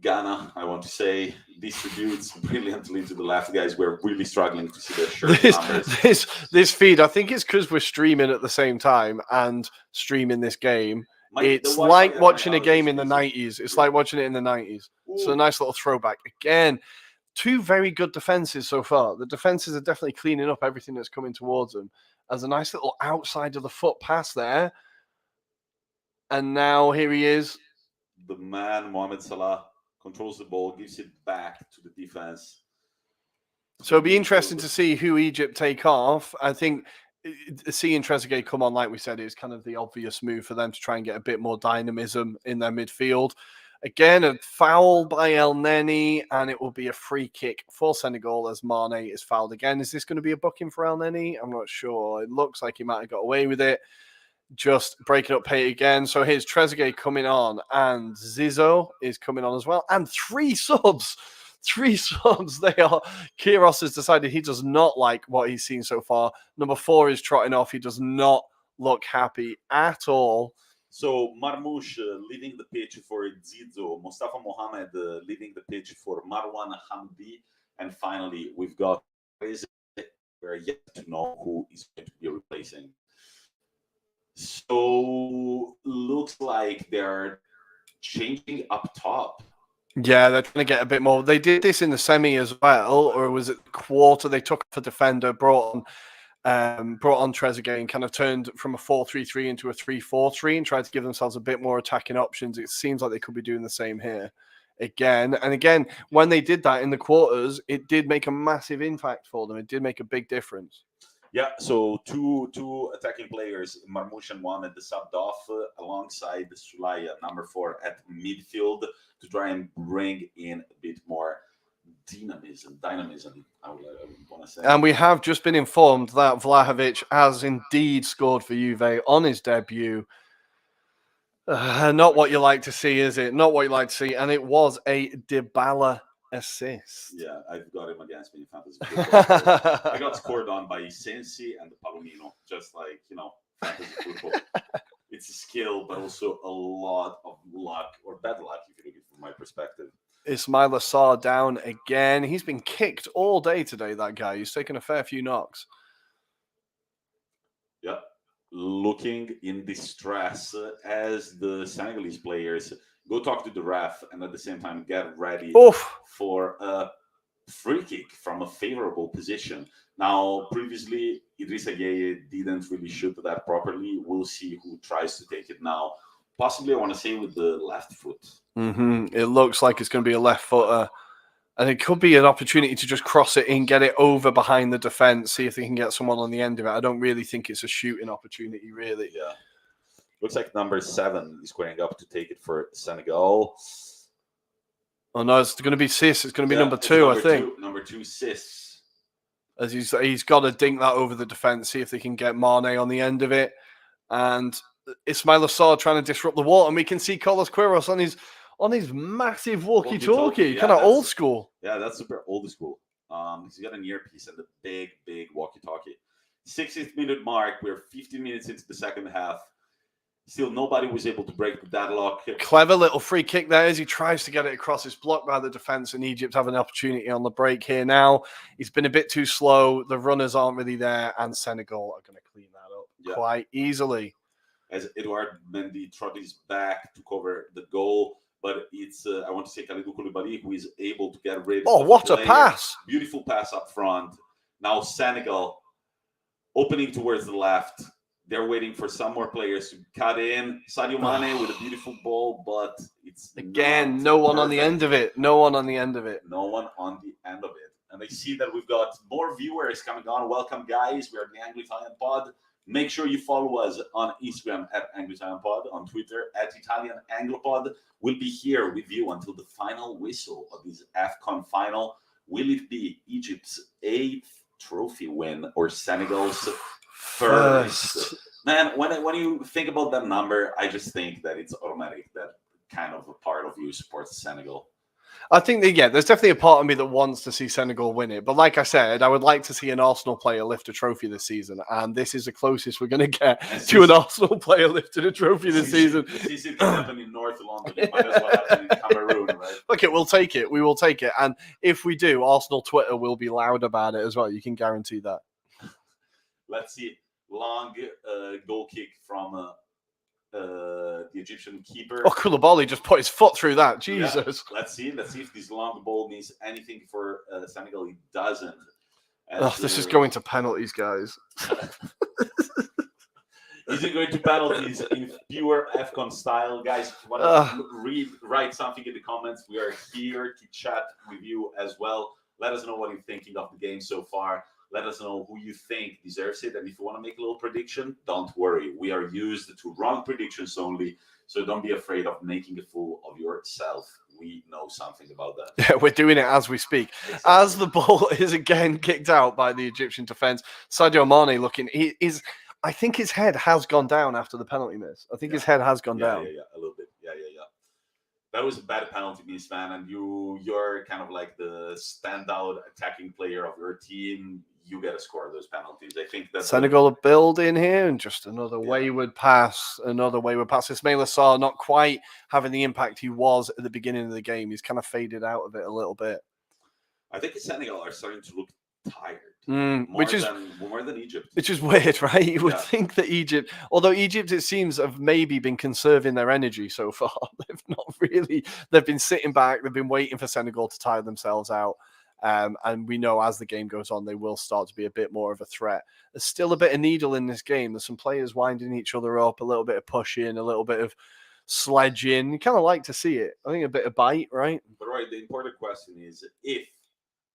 Ghana, I want to say, distributes brilliantly to the left. Guys, we're really struggling to see their shirt numbers. This feed, I think it's because we're streaming at the same time and streaming this game. It's like watching a game in the 90s. It's like watching it in the 90s. So a nice little throwback. Again, two very good defenses so far. The defenses are definitely cleaning up everything that's coming towards them. As a nice little outside of the foot pass there. And now here he is. The man, Mohamed Salah, controls the ball, gives it back to the defense. So it'll be interesting to see who Egypt take off. I think seeing Trezeguet come on, like we said, is kind of the obvious move for them to try and get a bit more dynamism in their midfield. Again, a foul by El Neni, and it will be a free kick for Senegal as Mane is fouled again. Is this going to be a booking for El Neni? I'm not sure. It looks like he might have got away with it. Just breaking up play again. So here's Trezeguet coming on, and Zizou is coming on as well. And three subs. They are. Queiroz has decided he does not like what he's seen so far. Number 4 is trotting off. He does not look happy at all. So Marmoush leading the pitch for Zizou, Mustafa Mohamed leading the pitch for Marwan Hamdi, and finally we've got we're yet to know who is going to be replacing. So looks like they're changing up top. Yeah, they're trying to get a bit more. They did this in the semi as well, or was it the quarter? They took for defender, brought on Trezeguet, and kind of turned from a 4-3-3 into a 3-4-3 and tried to give themselves a bit more attacking options. It seems like they could be doing the same here again. And again, when they did that in the quarters, it did make a massive impact for them. It did make a big difference. Yeah, so two attacking players, Marmoush and Mohamed, subbed off alongside Sulaya, number 4, at midfield to try and bring in a bit more dynamism, I would want to say. And we have just been informed that Vlahovic has indeed scored for Juve on his debut. Not what you like to see, is it? Not what you like to see. And it was a Dybala assist. Yeah, I've got him against me in fantasy football. I got scored on by Sensi and Palomino, just like, fantasy football. It's a skill, but also a lot of luck, or bad luck, if you look at it from my perspective. Ismail Assar down again. He's been kicked all day today, that guy. He's taken a fair few knocks. Yeah, looking in distress as the Senegalese players go talk to the ref and at the same time get ready for a free kick from a favorable position. Now, previously, Idrissa Gueye didn't really shoot that properly. We'll see who tries to take it now. Possibly, I want to say, with the left foot. It looks like it's going to be a left footer. And it could be an opportunity to just cross it in, get it over behind the defence, see if they can get someone on the end of it. I don't really think it's a shooting opportunity, really. Yeah. Looks like number 7 is squaring up to take it for Senegal. Oh, no, it's going to be Cisse. It's going to be number 2, I think. Number 2, Cisse. as he's got to dink that over the defense, see if they can get Mane on the end of it, and Ismail Assar trying to disrupt the wall, and we can see Carlos Queiroz on his massive walkie-talkie, kind of old school. Yeah, that's super old school. He's got an earpiece and a big walkie-talkie. 60th minute mark. We're 15 minutes into the second half. Still, nobody was able to break the deadlock. Clever little free kick there as he tries to get it across. It's blocked by the defense, and Egypt have an opportunity on the break here now. He's been a bit too slow. The runners aren't really there, and Senegal are going to clean that up quite easily. As Edouard Mendy trotted his back to cover the goal, but it's, I want to say, Kalidou Koulibaly, who is able to get rid of what a pass! Beautiful pass up front. Now Senegal opening towards the left. They're waiting for some more players to cut in. Sadio Mane with a beautiful ball, but it's again no one on the end of it. No one on the end of it. No one on the end of it. And I see that we've got more viewers coming on. Welcome, guys. We are the Anglo-Italian Pod. Make sure you follow us on Instagram at Anglo-Italian Pod, on Twitter at Italian Anglopod. We'll be here with you until the final whistle of this AFCON final. Will it be Egypt's 8th trophy win or Senegal's first? Man, when you think about that number, I just think that it's automatic that kind of a part of you supports Senegal. I think that, there's definitely a part of me that wants to see Senegal win it. But like I said, I would like to see an Arsenal player lift a trophy this season. And this is the closest we're going to get to an Arsenal player lifting a trophy this season. This can happen in North London. It might as well happen in Cameroon, right? Okay, we'll take it. We will take it. And if we do, Arsenal Twitter will be loud about it as well. You can guarantee that. Let's see. Long goal kick from the Egyptian keeper. Oh, Koulibaly just put his foot through that. Jesus. Yeah, let's see if this long ball means anything for Senegal. It doesn't. This is going to penalties, guys. Is it going to penalties in pure AFCON style? Guys, want to write something in the comments. We are here to chat with you as well. Let us know what you're thinking of the game so far. Let us know who you think deserves it. And if you want to make a little prediction, don't worry. We are used to wrong predictions only. So don't be afraid of making a fool of yourself. We know something about that. Yeah, we're doing it as we speak. Exactly. As the ball is again kicked out by the Egyptian defense, Sadio Mane looking, I think his head has gone down after the penalty miss. I think his head has gone down. Yeah, a little bit. Yeah. That was a bad penalty miss, man. And you're kind of like the standout attacking player of your team. You got to score those penalties. I think that Senegal are building here, and just another wayward pass. Ismail Assar not quite having the impact he was at the beginning of the game. He's kind of faded out of it a little bit. I think Senegal are starting to look tired. More than Egypt. Which is weird, right? You would think that Egypt, although Egypt, it seems, have maybe been conserving their energy so far. They've not really. They've been sitting back. They've been waiting for Senegal to tire themselves out. And we know as the game goes on, they will start to be a bit more of a threat. There's still a bit of needle in this game. There's some players winding each other up, a little bit of pushing, a little bit of sledging. You kind of like to see it. I think a bit of bite, right? But right, the important question is if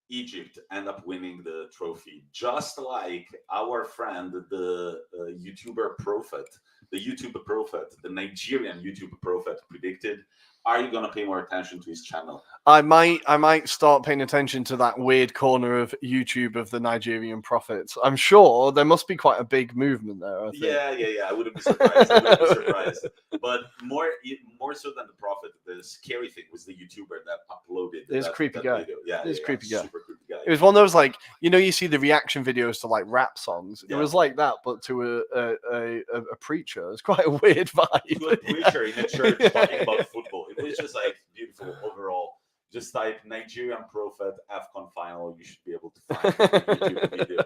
Egypt end up winning the trophy, just like our friend, the YouTuber prophet, the Nigerian YouTuber prophet predicted, are you going to pay more attention to his channel? I might start paying attention to that weird corner of YouTube of the Nigerian prophets. I'm sure there must be quite a big movement there. I think. Yeah. I wouldn't be surprised. But more so than the prophet, the scary thing was the YouTuber that uploaded. This creepy guy. Video. Yeah, creepy guy. Super creepy guy. It was one of those, like, you see the reaction videos to like rap songs. It was like that, but to a preacher. It's quite a weird vibe. To a preacher in a church talking about football. It was just like beautiful overall. Just type Nigerian prophet AFCON final. You should be able to find a YouTube video.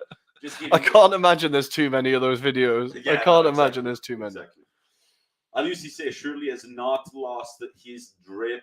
I can't imagine there's too many of those videos. I can't imagine there's too many. Exactly. Aliou Cisse surely has not lost his drip,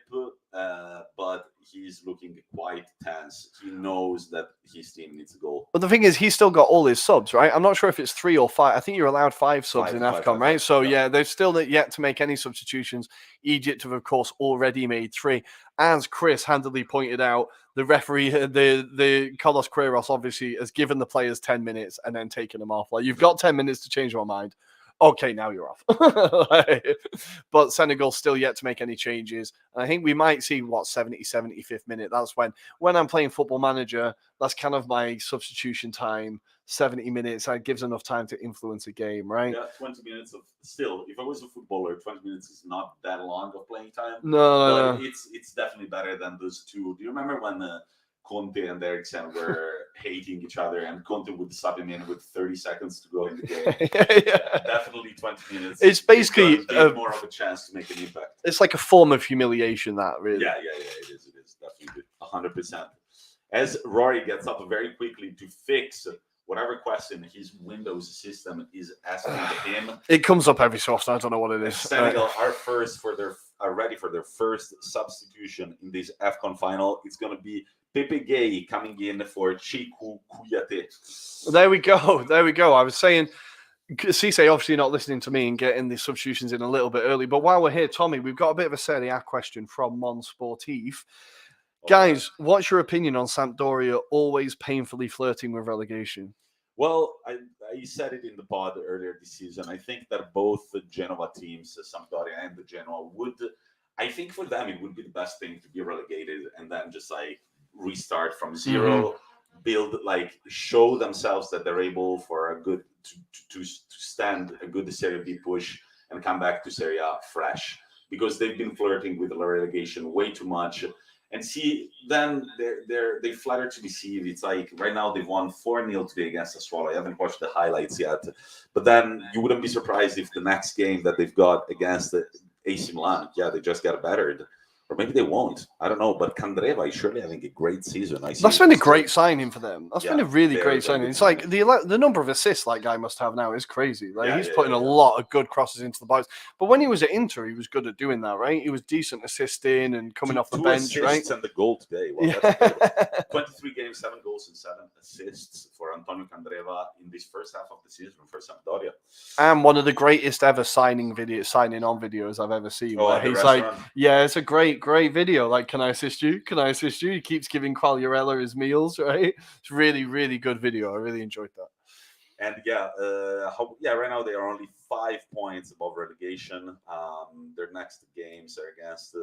but he's looking quite tense. He knows that his team needs a goal. But the thing is, he's still got all his subs, right? I'm not sure if it's 3 or 5. I think you're allowed 5 subs in AFCON, right? So, they've still yet to make any substitutions. Egypt have, of course, already made 3. As Chris handily pointed out, the referee, the Carlos Queiroz, obviously has given the players 10 minutes and then taken them off. Like, you've got 10 minutes to change your mind. okay, now you're off. But Senegal's still yet to make any changes. And I think we might see, 75th minute. That's when I'm playing Football Manager, that's kind of my substitution time. 70 minutes, that gives enough time to influence a game, right? Yeah, 20 minutes of still. If I was a footballer, 20 minutes is not that long of playing time. No. But it's definitely better than those two. Do you remember when Conte and Eriksen were hating each other, and Conte would sub him in with 30 seconds to go in the game? Yeah. Definitely 20 minutes. It's basically more of a chance to make an impact. It's like a form of humiliation, that really. Yeah. It is definitely 100%. As Ruairi gets up very quickly to fix whatever question his Windows system is asking him. It comes up every so often. I don't know what it is. Senegal are ready for their first substitution in this AFCON final. It's going to be Pepe Gay coming in for Chiku Kouyaté. There we go. I was saying, Cisse obviously not listening to me and getting the substitutions in a little bit early. But while we're here, Tommy, we've got a bit of a Serie A question from Mon Sportif. Guys, what's your opinion on Sampdoria always painfully flirting with relegation? Well, I said it in the pod earlier this season. I think that both the Genoa teams, Sampdoria and the Genoa, I think for them it would be the best thing to be relegated and then just like restart from zero, build, like show themselves that they're able for a good to stand a good Serie B push and come back to Serie A fresh, because they've been flirting with the relegation way too much. And see, then they flatter to deceive. It's like right now they've won 4-0 today against Sassuolo. I haven't watched the highlights yet, but then you wouldn't be surprised if the next game that they've got against the AC Milan, they just got battered. Or maybe they won't. I don't know. But Candreva is surely having a great season. That's been a great signing for them. That's been a really great signing. It's like the number of assists that guy must have now is crazy. Like he's putting a lot of good crosses into the box. But when he was at Inter, he was good at doing that, right? He was decent assisting and coming off the bench, right? And the goal today. Well, that's 23 games, 7 goals and 7 assists for Antonio Candreva in this first half of the season for Sampdoria. And one of the greatest ever signing on videos I've ever seen. Oh, he's like, it's a great video. Like, can I assist you? Can I assist you? He keeps giving Quagliarella his meals, right? It's really, really good video. I really enjoyed that. And right now they are only 5 points above relegation. Their next games are against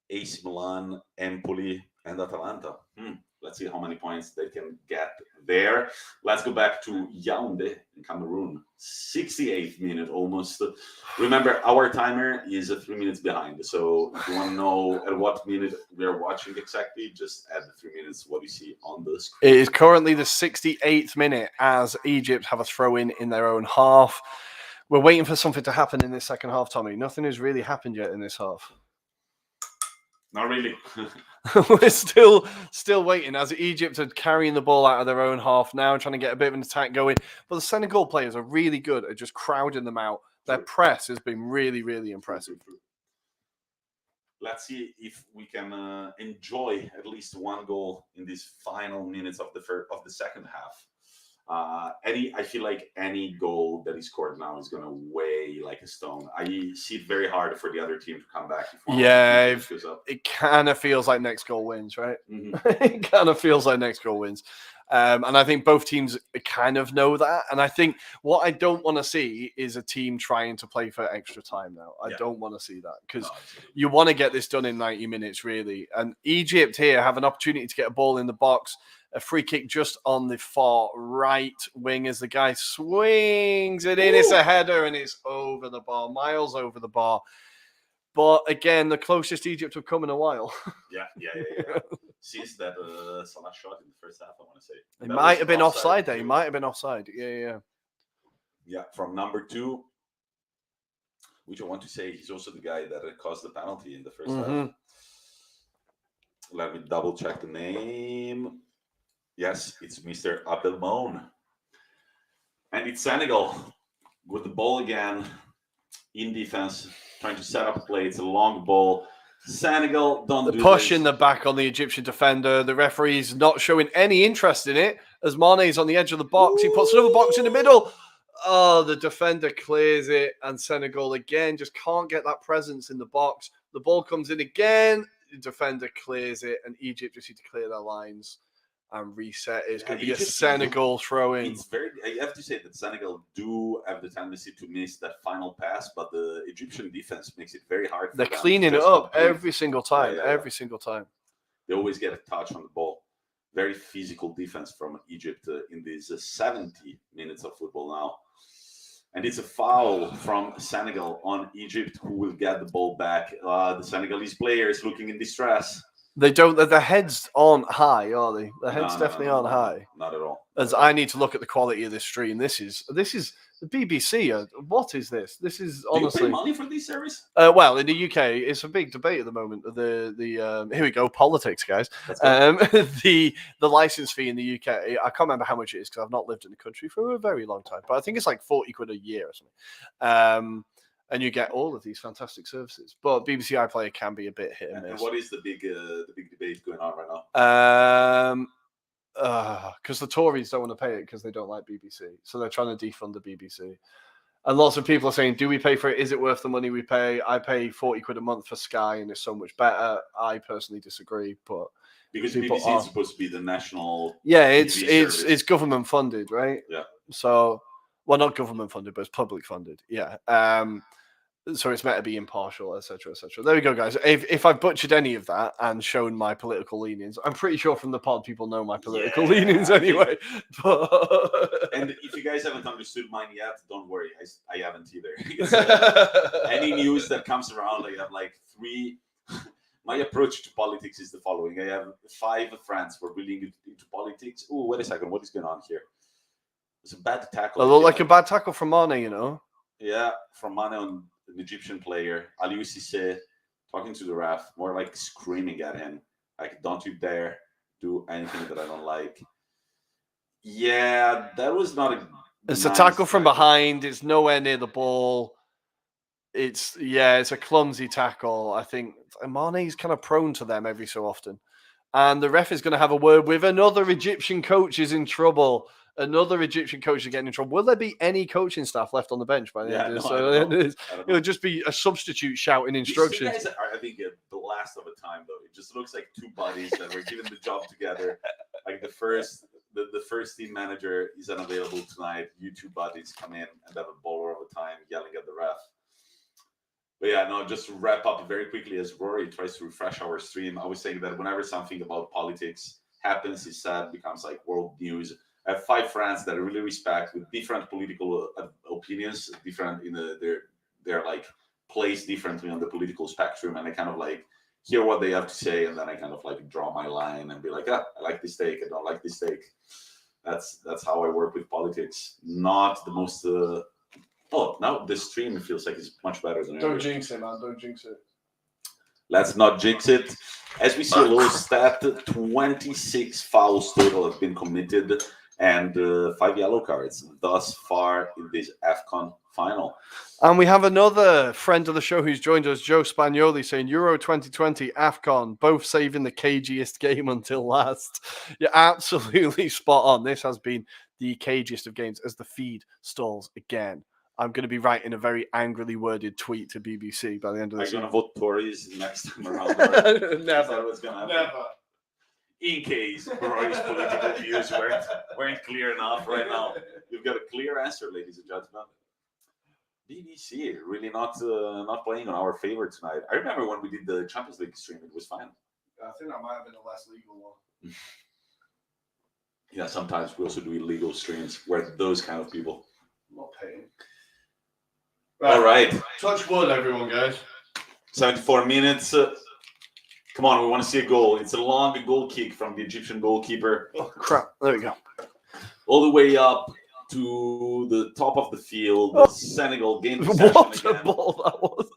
AC Milan, Empoli, and Atalanta. Let's see how many points they can get there. Let's go back to Yaoundé in Cameroon. 68th minute almost. Remember, our timer is 3 minutes behind. So if you want to know at what minute we are watching exactly, just add the 3 minutes what you see on the screen. It is currently the 68th minute as Egypt have a throw-in their own half. We're waiting for something to happen in this second half, Tommy. Nothing has really happened yet in this half. Not really. We're still waiting as Egypt are carrying the ball out of their own half now, trying to get a bit of an attack going. But the Senegal players are really good at just crowding them out. Their press has been really, really impressive. Let's see if we can enjoy at least one goal in these final minutes of the second half. I feel like any goal that is scored now is going to weigh like a stone. I see it very hard for the other team to come back. It kind of feels like next goal wins, right? It kind of feels like next goal wins. And I think both teams kind of know that. And I think what I don't want to see is a team trying to play for extra time now. I don't want to see that because you want to get this done in 90 minutes, really. And Egypt here have an opportunity to get a ball in the box. A free kick just on the far right wing as the guy swings it in. It's a header and it's over the bar, miles over the bar. But again, the closest Egypt have come in a while. Yeah. Since that Salah shot in the first half, I want to say. It might have been offside there. He might have been offside. Yeah. Yeah, from number 2, which I want to say he's also the guy that caused the penalty in the first half. Let me double check the name. Yes, it's Mr. Abdelmoun. And it's Senegal with the ball again in defense, trying to set up play. It's a long ball. Senegal don't do push this. In the back on the Egyptian defender. The referee's not showing any interest in it as Mane's on the edge of the box. He puts another box in the middle. Oh, the defender clears it, and Senegal again just can't get that presence in the box. The ball comes in again. The defender clears it, and Egypt just need to clear their lines. and reset. It's going to Yeah, be a Egypt- Senegal throw-in. It's very. I have to say that Senegal do have the tendency to miss that final pass, but the Egyptian defense makes it very hard. For They're them to cleaning it just up complete. every single time. Yeah. Every single time. They always get a touch on the ball. Very physical defense from Egypt in these 70 minutes of football now. And it's a foul from Senegal on Egypt, who will get the ball back. The Senegalese players looking in distress. They don't. Their heads aren't high, are they? Their heads definitely aren't high. Not at all. As I need to look at the quality of this stream. This is the BBC. What is this? This is honestly. Do you pay money for this service? Well, in the UK, it's a big debate at the moment. Here we go, politics, guys. The license fee in the UK, I can't remember how much it is because I've not lived in the country for a very long time, but I think it's like 40 quid a year or something. And you get all of these fantastic services. But BBC iPlayer can be a bit hit and miss. And what is the big debate going on right now? Because the Tories don't want to pay it because they don't like BBC. So they're trying to defund the BBC. And lots of people are saying, do we pay for it? Is it worth the money we pay? I pay 40 quid a month for Sky and it's so much better. I personally disagree, but because BBC is supposed to be the national. Yeah, it's government funded, right? Yeah. So, well, not government funded, but it's public funded. Yeah. So it's meant to be impartial, etc., etc. There we go, guys. If I've butchered any of that and shown my political leanings, I'm pretty sure from the pod people know my political leanings anyway. And if you guys haven't understood mine yet, don't worry. I haven't either. Any news that comes around, I have like 3. My approach to politics is the following. I have 5 friends who are really into politics. Oh, wait a second. What is going on here? It's a bad tackle. It looked like a bad tackle from Mane, you know? Yeah, from Mane on an Egyptian player. Cisse talking to the ref, more like screaming at him. Like, don't you dare do anything that I don't like. Yeah, that was not a It's a tackle from behind. It's nowhere near the ball. It's a clumsy tackle. I think Mane's kind of prone to them every so often. And the ref is going to have a word with another Egyptian coach is in trouble. Another Egyptian coach is getting in trouble. Will there be any coaching staff left on the bench by the end of this? It'll just be a substitute shouting instructions. These guys are, I think, the last of a time, though. It just looks like 2 buddies that were given the job together. Like the first team manager is unavailable tonight. You 2 buddies come in and have a baller of a time yelling at the ref. But yeah, no, just to wrap up very quickly as Rory tries to refresh our stream, I was saying that whenever something about politics happens, it's said, becomes like world news. I have 5 friends that I really respect with different political opinions, different in their like placed differently on the political spectrum, and I kind of like hear what they have to say, and then I kind of like draw my line and be like, I like this take, I don't like this take. That's how I work with politics. Not the most. Now the stream feels like it's much better than ever. Don't jinx it, man. Don't jinx it. Let's not jinx it. As we see a low stat, 26 fouls total have been committed and 5 yellow cards thus far in this AFCON final. And we have another friend of the show who's joined us, Joe Spagnoli, saying Euro 2020, AFCON, both saving the cagiest game until last. You're absolutely spot on. This has been the cagiest of games as the feed stalls again. I'm going to be writing a very angrily worded tweet to BBC by the end of the season. Are you going to vote Tories next time around? Never. Never. In case Rory's political views weren't clear enough right now. You've got a clear answer, ladies and gentlemen. BBC really not playing on our favor tonight. I remember when we did the Champions League stream, it was fine. I think that might have been a less legal one. Yeah, sometimes we also do illegal streams where those kind of people. I'm not paying. Right. All right. Touch wood, everyone, guys. 74 minutes. Come on, we want to see a goal. It's a long goal kick from the Egyptian goalkeeper. Oh, crap. There we go. All the way up to the top of the field. The Senegal game possession What again. a ball that was.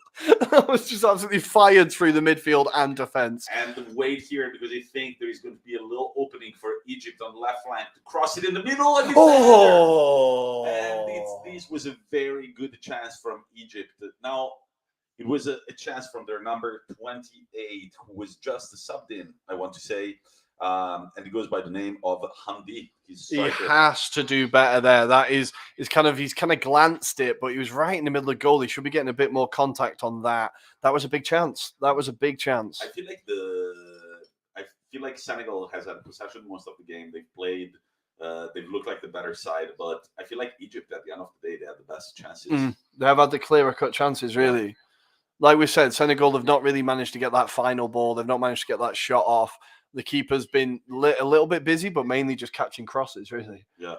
That was just absolutely fired through the midfield and defence. And wait here because I think there is going to be a little opening for Egypt on the left flank to cross it in the middle. And this was a very good chance from Egypt. Now, it was a chance from their number 28, who was just subbed in, I want to say. And he goes by the name of Hamdi. He has to do better there. That is he's kind of glanced it, but he was right in the middle of the goal. He should be getting a bit more contact on that. That was a big chance. I feel feel like Senegal has had possession most of the game. They've played. They've looked like the better side, but I feel like Egypt, at the end of the day, they had the best chances. They have had the clearer cut chances, really. Yeah. Like we said, Senegal have not really managed to get that final ball. They've not managed to get that shot off. The keeper's been a little bit busy, but mainly just catching crosses, really. Yeah.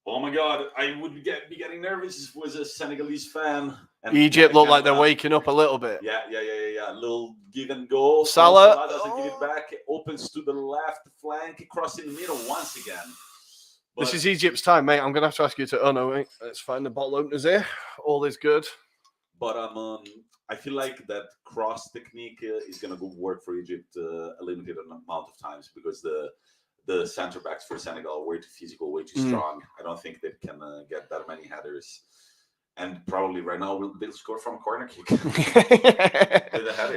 Oh my God, I would be getting nervous if I was a Senegalese fan. And Egypt look like they're waking up a little bit. Yeah. A little give and go. Salah doesn't give it back. Opens to the left flank, cross in the middle once again. But this is Egypt's time, mate. I'm going to have to ask you to... Oh, no, wait. Let's find the bottle openers here. All is good. But I feel like that cross technique is going to go work for Egypt a limited amount of times because the center backs for Senegal are way too physical, way too strong. I don't think they can get that many headers. And probably right now they'll score from a corner kick.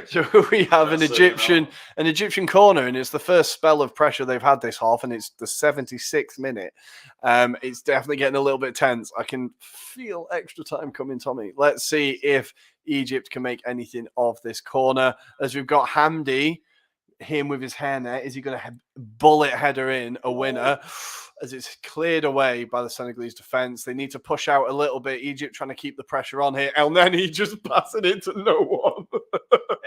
So we have an Egyptian corner, and it's the first spell of pressure they've had this half, and it's the 76th minute. It's definitely getting a little bit tense. I can feel extra time coming, Tommy. Let's see if Egypt can make anything of this corner. As we've got Hamdi, him with his hairnet, is he going to bullet header in a winner? As it's cleared away by the Senegalese defense. They need to push out a little bit. Egypt trying to keep the pressure on here. El Neni just passing it to no one.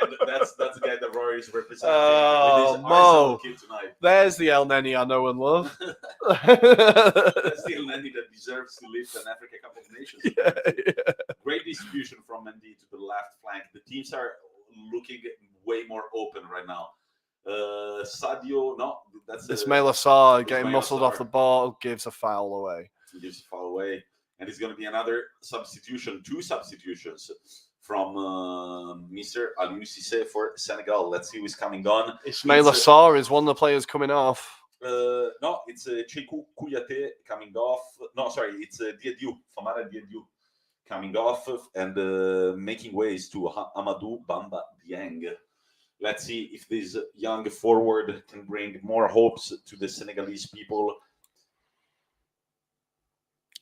And that's the guy that Ruairi's representing. Oh, Mo. There's the El Neni I know and love. That's the El Neni that deserves to lift an Africa Cup of Nations. Yeah. Great distribution from Mendy to the left flank. The teams are looking way more open right now. Sadio, no, that's Ismail Assar getting muscled off the ball, gives a foul away. He gives a foul away, and it's going to be another substitution, 2 substitutions from Mr. Aliou Cisse for Senegal. Let's see who's coming on. Ismail Assar is one of the players coming off. No, it's Chekou Kouyaté coming off. No, sorry, it's Diédiou, Famara Diédiou coming off and making ways to Amadou Bamba Dieng. Let's see if this young forward can bring more hopes to the Senegalese people.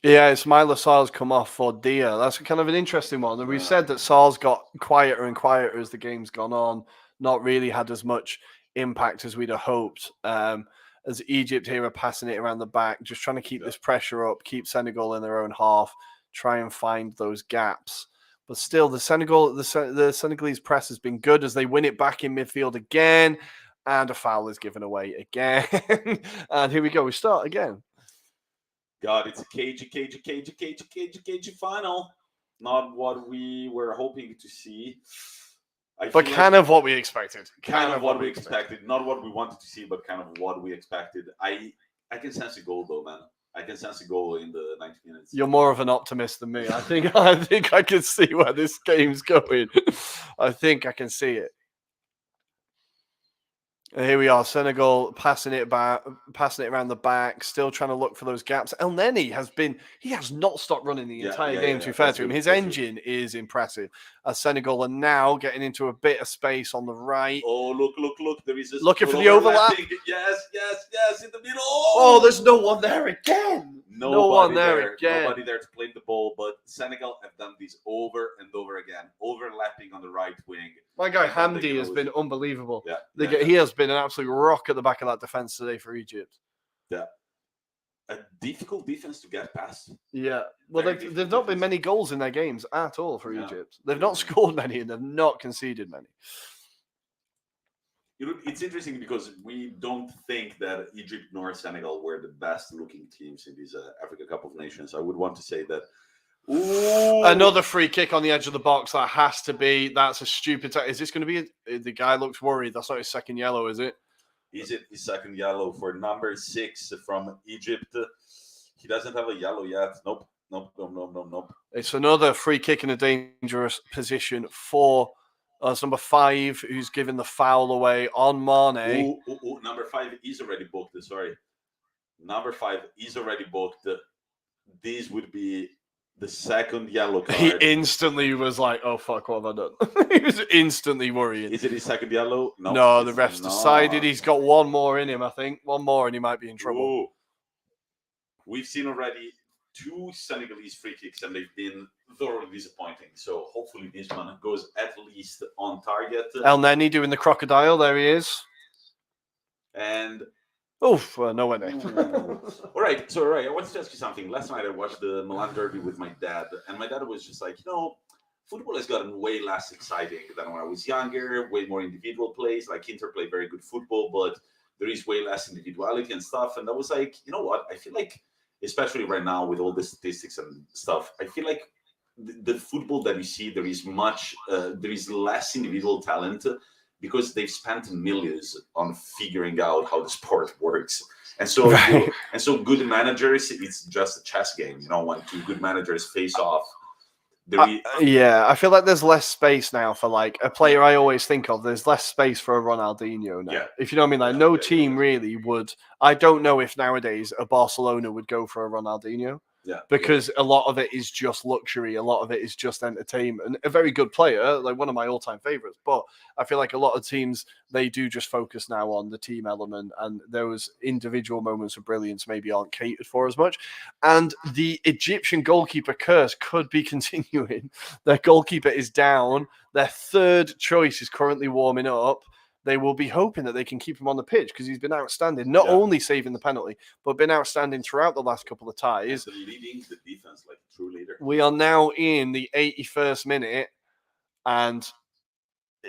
Yeah, Ismail Assar's come off for Dia. That's kind of an interesting one. And we've said that Sar's got quieter and quieter as the game's gone on, not really had as much impact as we'd have hoped. As Egypt here are passing it around the back, just trying to keep this pressure up, keep Senegal in their own half, try and find those gaps. But still, the Senegalese press has been good as they win it back in midfield again. And a foul is given away again. And here we go. We start again. God, it's a cagey final. Not what we were hoping to see. But kind of what we expected. Kind of what we expected. Not what we wanted to see, but kind of what we expected. I can sense a goal, though, man. I can sense a goal in the 90 minutes. You're more of an optimist than me. I think I can see where this game's going. I think I can see it. And here we are, Senegal passing it around the back, still trying to look for those gaps. El Neni has not stopped running the entire game, to be fair to him. His engine is impressive. As Senegal are now getting into a bit of space on the right. Oh, look. There is looking for the overlap. Yes, in the middle. Oh, there's no one there again. Nobody there to play the ball, but Senegal have done this over and over again, overlapping on the right wing. My guy Hamdi has been unbelievable. He has been an absolute rock at the back of that defense today for Egypt. Yeah. A difficult defense to get past. Yeah. Well, they've not been many goals in their games at all for Egypt. They've not scored many and they've not conceded many. It's interesting because we don't think that Egypt nor Senegal were the best looking teams in this Africa Cup of Nations. I would want to say that. Ooh. Another free kick on the edge of the box. That has to be. That's a stupid. Is this going to be? The guy looks worried. That's not his second yellow, is it? Is it his second yellow for number 6 from Egypt? He doesn't have a yellow yet. Nope. It's another free kick in a dangerous position for. It's number 5 who's given the foul away on Mane. Number 5 is already booked. Sorry. Number 5 is already booked. This would be the second yellow card. He instantly was like, oh, fuck, what have I done? He was instantly worrying. Is it his second yellow? No, the ref's decided he's got one more in him, I think. One more and he might be in trouble. Ooh. We've seen already 2 Senegalese free kicks and they've been thoroughly disappointing. So hopefully this one goes at least on target. El Neni doing the crocodile. There he is. And Oof, nowhere near. all right, so I want to ask you something. Last night I watched the Milan Derby with my dad, and my dad was just like, football has gotten way less exciting than when I was younger. Way more individual plays. Like Inter play very good football, but there is way less individuality and stuff. And I was like, you know what? I feel like, especially right now with all the statistics and stuff, I feel like the football that you see, there is less individual talent because they've spent millions on figuring out how the sport works. And so, Right. Good managers, it's just a chess game. When two good managers face off. Yeah, I feel like there's less space now for like a player I always think of. There's less space for a Ronaldinho now. Yeah. If you know what I mean, like no team really would. I don't know if nowadays a Barcelona would go for a Ronaldinho. Yeah. Because a lot of it is just luxury. A lot of it is just entertainment. A very good player, like one of my all-time favorites. But I feel like a lot of teams, they do just focus now on the team element, and those individual moments of brilliance maybe aren't catered for as much. And the Egyptian goalkeeper curse could be continuing. Their goalkeeper is down. Their third choice is currently warming up. They will be hoping that they can keep him on the pitch because he's been outstanding, not only saving the penalty, but been outstanding throughout the last couple of ties. And leading the defense like a true leader. We are now in the 81st minute, and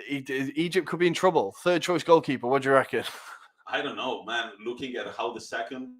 Egypt could be in trouble. Third choice goalkeeper, what do you reckon? I don't know, man. Looking at how the second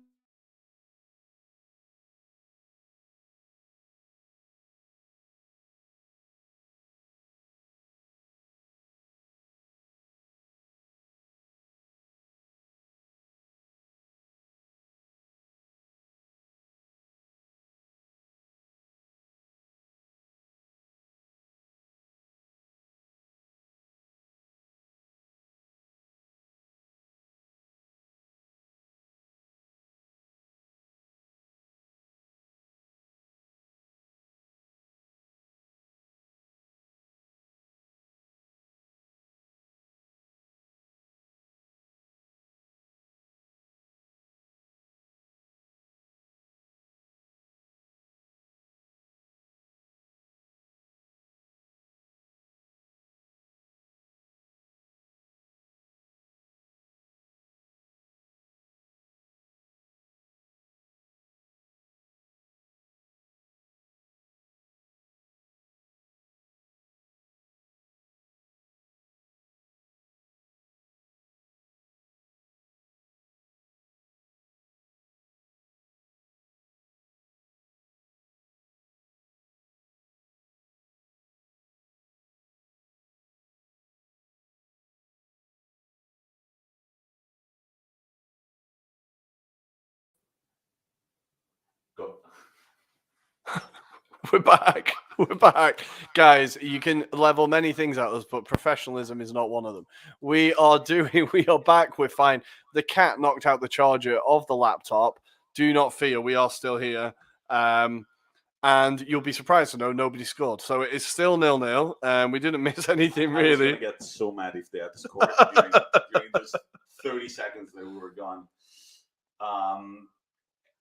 go. We're back. We're back. Guys, you can level many things at us, but professionalism is not one of them. We are back. We're fine. The cat knocked out the charger of the laptop. Do not fear. We are still here. And you'll be surprised to know nobody scored. So it's still 0-0. We didn't miss anything, really. I was going to get so mad if they had to score during those 30 seconds that we were gone.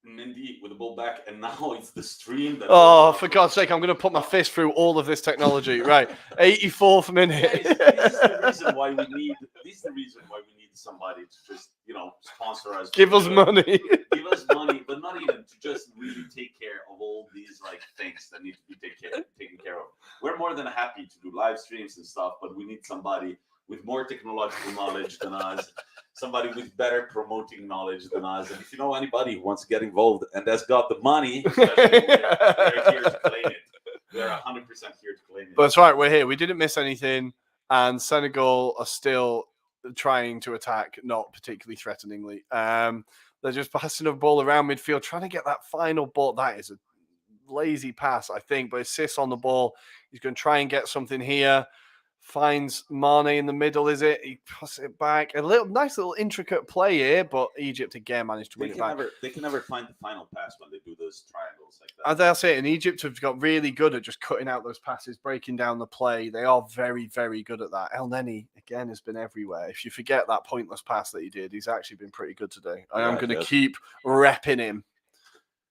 Mendy with the ball back, and now it's the stream. For God's sake, I'm going to put my fist through all of this technology. Right, 84th minute. This is the reason why we need somebody to just sponsor us. Give us money. Give us money, but not even to just really take care of all these things that need to be taken care of. We're more than happy to do live streams and stuff, but we need somebody with more technological knowledge than us, somebody with better promoting knowledge than us. And if you know anybody who wants to get involved and has got the money, we're here to claim it. We're 100% here to claim it. But that's right, we're here. We didn't miss anything, and Senegal are still trying to attack, not particularly threateningly. They're just passing a ball around midfield, trying to get that final ball. That is a lazy pass, I think, but it's Cisse on the ball. He's going to try and get something here. Finds Mane in the middle, is it? He passes it back. A nice little intricate play here, but Egypt again managed to win it back. They can never find the final pass when they do those triangles like that. As I say, and Egypt have got really good at just cutting out those passes, breaking down the play. They are very, very good at that. El Neni, again, has been everywhere. If you forget that pointless pass that he did, he's actually been pretty good today. I am going to keep repping him.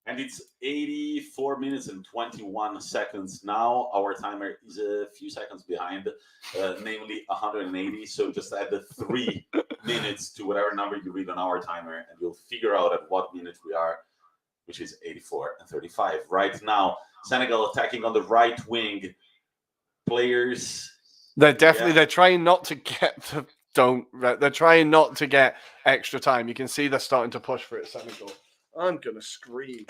And it's 84 minutes and 21 seconds now. Our timer is a few seconds behind, namely 180. So just add the 3 minutes to whatever number you read on our timer, and you'll figure out at what minute we are, which is 84 and 35. Right now, Senegal attacking on the right wing. Players. They're definitely they're trying not to get they're trying not to get extra time. You can see they're starting to push for it, Senegal. I'm gonna scream.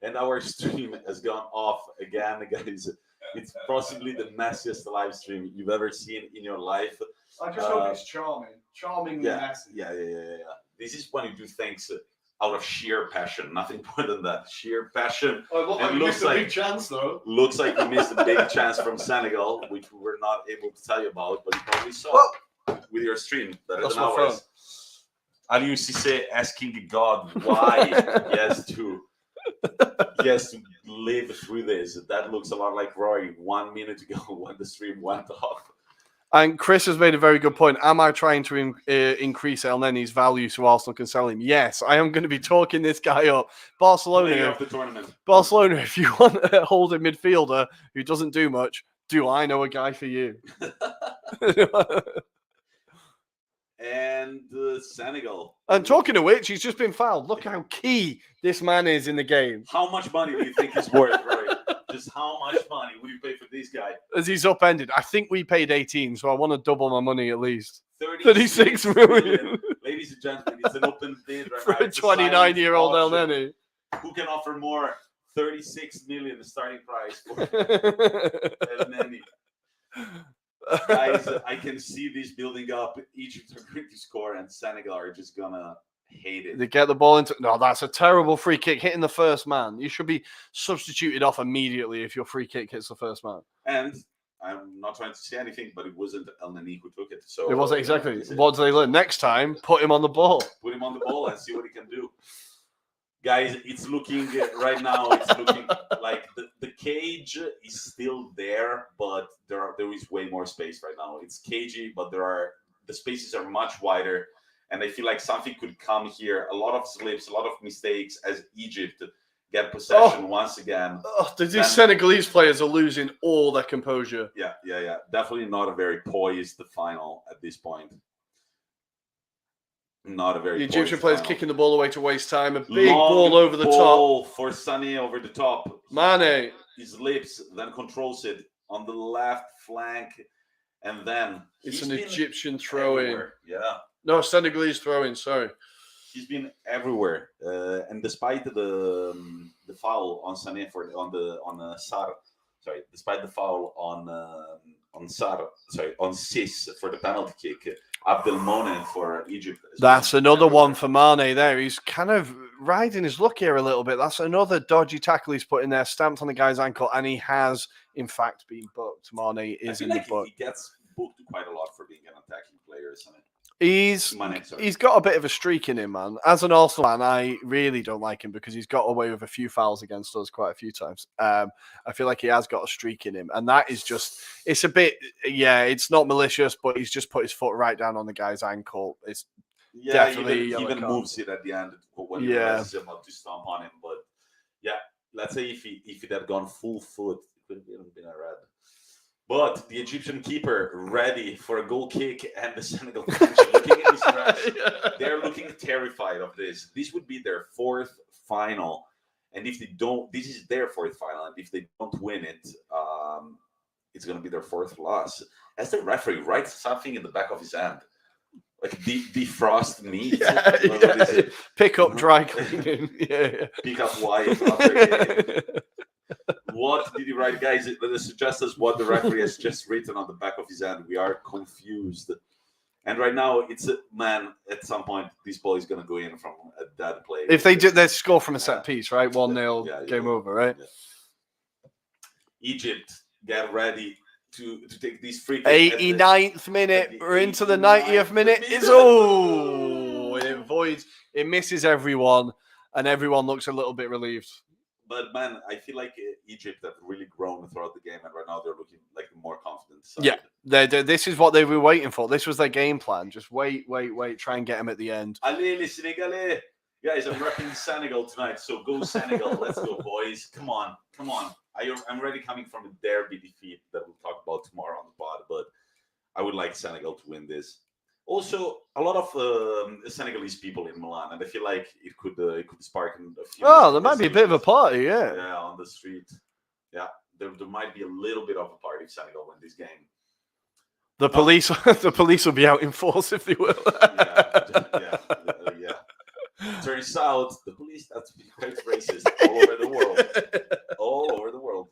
And our stream has gone off again, guys. It's possibly the messiest live stream you've ever seen in your life. I just hope it's charmingly messy. Yeah. This is when you do things out of sheer passion, nothing more than that. Sheer passion. Oh, look, missed a big chance, though. Looks like you missed a big chance from Senegal, which we were not able to tell you about, but you probably saw with your stream. That's my phone. Aliou Cisse asking God why he has to live through this. That looks a lot like Roy 1 minute ago when the stream went off. And Chris has made a very good point. Am I trying to increase El Neni's value so Arsenal can sell him? Yes, I am going to be talking this guy up. Barcelona, the tournament. Barcelona, if you want a holding midfielder who doesn't do much, do I know a guy for you? And Senegal. And talking of which, he's just been fouled. Look how key this man is in the game. How much money do you think he's worth, Roy? Just how much money would you pay for this guy? As he's upended. I think we paid 18, so I want to double my money at least. 36 million. Ladies and gentlemen, it's an open bid right for now. a 29-year-old El Neni. Who can offer more? 36 million, the starting price for El Neni. Guys, I can see this building up. Egypt are going to score, and Senegal are just going to hate it. They get the ball into... No, that's a terrible free kick hitting the first man. You should be substituted off immediately if your free kick hits the first man. And I'm not trying to say anything, but it wasn't El Neni who took it. So it wasn't exactly. What do they learn? Next time, put him on the ball. Put him on the ball and see what he can do. Guys, it's looking right now. It's looking like the cage is still there, but there is way more space right now. It's cagey, but the spaces are much wider, and I feel like something could come here. A lot of slips, a lot of mistakes as Egypt get possession once again. These Senegalese players are losing all their composure. Yeah. Definitely not a very poised final at this point. Not a very. The Egyptian players kicking the ball away to waste time. A big ball over the top for Sané over the top. Mane. His lips, then controls it on the left flank, and then it's an Egyptian throw-in. Yeah. No, Senegalese throw-in. Sorry. He's been everywhere, and despite the foul on Sané despite the foul on Cisse for the penalty kick. Abdelmonen for Egypt. That's another one for Mane there. He's kind of riding his luck here a little bit. That's another dodgy tackle he's put in there, stamped on the guy's ankle, and he has, in fact, been booked. Mane is in the book. He gets booked quite a lot for being an attacking player, isn't it? He's got a bit of a streak in him, man. As an Arsenal fan, I really don't like him because he's got away with a few fouls against us quite a few times. I feel like he has got a streak in him, and that is it's a bit, it's not malicious, but he's just put his foot right down on the guy's ankle. It's definitely even moves it at the end when he realizes about to stomp on him. But let's say if it had gone full foot, it could have been a red. But the Egyptian keeper ready for a goal kick, and the Senegal coach looking at his stress. They're looking terrified of this. This would be their fourth final, and if they don't, this is their fourth final, and if they don't win it, it's going to be their fourth loss. As the referee writes something in the back of his hand, like defrost meat. Pick up dry cleaning. Pick up wife after What did he write, guys? Let us suggest us what the referee has just written on the back of his hand. We are confused. And right now, it's at some point, this ball is going to go in from a dead play. If they score from a set piece, right? 1-0, game over, right? Yeah. Egypt, get ready to take these free kicks. 89th minute. We're into the 90th minute. It misses everyone, and everyone looks a little bit relieved. But, man, I feel like Egypt have really grown throughout the game, and right now they're looking like more confident. So. Yeah, this is what they were waiting for. This was their game plan. Just wait, try and get them at the end. Allez, les Sénégalais. Guys, I'm repping Senegal tonight, so go Senegal. Let's go, boys. Come on. I'm already coming from a derby defeat that we'll talk about tomorrow on the pod, but I would like Senegal to win this. Also, a lot of Senegalese people in Milan, and I feel like it could spark a few. Oh, there might be a bit of a party, yeah. Yeah, on the street. Yeah, there might be a little bit of a party if Senegal win this game. The police will be out in force, if they will. yeah. Turns out the police, that's quite racist all over the world. All over the world.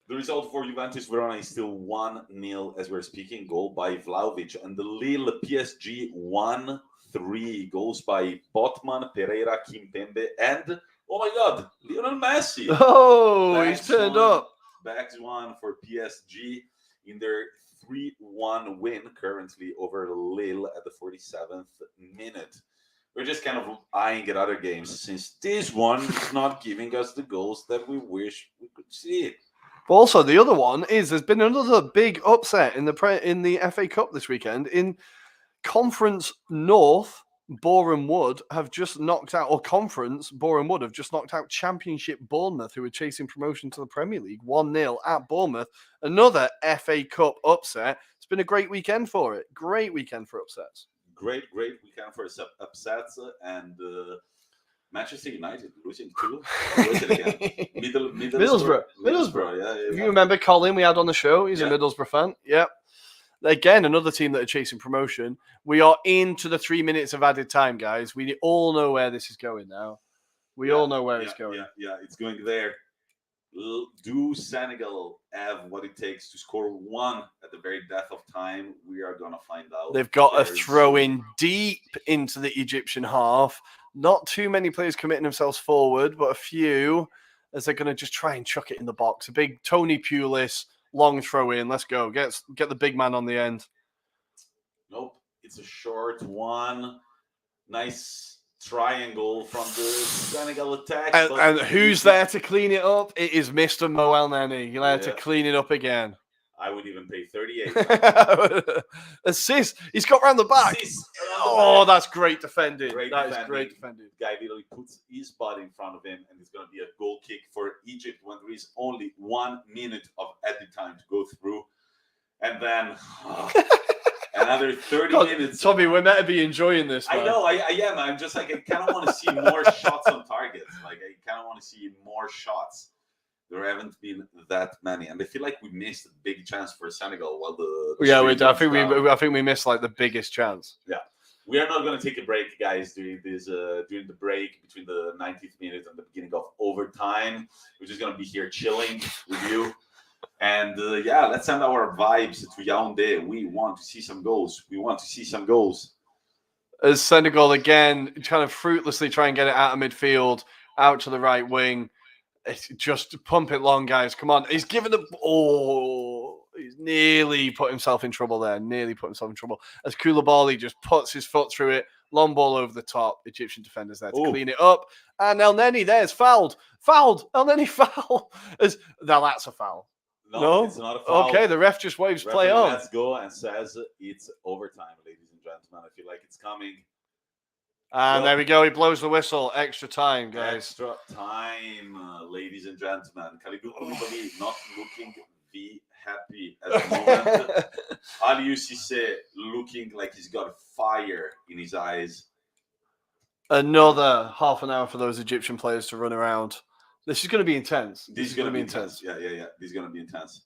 The result for Juventus Verona is still 1-0 as we're speaking. Goal by Vlahovic. And the Lille PSG 1-3. Goals by Botman, Pereira, Kimpembe, and, oh my God, Lionel Messi. Oh, he's turned up. Back one for PSG in their 3-1 win currently over Lille at the 47th minute. We're just kind of eyeing at other games since this one is not giving us the goals that we wish we could see. But also, the other one is there's been another big upset in the FA Cup this weekend. In Conference North, Boreham Wood have just knocked out, or Conference, Boreham Wood have just knocked out Championship Bournemouth, who were chasing promotion to the Premier League, 1-0 at Bournemouth. Another FA Cup upset. It's been a great weekend for it. Great weekend for upsets. Great weekend for upsets. And Manchester United losing too. Middlesbrough. Yeah. If you remember Colin we had on the show, he's a Middlesbrough fan. Yep. Again, another team that are chasing promotion. We are into the 3 minutes of added time, guys. We all know where this is going now. We all know where it's going. Yeah, it's going there. Do Senegal have what it takes to score one at the very death of time? We are going to find out. They've got a throw in deep into the Egyptian half. Not too many players committing themselves forward, but a few as they're going to just try and chuck it in the box. A big Tony Pulis long throw in. Let's go. Get the big man on the end. Nope. It's a short one. Nice triangle from the Senegal attack. And who's there to clean it up? It is Mr. Mo El Neni. You're there to clean it up again. I would even pay 38. Assist. He's got round the back. Oh, that's great defending. Great defending. The guy literally puts his body in front of him, and it's going to be a goal kick for Egypt when there is only 1 minute of added time to go through. And then another 30 minutes. Tommy, we're meant to be enjoying this. Man. I know, I am. I'm just like, I kind of want to see more shots on target. Like, I kind of want to see more shots. There haven't been that many, and I feel like we missed a big chance for Senegal. While I think we missed like the biggest chance. Yeah, we are not going to take a break, guys. During the break between the 90th minute and the beginning of overtime, we're just going to be here chilling with you. And let's send our vibes to Yaoundé. We want to see some goals. As Senegal again kind of fruitlessly try and get it out of midfield, out to the right wing. It's just pump it long, guys. Come on. He's given the... Oh, he's nearly put himself in trouble there. As Koulibaly just puts his foot through it. Long ball over the top. Egyptian defenders there to clean it up. And El Neni there's fouled. El Neni foul. Now that's a foul. No, it's not a foul. Okay, the ref just waves play on. Let's go and says it's overtime, ladies and gentlemen. I feel like it's coming. And there we go. He blows the whistle. Extra time, guys. Extra time, ladies and gentlemen. Kalidou Koulibaly not looking happy at the moment. Aliou Cisse looking like he's got fire in his eyes. Another half an hour for those Egyptian players to run around. This is going to be intense. This is going to be intense. Yeah. This is going to be intense.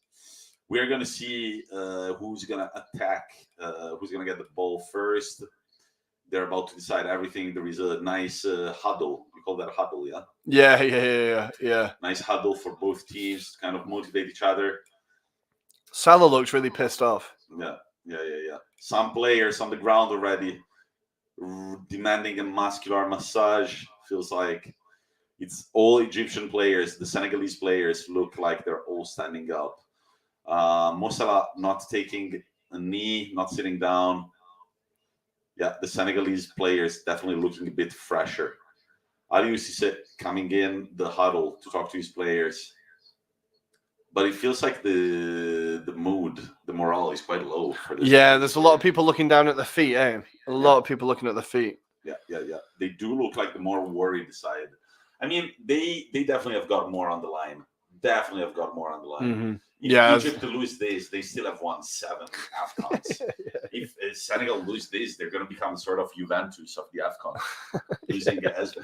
We're going to see who's going to attack, who's going to get the ball first. They're about to decide everything. There is a nice huddle. You call that a huddle, yeah? Yeah. Nice huddle for both teams to kind of motivate each other. Salah looks really pissed off. Yeah. Some players on the ground already demanding a muscular massage. Feels like it's all Egyptian players. The Senegalese players look like they're all standing up. Mo Salah not taking a knee, not sitting down. Yeah, the Senegalese players definitely looking a bit fresher. Aliou Cisse coming in the huddle to talk to his players. But it feels like the mood, the morale is quite low for this. Yeah, there's a lot of people looking down at their feet, eh? A lot of people looking at their feet. Yeah. They do look like the more worried side. I mean, they definitely have got more on the line. definitely have got more on the line. Mm-hmm. If Yeah. Egypt to lose this, they still have won 7 AFCONs. If Senegal lose this, they're going to become sort of Juventus of the AFCON. Losing as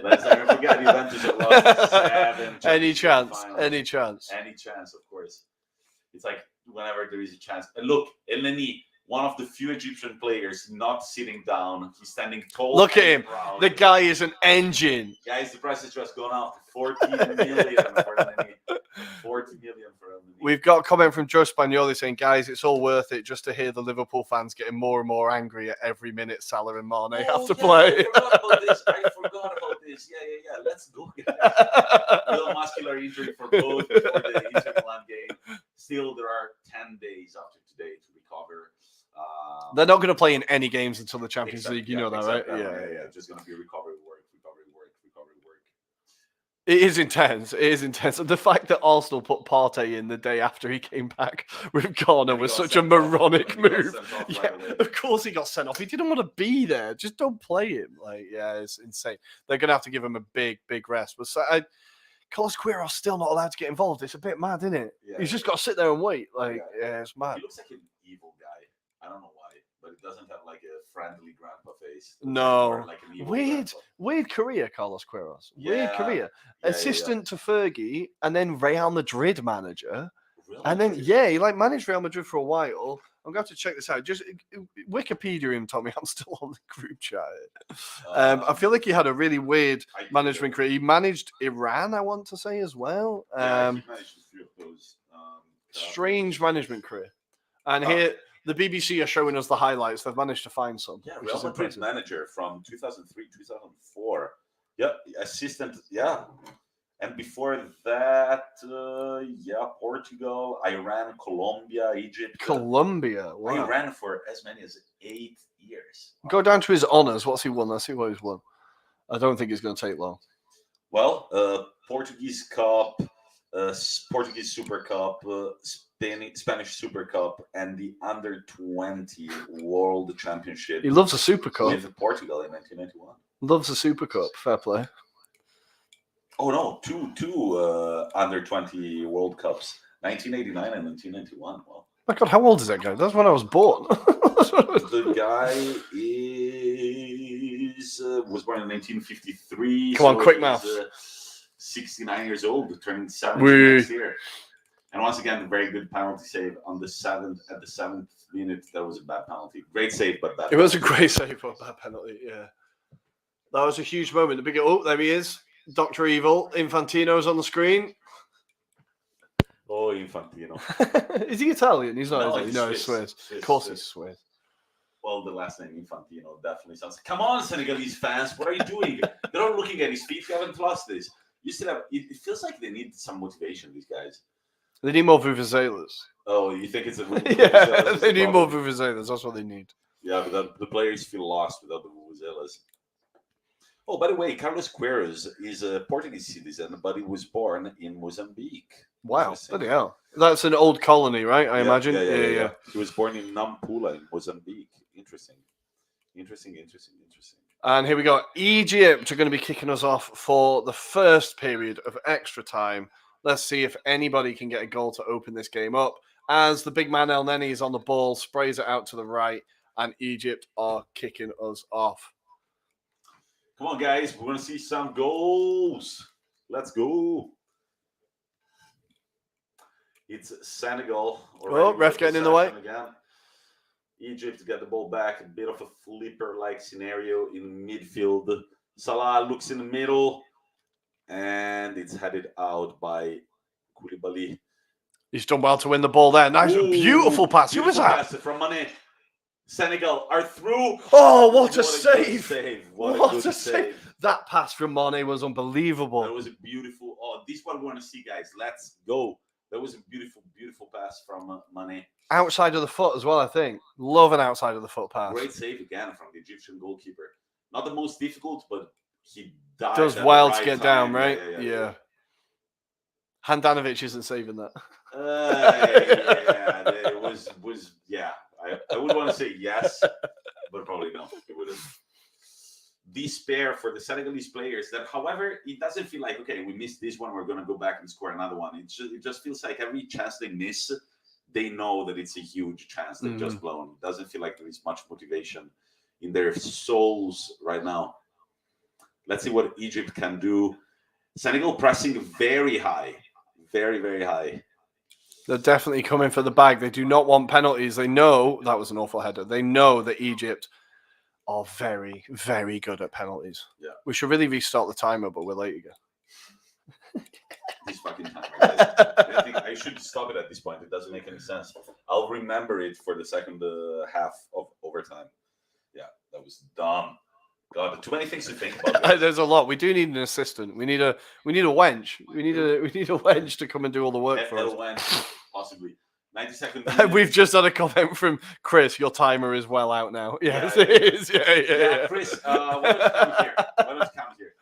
let's never forget, Juventus have lost 7. Any chance? Finals. Any chance? Any chance, of course. It's like whenever there is a chance. And look, El Neni, one of the few Egyptian players not sitting down. He's standing tall. Look at him. Proud. The guy is an engine. Guys, the price has just gone up. 40 million for El Neni. 40 million for El Neni. We've got a comment from Joe Spagnoli saying, guys, it's all worth it just to hear the Liverpool fans getting more and more angry at every minute Salah and Mane have to play. I forgot about this. Yeah. Let's go, guys. Little muscular injury for both before the Inter Milan game. Still, there are 10 days after today to recover. They're not going to play in any games until the Champions League. You know that, right? Yeah. Just going to be recovery work. It is intense. It is intense. And the fact that Arsenal put Partey in the day after he came back with Ghana was such a moronic move. Yeah, of course he got sent off. He didn't want to be there. Just don't play him. Like, yeah, it's insane. They're going to have to give him a big rest. But Carlos Queiroz still not allowed to get involved. It's a bit mad, isn't it? Yeah, He's just got to sit there and wait. Like, yeah, it's mad. He looks like an evil guy. I don't know why, but it doesn't have like a friendly grandpa face. No. Like an evil Weird career, Carlos Queiroz. Weird career. Assistant to Fergie, and then Real Madrid manager. Really? And then, he managed Real Madrid for a while. I'm going to have to check this out. Just Wikipedia him, Tommy. I'm still on the group chat. I feel like he had a really weird management career. He managed Iran, I want to say, as well. He managed a few of those. Strange management career. And here, the BBC are showing us the highlights. They've managed to find some. Yeah, Real Madrid manager from 2003, 2004. Yep, assistant. Yeah. And before that, Portugal, Iran, Colombia, Egypt. Colombia, wow. Iran for as many as 8 years. Go down to his honours. What's he won? Let's see what he's won. I don't think it's going to take long. Well, Portuguese Cup, Portuguese Super Cup, Spanish Super Cup, and the Under-20 World Championship. He loves a Super Cup. With Portugal in 1991. Loves a Super Cup. Fair play. Oh, no. Two Under-20 World Cups. 1989 and 1991. Well, my God, how old is that guy? That's when I was born. The guy was born in 1953. Come on, quick math. 69 years old, turning 70 next year. And once again, a very good penalty save on the 7th. At the 7th minute, that was a bad penalty. Great save, but bad. It was a great save, but bad penalty. Yeah, that was a huge moment. There he is, Dr. Evil. Infantino's on the screen. Oh, Infantino. Is he Italian? He's not. No, he's Swiss. Of course, he's Swiss. Well, the last name Infantino definitely sounds. Come on, Senegalese fans, what are you doing? They're not looking at his feet. You haven't lost this. You still have. It feels like they need some motivation. These guys. They need more vuvuzelas. Oh, you think it's a yeah? They need more vuvuzelas. That's what they need. Yeah, but the players feel lost without the vuvuzelas. Oh, by the way, Carlos Queiroz is a Portuguese citizen, but he was born in Mozambique. Wow, bloody hell! That's an old colony, right? I imagine. Yeah. He was born in Nampula in Mozambique. Interesting. And here we go. Egypt are going to be kicking us off for the first period of extra time. Let's see if anybody can get a goal to open this game up. As the big man El Neni is on the ball, sprays it out to the right, and Egypt are kicking us off. Come on, guys. We're going to see some goals. Let's go. It's Senegal. Ref getting in the way. Again. Egypt got the ball back. A bit of a flipper-like scenario in midfield. Salah looks in the middle. And it's headed out by Koulibaly. He's done well to win the ball there. Nice, beautiful pass. Who was that? Pass from Mane. Senegal are through. Oh, what a save! What a save! That pass from Mane was unbelievable. That was a beautiful. Oh, this is what we want to see, guys. Let's go. That was a beautiful pass from Mane. Outside of the foot as well, I think. Love an outside of the foot pass. Great save again from the Egyptian goalkeeper. Not the most difficult, but he does well to get down, right? Yeah. Handanovic isn't saving that. It was I would want to say yes, but probably no. It wouldn't. despair for the Senegalese players that, however, it doesn't feel like, okay, we missed this one, we're going to go back and score another one. It just feels like every chance they miss, they know that it's a huge chance they've just blown. It doesn't feel like there is much motivation in their souls right now. Let's see what Egypt can do. Senegal pressing very high. Very, very high. They're definitely coming for the bag. They do not want penalties. They know that was an awful header. They know that Egypt are very, very good at penalties. Yeah. We should really restart the timer, but we're late again. This fucking timer. I think I should stop it at this point. It doesn't make any sense. I'll remember it for the second half of overtime. Yeah, that was dumb. God, too many things to think about. There's a lot. We do need an assistant. We need a wench. We need a wench to come and do all the work for us. Wench, possibly. 90 seconds. We've just had a comment from Chris. Your timer is well out now. Yes, yeah, it is. Yeah. Chris, why don't you come here?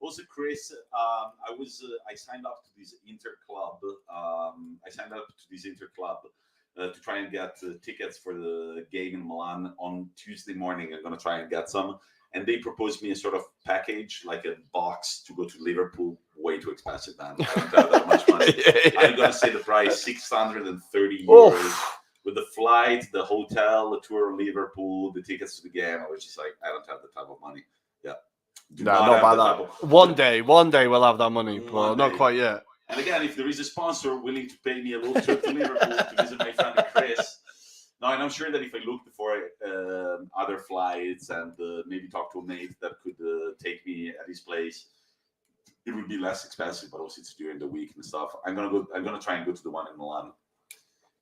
Also, Chris, I signed up to this Inter club. To try and get tickets for the game in Milan on Tuesday morning. I'm going to try and get some. And they proposed me a sort of package, like a box to go to Liverpool. Way too expensive, man. I don't have that much money. I'm going to say the price, 630 euros. With the flight, the hotel, the tour of Liverpool, the tickets to the game. I was just like, I don't have the type of money. Yeah. Not by that. One day we'll have that money, but not quite yet. And again, if there is a sponsor willing to pay me a little trip to Liverpool to visit my friend Chris, now, and I'm sure that if I looked for other flights and maybe talk to a mate that could take me at his place, it would be less expensive. But also, it's during the week and stuff. I'm gonna try and go to the one in Milan.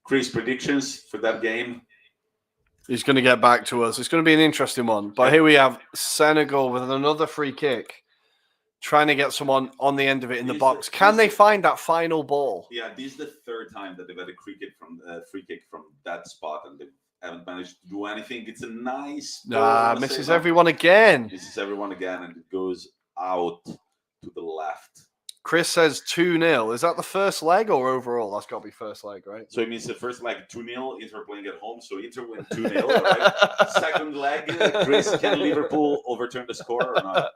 Chris, predictions for that game? He's going to get back to us. It's going to be an interesting one. But here we have Senegal with another free kick, trying to get someone on the end of it in the box. Can they find that final ball? Yeah, this is the third time that they've had a free kick from that spot, and they haven't managed to do anything. It's a nice ball. Misses everyone again. Misses everyone again, and it goes out to the left. Chris says 2-0. Is that the first leg or overall? That's got to be first leg, right? So it means the first leg 2-0. Inter playing at home, so Inter win 2-0. Right? Second leg, Chris, can Liverpool overturn the score or not?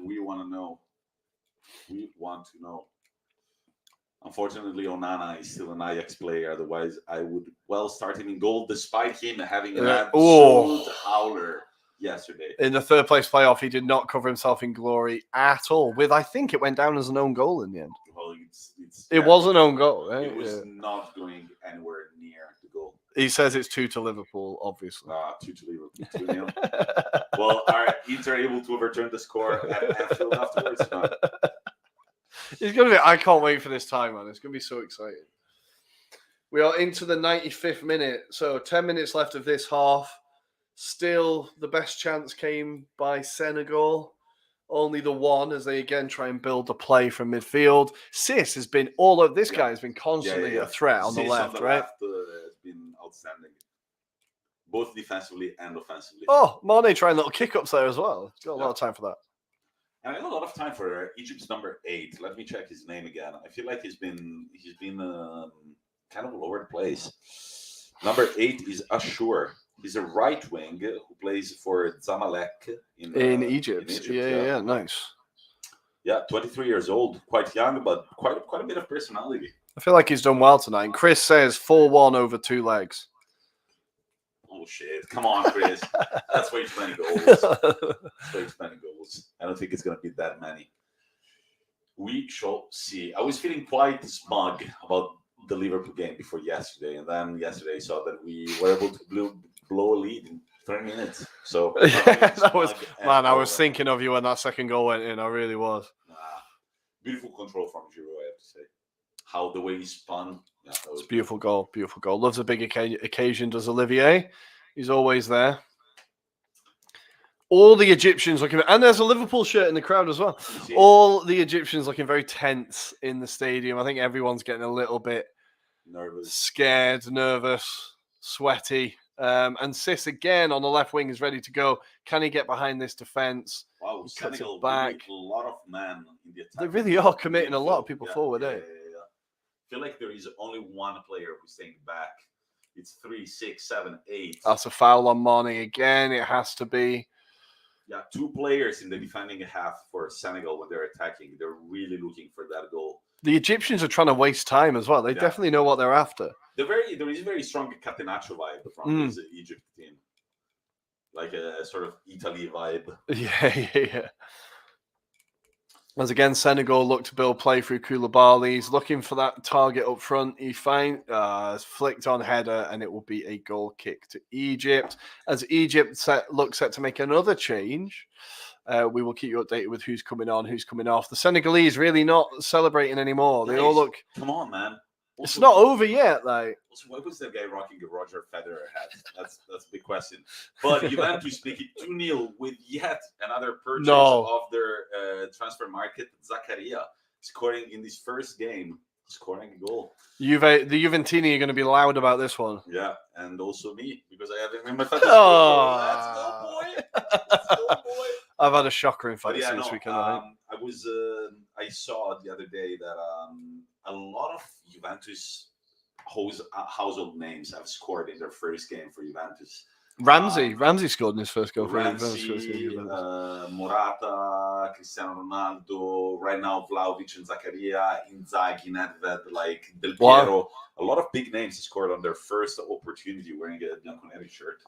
We want to know. We want to know. Unfortunately, Onana is still an Ajax player. Otherwise, I would start him in goal, despite him having an absolute howler yesterday. In the third place playoff, he did not cover himself in glory at all. I think it went down as an own goal in the end. Well, it was an own goal, right? It was not going anywhere near the goal. He says it's 2 to Liverpool, obviously. 2 to Liverpool, 2-0. Well, are Inter able to overturn the score at Anfield afterwards? No. It's going to be. I can't wait for this time, man. It's going to be so exciting. We are into the 95th minute, so 10 minutes left of this half. Still, the best chance came by Senegal. Only the one, as they again try and build the play from midfield. Cisse has been all over. This guy has been constantly a threat on the left, on the right? Left, has been outstanding, both defensively and offensively. Oh, Mane trying little kick-ups there as well. He's got a lot of time for that. And I got a lot of time for Egypt's number 8. Let me check his name again. I feel like he's been kind of all over the place. Number 8 is Ashur. He's a right wing who plays for Zamalek in Egypt. Yeah, nice. Yeah, 23 years old, quite young, but quite a bit of personality. I feel like he's done well tonight. Chris says 4-1 over 2 legs. Oh shit! Come on, Chris. That's way too many goals. I don't think it's gonna be that many. We shall see. I was feeling quite smug about the Liverpool game before yesterday, and then yesterday I saw that we were able to blow a lead in 30 minutes. So I was thinking of you when that second goal went in. I really was. Beautiful control from Giroud, I have to say. How the way he spun. Yeah, it's beautiful goal. Loves a big occasion, does Olivier. He's always there. All the Egyptians looking, and there's a Liverpool shirt in the crowd as well. All the Egyptians looking very tense in the stadium. I think everyone's getting a little bit nervous, scared, nervous, sweaty. And Cisse again on the left wing is ready to go. Can he get behind this defense? Wow, Senegal back. A lot of men in the attack. They really are committing a lot of people forward. Yeah. I feel like there is only one player who's staying back. It's 3, 6, 7, 8. That's a foul on Mane again. It has to be. Yeah, 2 players in the defending half for Senegal when they're attacking. They're really looking for that goal. The Egyptians are trying to waste time as well. They definitely know what they're after. There is a very strong Catenaccio vibe from this Egypt team. Like a sort of Italy vibe. Yeah. As again, Senegal look to build play through Koulibaly. He's looking for that target up front. He finds flicked on header, and it will be a goal kick to Egypt. As Egypt looks set to make another change, we will keep you updated with who's coming on, who's coming off. The Senegalese really not celebrating anymore. They all look. Come on, man. Also, it's not over yet. Like, why was that guy rocking a Roger Federer hat? That's a big question. But Juventus make it 2-0 with yet another purchase of their transfer market. Zakaria scoring in this first game, scoring a goal. The Juventini are going to be loud about this one. Yeah, and also me because I have him in my fantasy. Let's go, boy! Let's go, boy! I've had a shocker in fantasy this weekend. I saw the other day that a lot of Juventus household names have scored in their first game for Juventus. Ramsey scored in his first goal for Juventus. Morata, Cristiano Ronaldo, right now Vlahovic and Zakaria, Inzaghi, Nedved, like Del Piero. Wow. A lot of big names scored on their first opportunity wearing a Bianconeri shirt.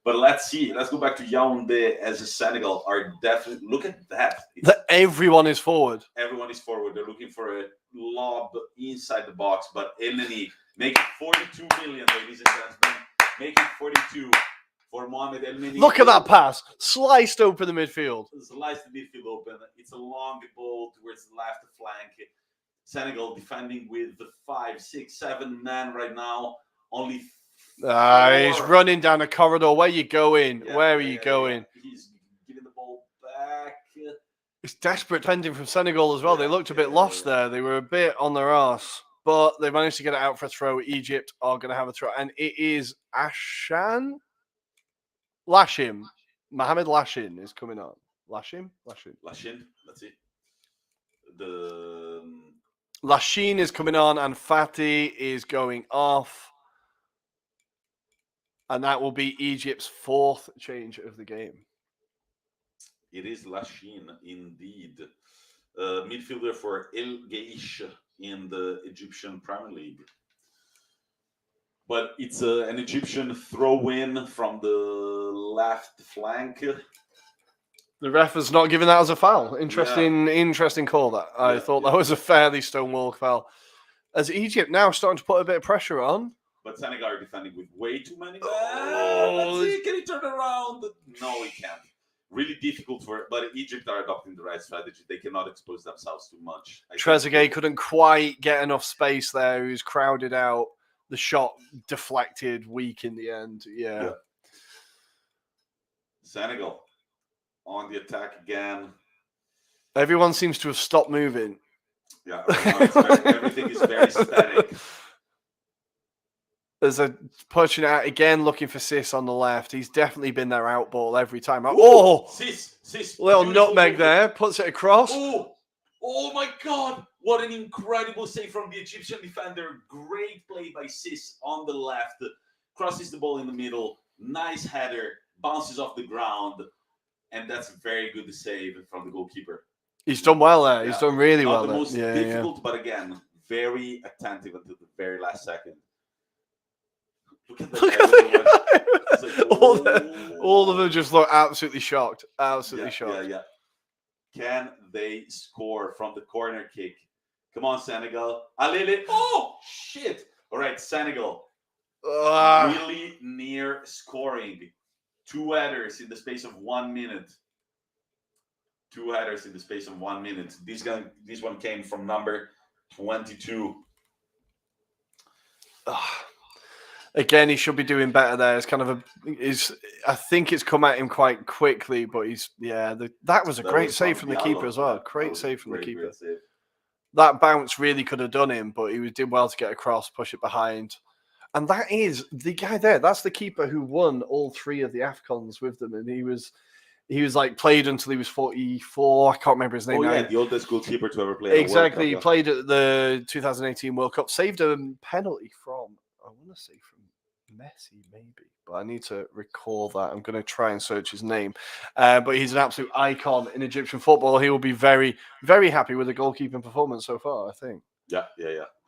But let's see. Let's go back to Yaoundé as a Senegal are definitely. Look at that. Everyone is forward. Everyone is forward. They're looking for a lob inside the box. But Elneny make it 42 million, ladies and gentlemen. Make it 42 for Mohamed Elneny. Look at that pass. Sliced open the midfield. Sliced the midfield open. It's a long ball towards the left flank. Senegal defending with the 5, 6, 7 men right now. Only he's running down the corridor. Where are you going? Where are you going? He's giving the ball back. It's desperate defending from Senegal as well. They looked a bit lost there. They were a bit on their arse, but they managed to get it out for a throw. Egypt are going to have a throw, and it is Lashim. Mohamed Lashim is coming on. Lashim. Let's see. Lashim is coming on, and Fatih is going off. And that will be Egypt's 4th change of the game. It is Lashim, indeed. Midfielder for El Geish in the Egyptian Premier League. But it's an Egyptian throw-in from the left flank. The ref has not given that as a foul. Interesting call that. I thought that was a fairly stonewall foul. As Egypt now starting to put a bit of pressure on. But Senegal are defending with way too many. Let's see, can he turn around? No, he can't. Really difficult but Egypt are adopting the right strategy. They cannot expose themselves too much. Trezeguet couldn't quite get enough space there. He was crowded out. The shot deflected, weak in the end. Yeah. Senegal on the attack again. Everyone seems to have stopped moving. Yeah, everything is very static. There's a pushing out again, looking for Cisse on the left. He's definitely been their out ball every time. Cisse. Little nutmeg there, puts it across. Oh my God. What an incredible save from the Egyptian defender. Great play by Cisse on the left. Crosses the ball in the middle. Nice header. Bounces off the ground. And that's very good save from the goalkeeper. He's done well there. He's done really well there. Not the most difficult, but again, very attentive until the very last second. Look at that. All of them just look absolutely shocked. Absolutely shocked. Yeah. Can they score from the corner kick? Come on, Senegal. Alele. Oh, shit. All right, Senegal. Really near scoring. 2 headers in the space of 1 minute. 2 headers in the space of 1 minute. This one came from number 22. Again, he should be doing better there. It's kind of I think it's come at him quite quickly, but that was a great save from the keeper as well. Great save from the keeper. That bounce really could have done him, but he did well to get across, push it behind. And that is the guy there. That's the keeper who won all 3 of the AFCONs with them. And he was like played until he was 44. I can't remember his name now. Yeah, the oldest goalkeeper to ever play. Exactly. He played at the 2018 World Cup, saved a penalty from, I want to say from Messi, maybe, but I need to recall that. I'm going to try and search his name. But he's an absolute icon in Egyptian football. He will be very, very happy with the goalkeeping performance so far, I think. Yeah,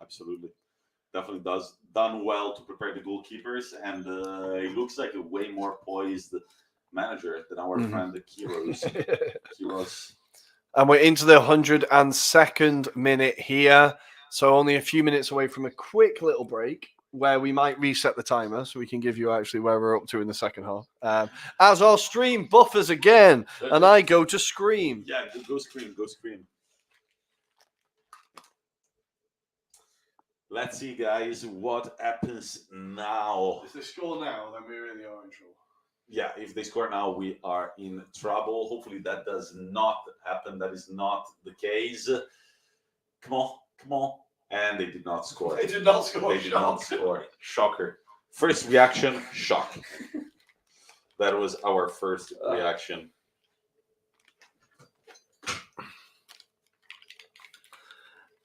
absolutely. Definitely done well to prepare the goalkeepers, and he looks like a way more poised manager than our friend Kiros. And we're into the 102nd minute here, so only a few minutes away from a quick little break where we might reset the timer so we can give you actually where we're up to in the second half. As our stream buffers again, and I go to scream. Yeah, go scream. Let's see, guys, what happens now. If they score now, then we really are in trouble. Yeah, if they score now, we are in trouble. Hopefully that does not happen. That is not the case. Come on. And they did not score. They did not score. Shocker. First reaction, shock. That was our first reaction.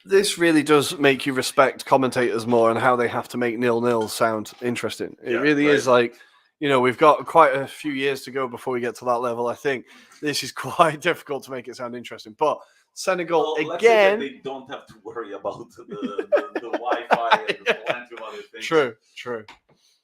This really does make you respect commentators more and how they have to make 0-0 sound interesting. It really is like, we've got quite a few years to go before we get to that level. I think this is quite difficult to make it sound interesting. But Senegal, again... they don't have to worry about the Wi-Fi and plenty of other things. True.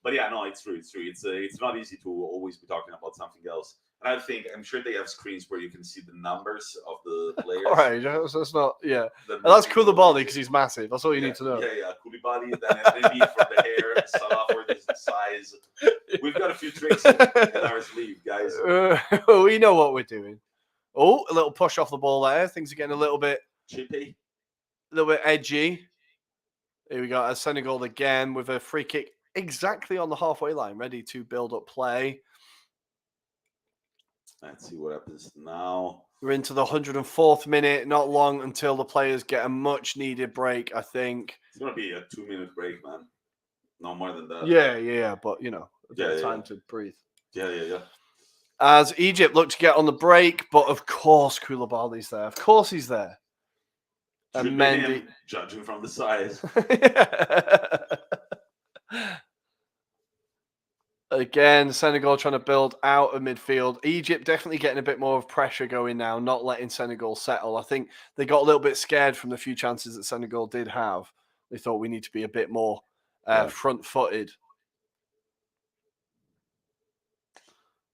But yeah, no, it's true. It's not easy to always be talking about something else. And I'm sure they have screens where you can see the numbers of the players. All right, so it's not, that's Koulibaly because he's massive. That's all you need to know. Yeah, Koulibaly, then Maybe for the hair, Salah for the size. We've got a few tricks in our sleeve, guys. We know what we're doing. Oh, a little push off the ball there. Things are getting a little bit chippy, a little bit edgy. Here we got Senegal again with a free kick exactly on the halfway line, ready to build up play. Let's see what happens now. We're into the 104th minute. Not long until the players get a much-needed break, I think. It's going to be a 2-minute break, man. No more than that. Yeah. But, a bit of time to breathe. Yeah. As Egypt look to get on the break, but of course Koulibaly's there. Of course he's there. And Mendy, judging from the size. Again, Senegal trying to build out of midfield. Egypt definitely getting a bit more of pressure going now, not letting Senegal settle. I think they got a little bit scared from the few chances that Senegal did have. They thought we need to be a bit more front-footed.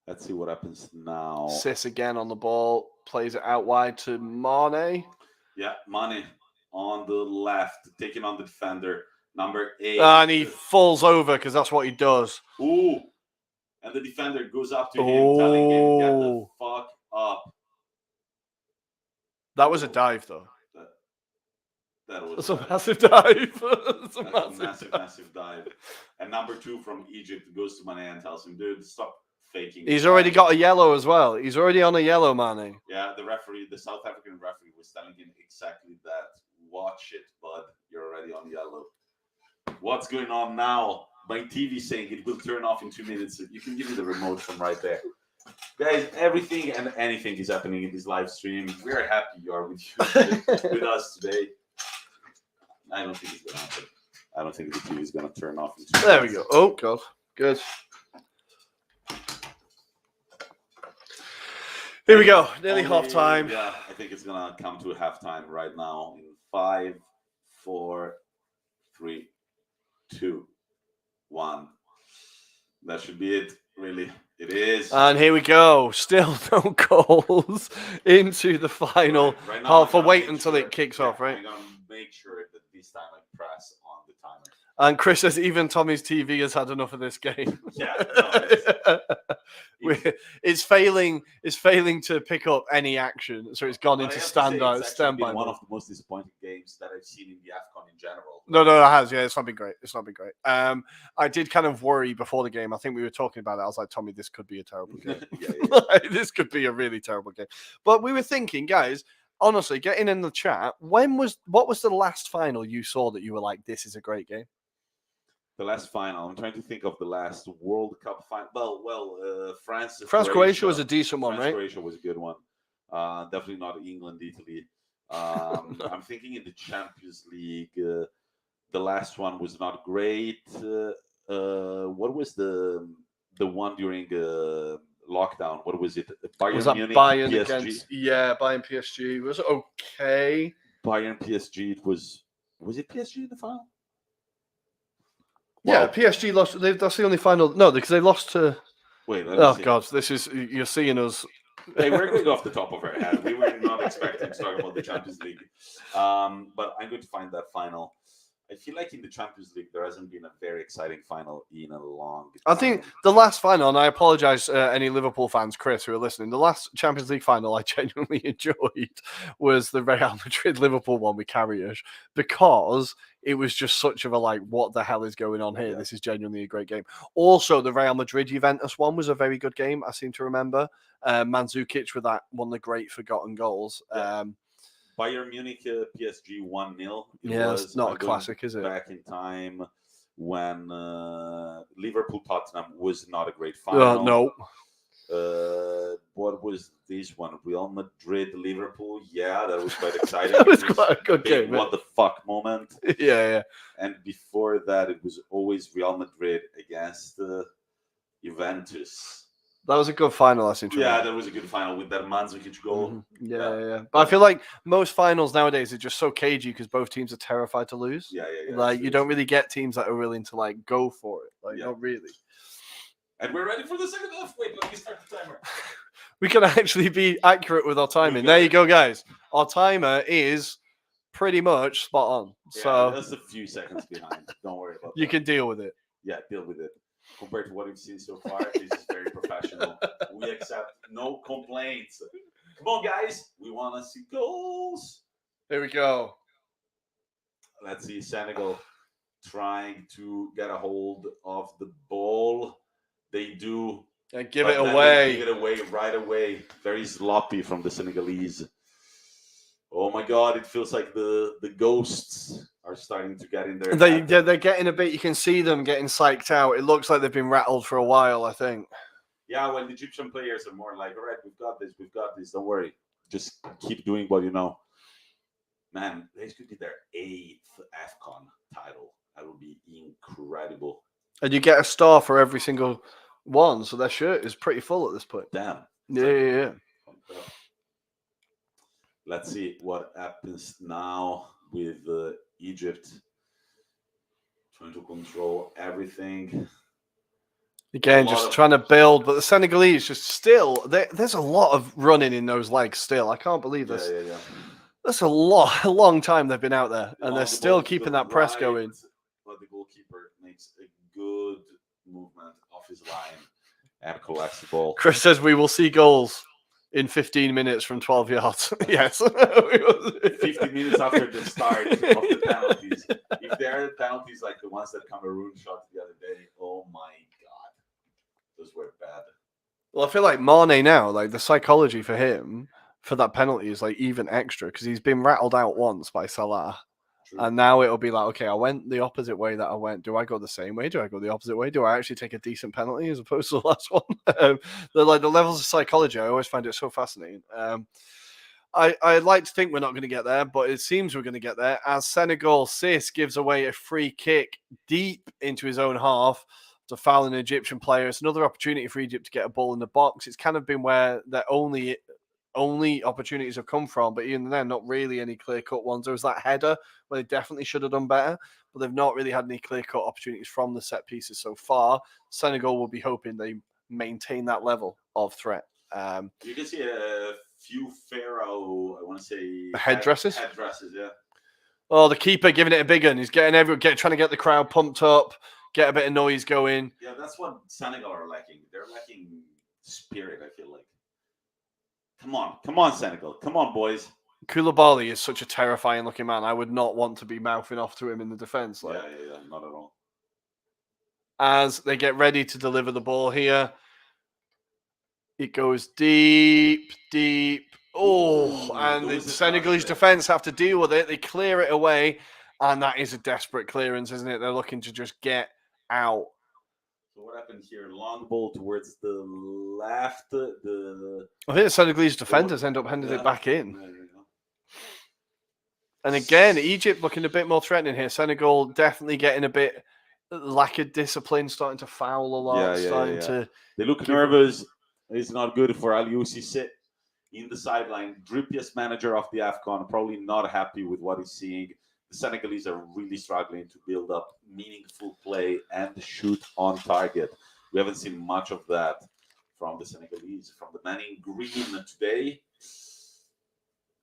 Let's see what happens now. Cisse again on the ball. Plays it out wide to Mane. Yeah, Mane on the left, taking on the defender. Number 8. And he falls over because that's what he does. Ooh. And the defender goes up to him, telling him, get the fuck up. That was a dive, though. That was a massive dive. That's a massive dive. And number 2 from Egypt goes to Mane and tells him, dude, stop faking. He's already got a yellow as well. He's already on a yellow, Mane. Yeah, the South African referee was telling him exactly that. Watch it, bud. You're already on yellow. What's going on now? My TV saying it will turn off in 2 minutes. You can give me the remote from right there. Guys, everything and anything is happening in this live stream. We're happy you are with us today. I don't think it's going to happen. I don't think the TV is going to turn off in 2 minutes. There we go. Oh, God. Good. Here we go. Nearly half time. Yeah, I think it's going to come to halftime right now in 5, 4, 3, 2, 1. That should be it, really. It is. And here we go. Still no goals into the final right half. I'll wait until it kicks off, right? I'm going to make sure that this time I press on the timer. And Chris says even Tommy's TV has had enough of this game. Yeah, no, it's failing to pick up any action, so it's gone into standby. One of the most disappointing games that I've seen in the AFCON in general. No, it has. Yeah, it's not been great. I did kind of worry before the game. I think we were talking about it. I was like, Tommy, this could be a terrible game. This could be a really terrible game. But we were thinking, guys, honestly, getting in the chat, what was the last final you saw that you were like, this is a great game? The last final. I'm trying to think of the last World Cup final. Well, France. France-Croatia was a decent one, right? France-Croatia was a good one. Definitely not England, Italy. I'm thinking in the Champions League, the last one was not great. what was the one during lockdown? What was it? Bayern Was that Munich, Bayern PSG? against? Yeah, Bayern PSG was okay. Bayern PSG. It was it PSG in the final? Yeah, Wow. PSG lost. That's the only final. No, because they lost to. Wait, let me Oh see. God, you're seeing us. Hey, we're going off the top of our head. We were not expecting to talk about the Champions League. But I'm going to find that final. I feel like in the Champions League, there hasn't been a very exciting final in a long time. I think the last final, and I apologise any Liverpool fans, Chris, who are listening, the last Champions League final I genuinely enjoyed was the Real Madrid-Liverpool one with Karius, because it was just such of a like, what the hell is going on here? Yeah. This is genuinely a great game. Also, the Real Madrid-Juventus one was a very good game, I seem to remember. Mandzukic with that one of the great forgotten goals. Yeah. Bayern Munich PSG 1-0. Yeah, it's not a classic, is it? Back in time when Liverpool Tottenham was not a great final. No. What was this one? Real Madrid Liverpool. Yeah, that was quite exciting. That was quite a good game. What the fuck moment. Yeah. And before that, it was always Real Madrid against Juventus. That was a good final, I seem to remember. Yeah, that was a good final with that Mandzukic goal. Mm-hmm. Yeah. But I feel like most finals nowadays are just so cagey because both teams are terrified to lose. Yeah. Like, you don't really get teams that are willing to, like, go for it. Like, not really. And we're ready for the second half. Wait, let me start the timer. We can actually be accurate with our timing. There you go, guys. Our timer is pretty much spot on. Yeah, so that's a few seconds behind. Don't worry about that. You can deal with it. Yeah, deal with it. Compared to what we've seen so far, this is very professional. We accept no complaints. Come on, guys. We want to see goals. Here we go. Let's see Senegal trying to get a hold of the ball. They do. And give it away. Give it away right away. Very sloppy from the Senegalese. Oh my God, it feels like the ghosts are starting to get in there. They're getting a bit, you can see them getting psyched out. It looks like they've been rattled for a while, I think. Yeah, well, the Egyptian players are more like, all right, we've got this, don't worry. Just keep doing what you know. Man, this could be their 8th AFCON title. That would be incredible. And you get a star for every single one, so their shirt is pretty full at this point. Damn. Yeah. Let's see what happens now with Egypt trying to control everything. Again, just trying to build, but the Senegalese just still, there's a lot of running in those legs still. I can't believe this. Yeah. That's a long time they've been out there, and they're still keeping that press going. But the goalkeeper makes a good movement off his line and collects the ball. Chris says we will see goals in 15 minutes from 12 yards. Yes. 15 minutes after the start of the penalties. If there are penalties like the ones that Cameroon shot the other day, oh my God. Those were bad. Well, I feel like Mane now, like the psychology for him for that penalty is like even extra because he's been rattled out once by Salah. True. And now it'll be like, okay, I went the opposite way that I went. Do I go the same way? Do I go the opposite way? Do I actually take a decent penalty as opposed to the last one? They're like the levels of psychology. I always find it so fascinating. I like to think we're not going to get there, but it seems we're going to get there as Senegal, Cisse gives away a free kick deep into his own half to foul an Egyptian player. It's another opportunity for Egypt to get a ball in the box. It's kind of been where their only opportunities have come from, but even then, not really any clear-cut ones. There was that header where they definitely should have done better, but they've not really had any clear-cut opportunities from the set pieces so far. Senegal will be hoping they maintain that level of threat. You can see a few Pharaoh, I want to say... Headdresses, yeah. Oh, the keeper giving it a big one. He's getting everyone, trying to get the crowd pumped up, get a bit of noise going. Yeah, that's what Senegal are lacking. They're lacking spirit, I feel like. Come on, Senegal. Come on, boys. Koulibaly is such a terrifying looking man. I would not want to be mouthing off to him in the defense. Yeah, not at all. As they get ready to deliver the ball here, it goes deep. Oh, and the Senegalese defense have to deal with it. They clear it away, and that is a desperate clearance, isn't it? They're looking to just get out. So what happened here? Long ball towards the left. I think the Senegalese defenders end up handing it back in. And again, Egypt looking a bit more threatening here. Senegal definitely getting a bit lack of discipline, starting to foul a lot, to. They look nervous. It's not good for Aliou Cisse in the sideline. Drippiest manager of the AFCON, probably not happy with what he's seeing. The Senegalese are really struggling to build up meaningful play and shoot on target. We haven't seen much of that from the Senegalese. From the man in green today,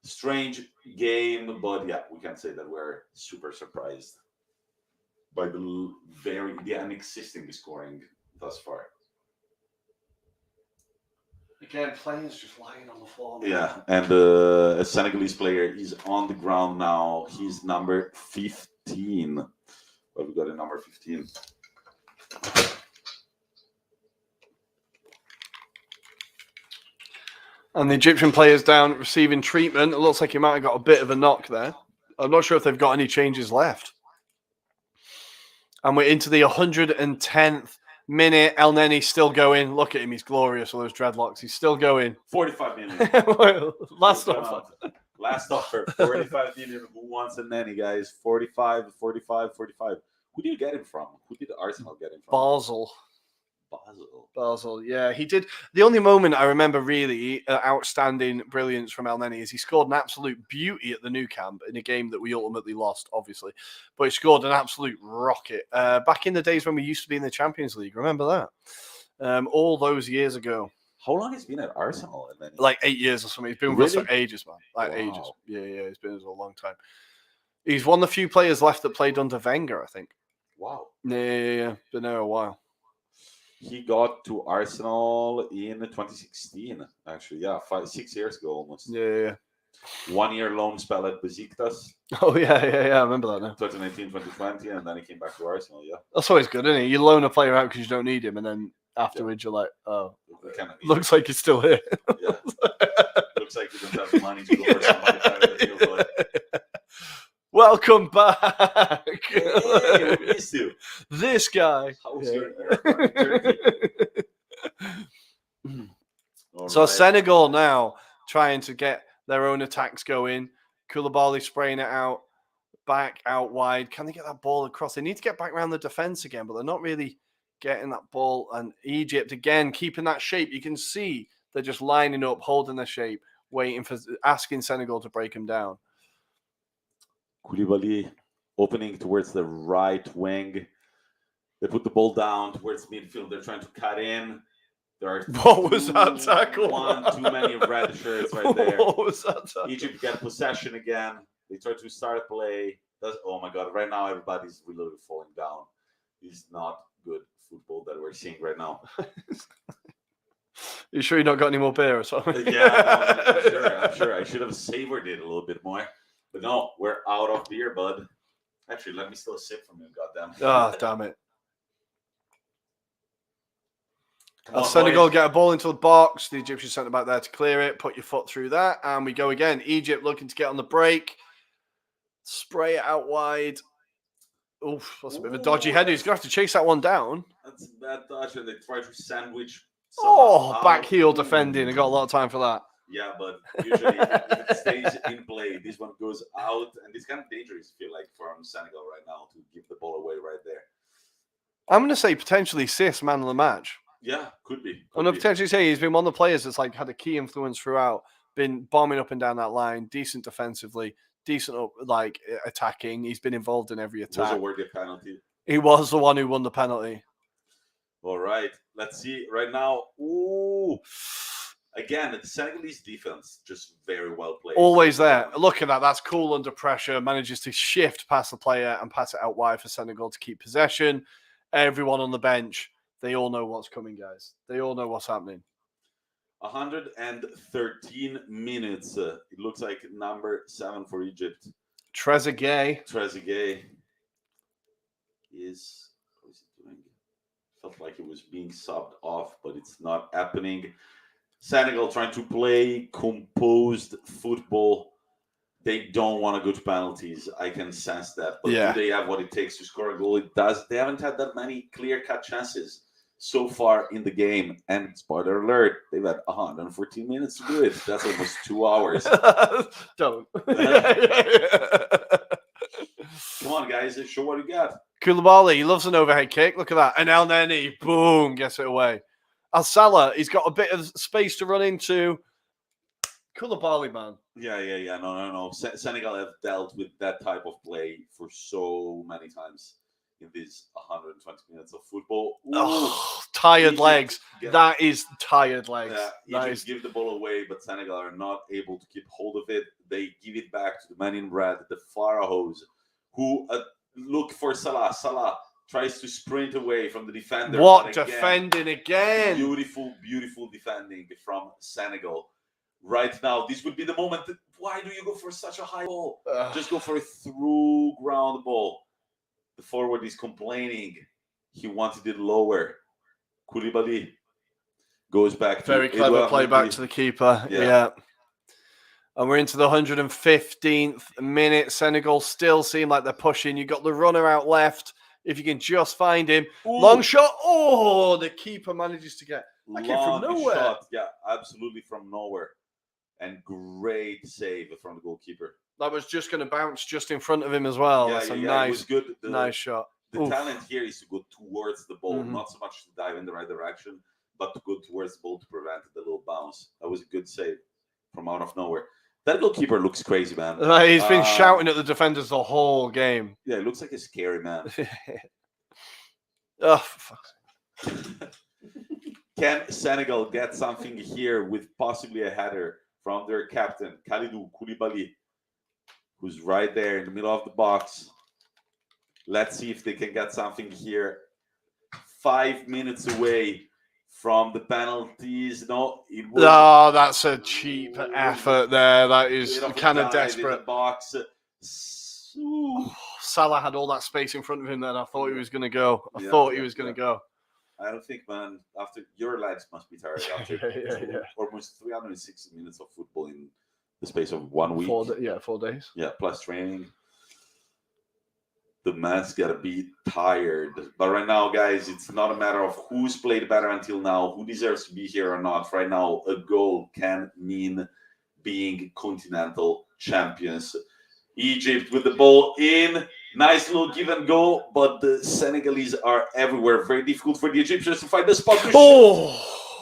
strange game, but yeah, we can say that we're super surprised by the unexisting scoring thus far. Again, players just lying on the floor. Yeah, and a Senegalese player is on the ground now. He's number 15. Well, we got a number 15. And the Egyptian player's down receiving treatment. It looks like he might have got a bit of a knock there. I'm not sure if they've got any changes left. And we're into the 110th minute. El Neni's still going. Look at him. He's glorious with those dreadlocks. He's still going. 45 million. Last offer. Last offer. 45 million. Who wants a Neni, guys? 45. Who did you get him from? Who did Arsenal get him from? Basel, yeah. He did. The only moment I remember really outstanding brilliance from El Neni is he scored an absolute beauty at the Nou Camp in a game that we ultimately lost, obviously. But he scored an absolute rocket. Back in the days when we used to be in the Champions League. Remember that? All those years ago. How long has he been at Arsenal? Like 8 years or something. He's been with us for ages, man. Like ages. Yeah. He's been with us a long time. He's one of the few players left that played under Wenger, I think. Wow. Yeah. Been there a while. He got to Arsenal in 2016, actually. Yeah, 6 years ago almost. Yeah. 1 year loan spell at Besiktas. Oh, yeah. I remember that now. 2019, 2020, and then he came back to Arsenal, yeah. That's always good, isn't it? You loan a player out because you don't need him, and then afterwards you're like, oh, looks like he's still here. Yeah. Looks like you don't have money to go for somebody private deal. Welcome back. Hey, we missed you. This guy. How was your Turkey? So right. Senegal now trying to get their own attacks going. Koulibaly spraying it out, back out wide. Can they get that ball across? They need to get back around the defense again, but they're not really getting that ball. And Egypt again keeping that shape. You can see they're just lining up, holding their shape, asking Senegal to break them down. Koulibaly opening towards the right wing. They put the ball down towards midfield. They're trying to cut in. There are what was that tackle? Too many red shirts right there. What was that tackle? Egypt get possession again. They try to start play. Oh my God! Right now, everybody's really falling down. It's not good football that we're seeing right now. You sure you not got any more beer or something? Yeah, I'm sure. I should have savored it a little bit more. But no, we're out of beer, bud. Actually, let me still sip from you, goddamn. Oh, damn it. Senegal get a ball into the box. The Egyptian centre back there to clear it. Put your foot through that. And we go again. Egypt looking to get on the break. Spray it out wide. Oof, that's a bit of a dodgy header. He's going to have to chase that one down. That's a bad touch. And they try to sandwich. Back heel defending. I got a lot of time for that. Yeah, but usually if it stays in play, this one goes out. And it's kind of dangerous, I feel like, from Senegal right now to give the ball away right there. I'm going to say potentially Cisse, man of the match. Yeah, could be. I'm going to potentially say he's been one of the players that's like had a key influence throughout, been bombing up and down that line, decent defensively, decent attacking. He's been involved in every attack. Was a worthy penalty. He was the one who won the penalty. All right, let's see right now. Ooh. Again, the Senegalese defense just very well played. Always there. Look at that. That's cool under pressure. Manages to shift past the player and pass it out wide for Senegal to keep possession. Everyone on the bench, they all know what's coming, guys. They all know what's happening. 113 minutes. It looks like number 7 for Egypt. Trezeguet is... What is he doing? Felt like it was being subbed off, but it's not happening. Senegal trying to play composed football. They don't want to go to penalties. I can sense that. But do they have what it takes to score a goal? They haven't had that many clear-cut chances so far in the game. And spoiler alert, they've had 114 minutes to do it. That's almost 2 hours. Don't. Come on, guys. Show what you got. Koulibaly, he loves an overhead kick. Look at that. And El Neni, boom, gets it away. Salah, he's got a bit of space to run into. Koulibaly, man. Yeah. No. Senegal have dealt with that type of play for so many times in these 120 minutes of football. Oh, tired Egypt legs. That is tired legs. Yeah, Egypt give the ball away, but Senegal are not able to keep hold of it. They give it back to the man in red, the Pharaohs, who look for Salah. Salah tries to sprint away from the defender. What defending again? Beautiful defending from Senegal. Right now, this would be the moment. Why do you go for such a high ball? Just go for a through ground ball. The forward is complaining. He wanted it lower. Koulibaly goes back. Very clever play back to the keeper. Yeah. And we're into the 115th minute. Senegal still seem like they're pushing. You got the runner out left. If you can just find him. Ooh. Long shot. Oh, the keeper manages to get. That came from nowhere. Shot. Yeah, absolutely from nowhere. And great save from the goalkeeper. That was just going to bounce just in front of him as well. That's a nice, it was good. Nice shot. The talent here is to go towards the ball, not so much to dive in the right direction, but to go towards the ball to prevent the little bounce. That was a good save from out of nowhere. That goalkeeper looks crazy, man. He's been shouting at the defenders the whole game. Yeah, it looks like a scary man. Oh, for fuck's sake. Can Senegal get something here with possibly a header from their captain, Kalidou Koulibaly, who's right there in the middle of the box? Let's see if they can get something here. 5 minutes away from the penalties. No, that's a cheap effort there. That is kind of desperate. Box. Salah had all that space in front of him. Then I thought he was going to go. I thought he was going to go. I don't think, man. After your legs must be tired after almost 360 minutes of football in the space of 1 week. 4 days. Yeah, plus training. The man's got to be tired. But right now, guys, it's not a matter of who's played better until now, who deserves to be here or not. Right now, a goal can mean being continental champions. Egypt with the ball in. Nice little give and go, but the Senegalese are everywhere. Very difficult for the Egyptians to find the spot to shoot.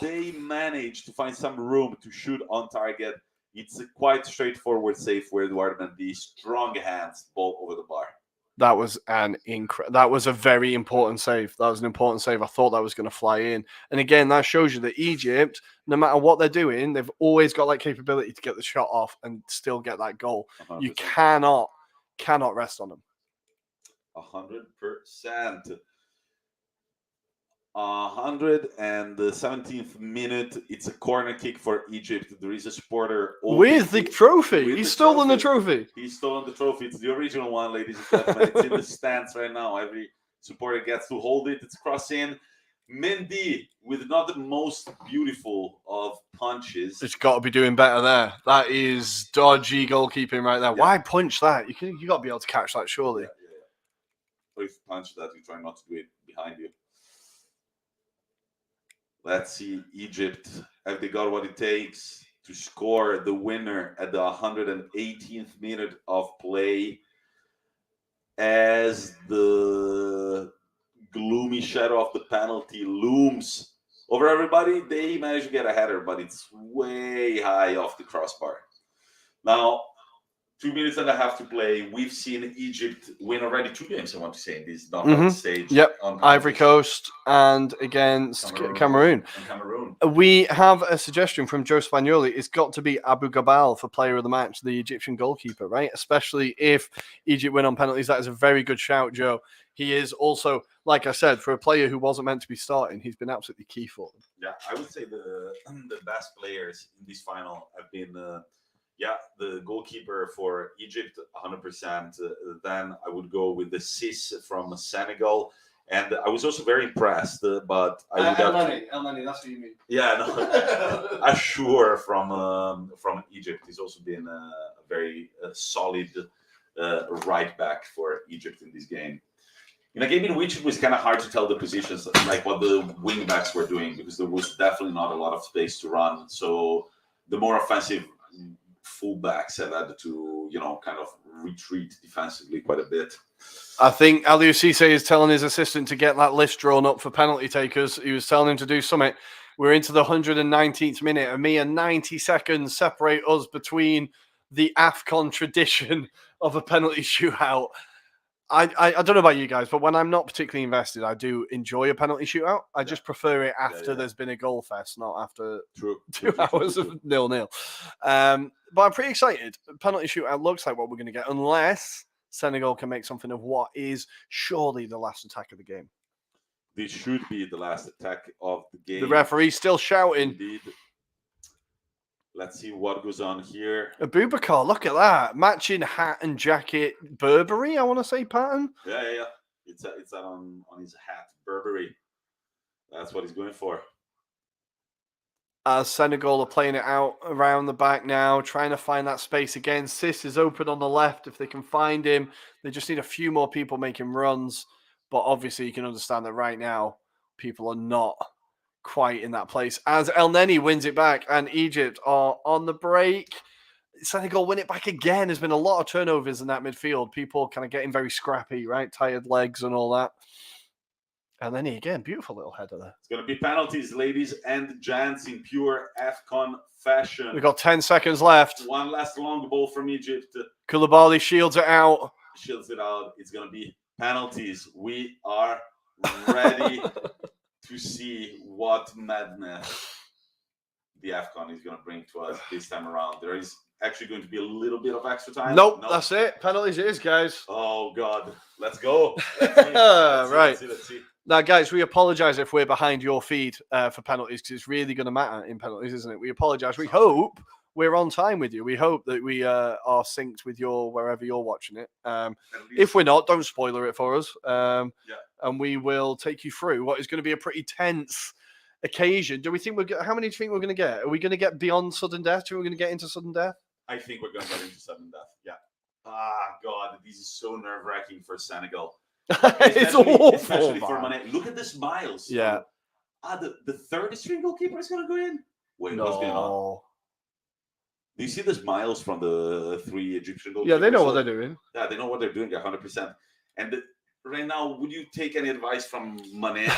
They managed to find some room to shoot on target. It's a quite straightforward save for Eduardo Mendy. Strong hands, ball over the bar. That was that was a very important save. That was an important save. I thought that was going to fly in. And again, that shows you that Egypt, no matter what they're doing, they've always got that capability to get the shot off and still get that goal. 100%. You cannot rest on them. 100%. 117th minute. It's a corner kick for Egypt. There is a supporter with the trophy. He's stolen the trophy. He's stolen the trophy. It's the original one, ladies and gentlemen. It's in the stands right now. Every supporter gets to hold it. It's cross in. Mendy with not the most beautiful of punches. It's got to be doing better there. That is dodgy goalkeeping right there. Yeah. Why punch that? You got to be able to catch that, surely. Yeah. Or if you punch that, you try not to do it behind you. Let's see, Egypt, have they got what it takes to score the winner at the 118th minute of play as the gloomy shadow of the penalty looms over everybody? They managed to get a header, but it's way high off the crossbar. Now, 2 minutes and a half to play. We've seen Egypt win already 2 games, I want to say, in this knockout stage. Yep, Ivory Coast and against Cameroon. We have a suggestion from Joe Spagnoli. It's got to be Abu Gabal for player of the match, the Egyptian goalkeeper, right? Especially if Egypt win on penalties. That is a very good shout, Joe. He is also, like I said, for a player who wasn't meant to be starting, he's been absolutely key for them. Yeah, I would say the best players in this final have been... the goalkeeper for Egypt, 100%. Then I would go with the Cisse from Senegal. And I was also very impressed, but I would El Neni, that's what you mean. Yeah, no. Ashur from Egypt. He's also been a very solid right back for Egypt in this game. In a game in which it was kind of hard to tell the positions, like what the wing backs were doing, because there was definitely not a lot of space to run. So the more offensive fullbacks have had to, kind of retreat defensively quite a bit. I think Aliou Cisse is telling his assistant to get that list drawn up for penalty takers. He was telling him to do something. We're into the 119th minute. A mere 90 seconds separate us between the AFCON tradition of a penalty shootout. I don't know about you guys, but when I'm not particularly invested, I do enjoy a penalty shootout. I just prefer it after there's been a goal fest, not after 2 hours of 0-0. But I'm pretty excited. Penalty shootout looks like what we're going to get, unless Senegal can make something of what is surely the last attack of the game. This should be the last attack of the game. The referee's still shouting. Indeed. Let's see what goes on here. Abubakar, look at that. Matching hat and jacket. Burberry, I want to say, pattern. Yeah. It's that on his hat. Burberry. That's what he's going for. As Senegal are playing it out around the back now, trying to find that space again. Cisse is open on the left if they can find him. They just need a few more people making runs. But obviously, you can understand that right now, people are not quite in that place. As El Neni wins it back and Egypt are on the break. Senegal win it back again. There's been a lot of turnovers in that midfield. People kind of getting very scrappy, right? Tired legs and all that. And then again, beautiful little header there. It's going to be penalties, ladies and gents, in pure AFCON fashion. We've got 10 seconds left. One last long ball from Egypt. Koulibaly shields it out. Shields it out. It's going to be penalties. We are ready to see what madness the AFCON is going to bring to us this time around. There is actually going to be a little bit of extra time. Nope. That's it. Penalties it is, guys. Oh, God. Let's go. Let's see. Now, guys, we apologise if we're behind your feed for penalties because it's really going to matter in penalties, isn't it? We apologise. We hope we're on time with you. We hope that we are synced with your wherever you're watching it. If we're not, don't spoiler it for us. And we will take you through what is going to be a pretty tense occasion. Do we think how many do you think we're going to get? Are we going to get beyond sudden death? Do we going to get into sudden death? I think we're going to get into sudden death. Yeah. Ah, God, this is so nerve-wracking for Senegal. It's awful, especially for Mane. Look at the smiles. Yeah. The third string goalkeeper is going to go in. Wait, what's going on? Do you see the smiles from the 3 Egyptian goalkeepers? Yeah, they know what they're doing. Yeah, they know what they're doing 100%. And right now, would you take any advice from Mane?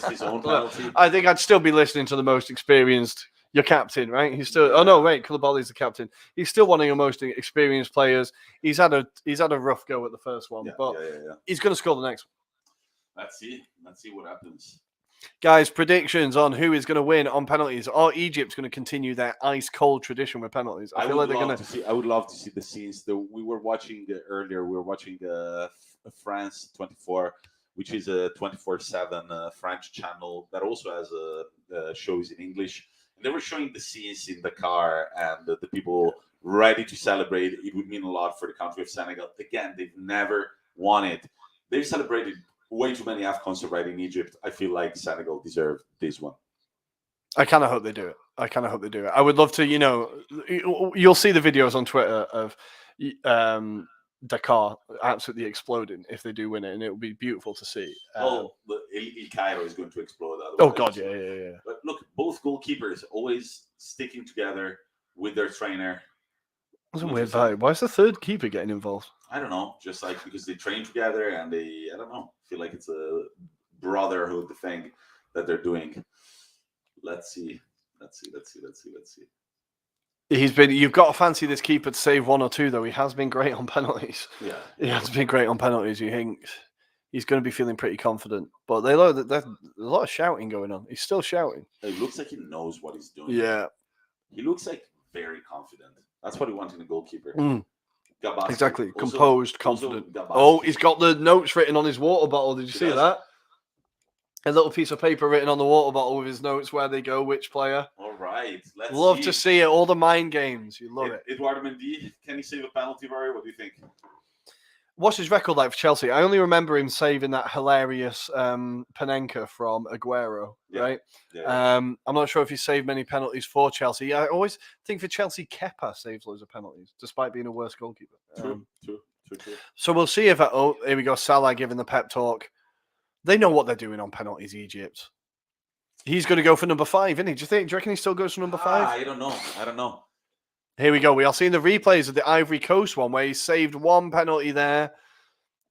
His own penalty? I think I'd still be listening to the most experienced. Your captain, right? He's still. Oh no, wait. Koulibaly's the captain. He's still one of your most experienced players. He's had a rough go at the first one, but he's going to score the next one. Let's see what happens. Guys, predictions on who is going to win on penalties. Are Egypt going to continue their ice cold tradition with penalties? I would love to see the scenes that we were watching earlier. We were watching France 24, which is a 24/7 French channel that also has shows in English. They were showing the scenes in the car and the people ready to celebrate. It would mean a lot for the country of Senegal. Again, they've never won it. They've celebrated way too many AFCONs already in Egypt. I feel like Senegal deserved this one. I kind of hope they do it. I would love to, you'll see the videos on Twitter of Dakar absolutely exploding if they do win it, and it will be beautiful to see. El Cairo is going to explode. Oh God, yeah. But look, both goalkeepers always sticking together with their trainer. That's a weird vibe. Why is the third keeper getting involved? I don't know. Just like because they train together and I don't know. Feel like it's a brotherhood thing that they're doing. Let's see. You've got to fancy this keeper to save 1 or 2, though. He has been great on penalties. Yeah. He has been great on penalties. You think he's going to be feeling pretty confident. But they know that there's a lot of shouting going on. He's still shouting. It looks like he knows what he's doing. Yeah. He looks like very confident. That's what you want in a goalkeeper. Exactly. Composed, confident. He's got the notes written on his water bottle. Did you see that? A little piece of paper written on the water bottle with his notes, where they go, which player. All right. Love to see it. All the mind games. You love it. Eduardo Mendy, can he save a penalty, Ruairi? What do you think? What's his record like for Chelsea? I only remember him saving that hilarious Panenka from Aguero, right? Yeah. I'm not sure if he saved many penalties for Chelsea. I always think for Chelsea, Kepa saves loads of penalties, despite being a worse goalkeeper. True. So we'll see if... here we go. Salah giving the pep talk. They know what they're doing on penalties, Egypt. He's going to go for number 5, isn't he? Do you reckon he still goes for number 5? I don't know. Here we go. We are seeing the replays of the Ivory Coast one where he saved one penalty there.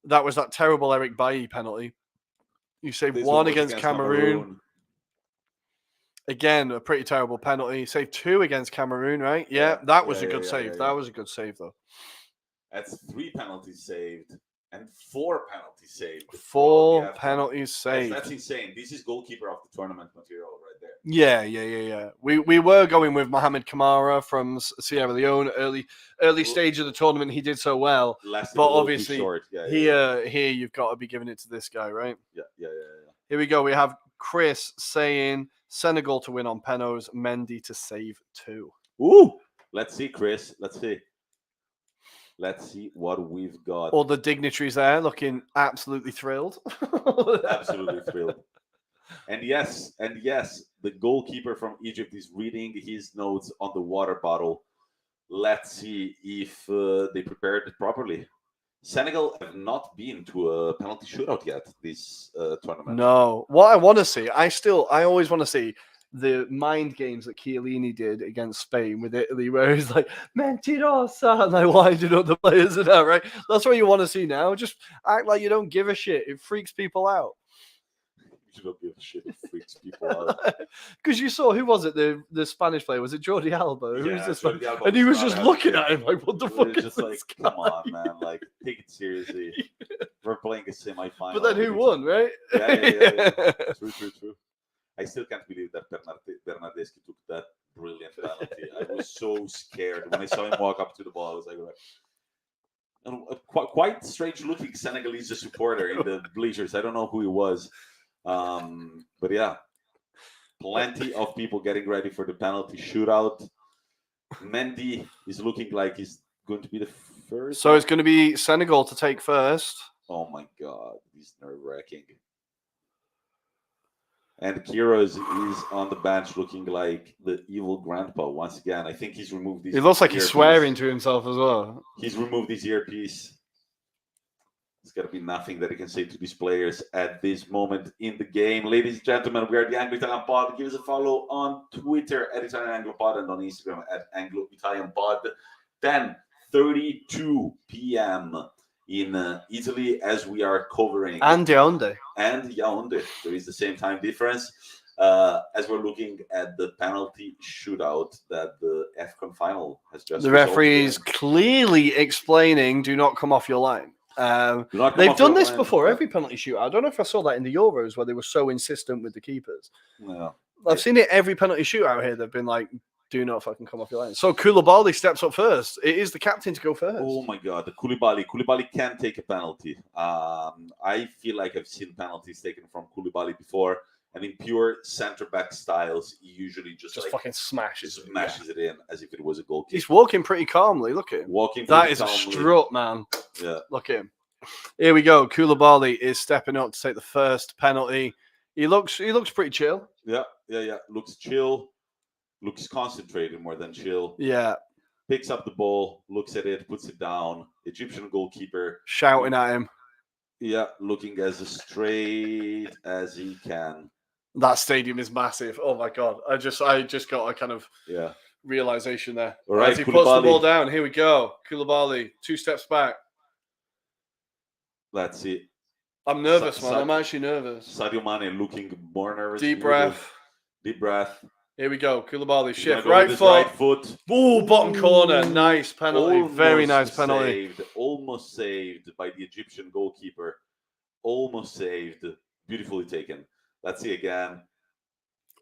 That was that terrible Eric Bailly penalty. You saved This one was against Cameroon. Again, a pretty terrible penalty. You saved 2 against Cameroon, right? Yeah, that was a good save. That was a good save, though. That's 3 penalties saved and 4 penalties saved. 4 penalties saved. That's insane. This is goalkeeper of the tournament material right there. Yeah. We were going with Mohamed Kamara from Sierra Leone early stage of the tournament. He did so well, but obviously here you've got to be giving it to this guy, right? Yeah. Here we go. We have Chris saying Senegal to win on penalties, Mendy to save 2. Ooh, let's see, Chris. Let's see what we've got. All the dignitaries there looking absolutely thrilled. Absolutely thrilled. And yes, the goalkeeper from Egypt is reading his notes on the water bottle. Let's see if they prepared it properly. Senegal have not been to a penalty shootout yet this tournament. No. What I want to see, I always want to see the mind games that Chiellini did against Spain with Italy, where he's like, Mentirosa, and like winding up the players and that, right? That's what you want to see now. Just act like you don't give a shit. It freaks people out. You don't give a shit. It freaks people out. Because you saw, who was it? The Spanish player? Was it Jordi Alba? Jordi Alba, and he was just looking at him like, what the fuck is just this like, guy? come on, man. Like, take it seriously. We're playing a semi-final. But then who won, right? Yeah. True. I still can't believe that Bernardeschi took that brilliant penalty. I was so scared. When I saw him walk up to the ball, I was like, quite strange-looking Senegalese supporter in the bleachers. I don't know who he was. But yeah, plenty of people getting ready for the penalty shootout. Mendy is looking like he's going to be the first. So it's going to be Senegal to take first. Oh my God, he's nerve-wracking. And Kiros is on the bench looking like the evil grandpa once again. I think he's removed his. It looks like he's swearing to himself as well. He's removed his earpiece. There's got to be nothing that he can say to these players at this moment in the game. Ladies and gentlemen, we are the Anglo-Italian Pod. Give us a follow on Twitter at Italian Anglo Pod and on Instagram at Anglo-Italian Pod. 10:32 p.m. in Italy as we are covering. And Yaoundé. There is the same time difference as we're looking at the penalty shootout that the AFCON final has just. The referee is clearly explaining, do not come off your line. They've done this before, every penalty shootout. I don't know if I saw that in the Euros where they were so insistent with the keepers. No. I've seen it every penalty shootout here. They've been like, do not fucking come off your line. So Koulibaly steps up first. It is the captain to go first. Oh my God, the Koulibaly can take a penalty. I feel like I've seen penalties taken from Koulibaly before, and in pure centre back styles, he usually just like fucking smashes it in as if it was a goal kick. He's walking pretty calmly. Look at him. That is calmly. A strut, man. Yeah. Look at him. Here we go. Koulibaly is stepping up to take the first penalty. He looks pretty chill. Yeah. Looks chill. Looks concentrated more than chill. Yeah. Picks up the ball, looks at it, puts it down. Egyptian goalkeeper shouting at him. Yeah, looking as straight as he can. That stadium is massive. Oh my God. I just got a kind of realization there. All right, as he puts the ball down. Here we go. Koulibaly, 2 steps back. Let's see. I'm nervous, man. I'm actually nervous. Sadio Mane looking more nervous. Deep breath. Here we go. Koulibaly shift. Right foot. Oh, bottom corner. Nice penalty. Very nice penalty. Almost saved by the Egyptian goalkeeper. Almost saved. Beautifully taken. Let's see again.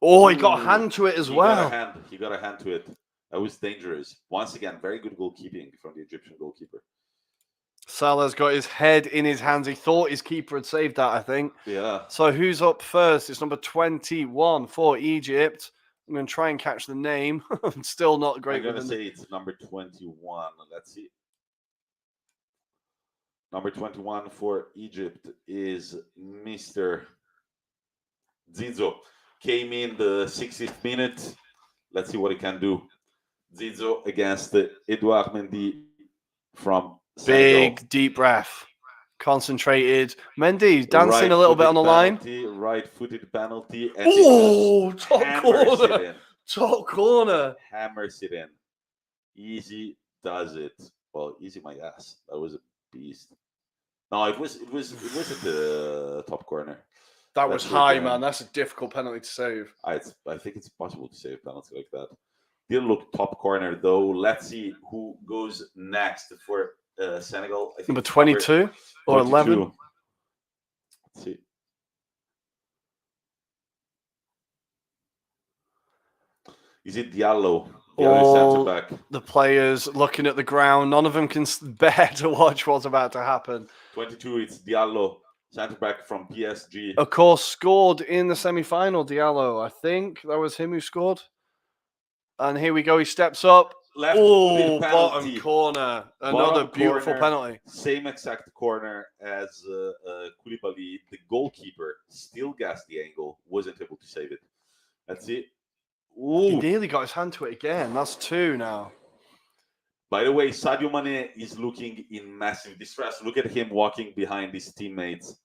Oh, he got a hand to it as well. He got a hand to it. That was dangerous. Once again, very good goalkeeping from the Egyptian goalkeeper. Salah's got his head in his hands. He thought his keeper had saved that, I think. Yeah. So who's up first? It's number 21 for Egypt. I'm going to try and catch the name. I'm still not great. I'm going to say it's number 21. Let's see. Number 21 for Egypt is Mr. Zizou. Came in the 60th minute. Let's see what he can do. Zizou against Edouard Mendy from Senegal. Big, deep breath. Concentrated. Mendy dancing a little bit on the line. Right-footed penalty. Oh, top corner. Top corner. Hammers it in. Easy does it. Well, easy my ass. That was a beast. No, it was at the top corner. That was high, man. That's a difficult penalty to save. I think it's possible to save a penalty like that. Didn't look top corner though. Let's see who goes next for Senegal. I think Number 22 or 11. Let's see. Is it Diallo? All center back. The players looking at the ground. None of them can bear to watch what's about to happen. 22, it's Diallo, center back from PSG. Of course, scored in the semi-final, Diallo. I think that was him who scored. And here we go. He steps up. Oh, bottom corner. Another beautiful penalty. Same exact corner as Koulibaly. The goalkeeper still guessed the angle. Wasn't able to save it. Let's see. Ooh. He nearly got his hand to it again. That's 2 now. By the way, Sadio Mane is looking in massive distress. Look at him walking behind his teammates.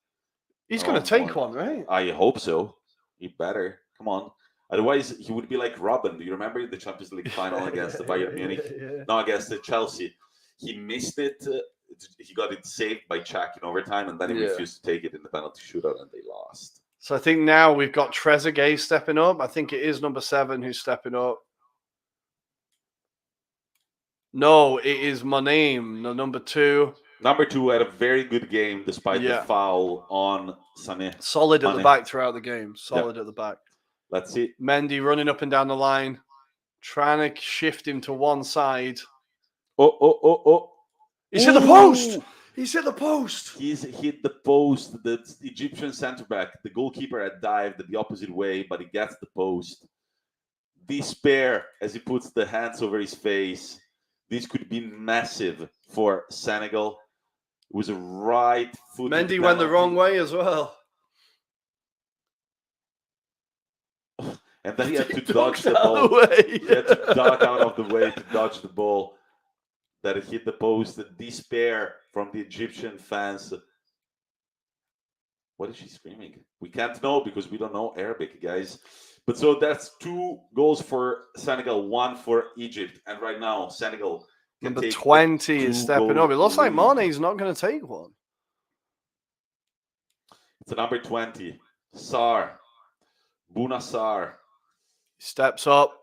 He's going to take one, right? I hope so. He better. Come on. Otherwise, he would be like Robin. Do you remember the Champions League final against the Bayern Munich? No, against Chelsea. He missed it. He got it saved by Czech in overtime, and then he refused to take it in the penalty shootout, and they lost. So I think now we've got Trezeguet stepping up. I think it is number 7 who's stepping up. No, it is Mane, the number 2. Number 2 had a very good game despite the foul on Sané. Solid at the back throughout the game. Solid at the back. Let's see. Mendy running up and down the line, trying to shift him to one side. Oh. He's hit the post. He's hit the post. He's hit the post. The Egyptian centre-back, the goalkeeper had dived the opposite way, but he gets the post. Despair as he puts the hands over his face. This could be massive for Senegal. It was a right foot. Mendy went the wrong way as well. And then he had to dodge the ball. He had to duck out of the way to dodge the ball that hit the post. Despair from the Egyptian fans. What is she screaming? We can't know because we don't know Arabic, guys. But so that's 2 goals for Senegal, 1 for Egypt. And right now, Senegal can Number take 20 is stepping up. It looks like lead. Mane's not going to take one. It's a number 20. Sarr. Bouna Sarr. Steps up.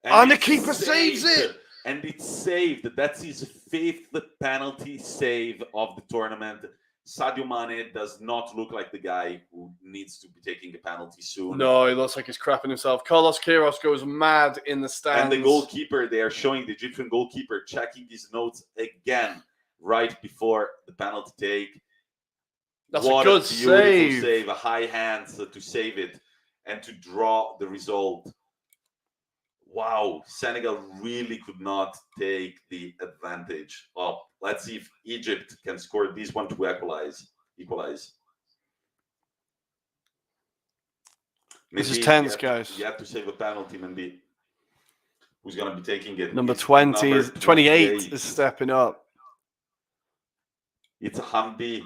And the keeper saves it. And it's saved. That's his 5th penalty save of the tournament. Sadio Mane does not look like the guy who needs to be taking a penalty soon. No, he looks like he's crapping himself. Carlos Queiroz goes mad in the stands. And the goalkeeper, they are showing the Egyptian goalkeeper checking his notes again right before the penalty take. That's a good save. A high hands to save it and to draw the result. Wow, Senegal really could not take the advantage. Well, let's see if Egypt can score this one to equalize. This is tense, guys. You have to save a penalty, Mendy. Who's going to be taking it? Number 20, 28 is stepping up. It's Hamdi.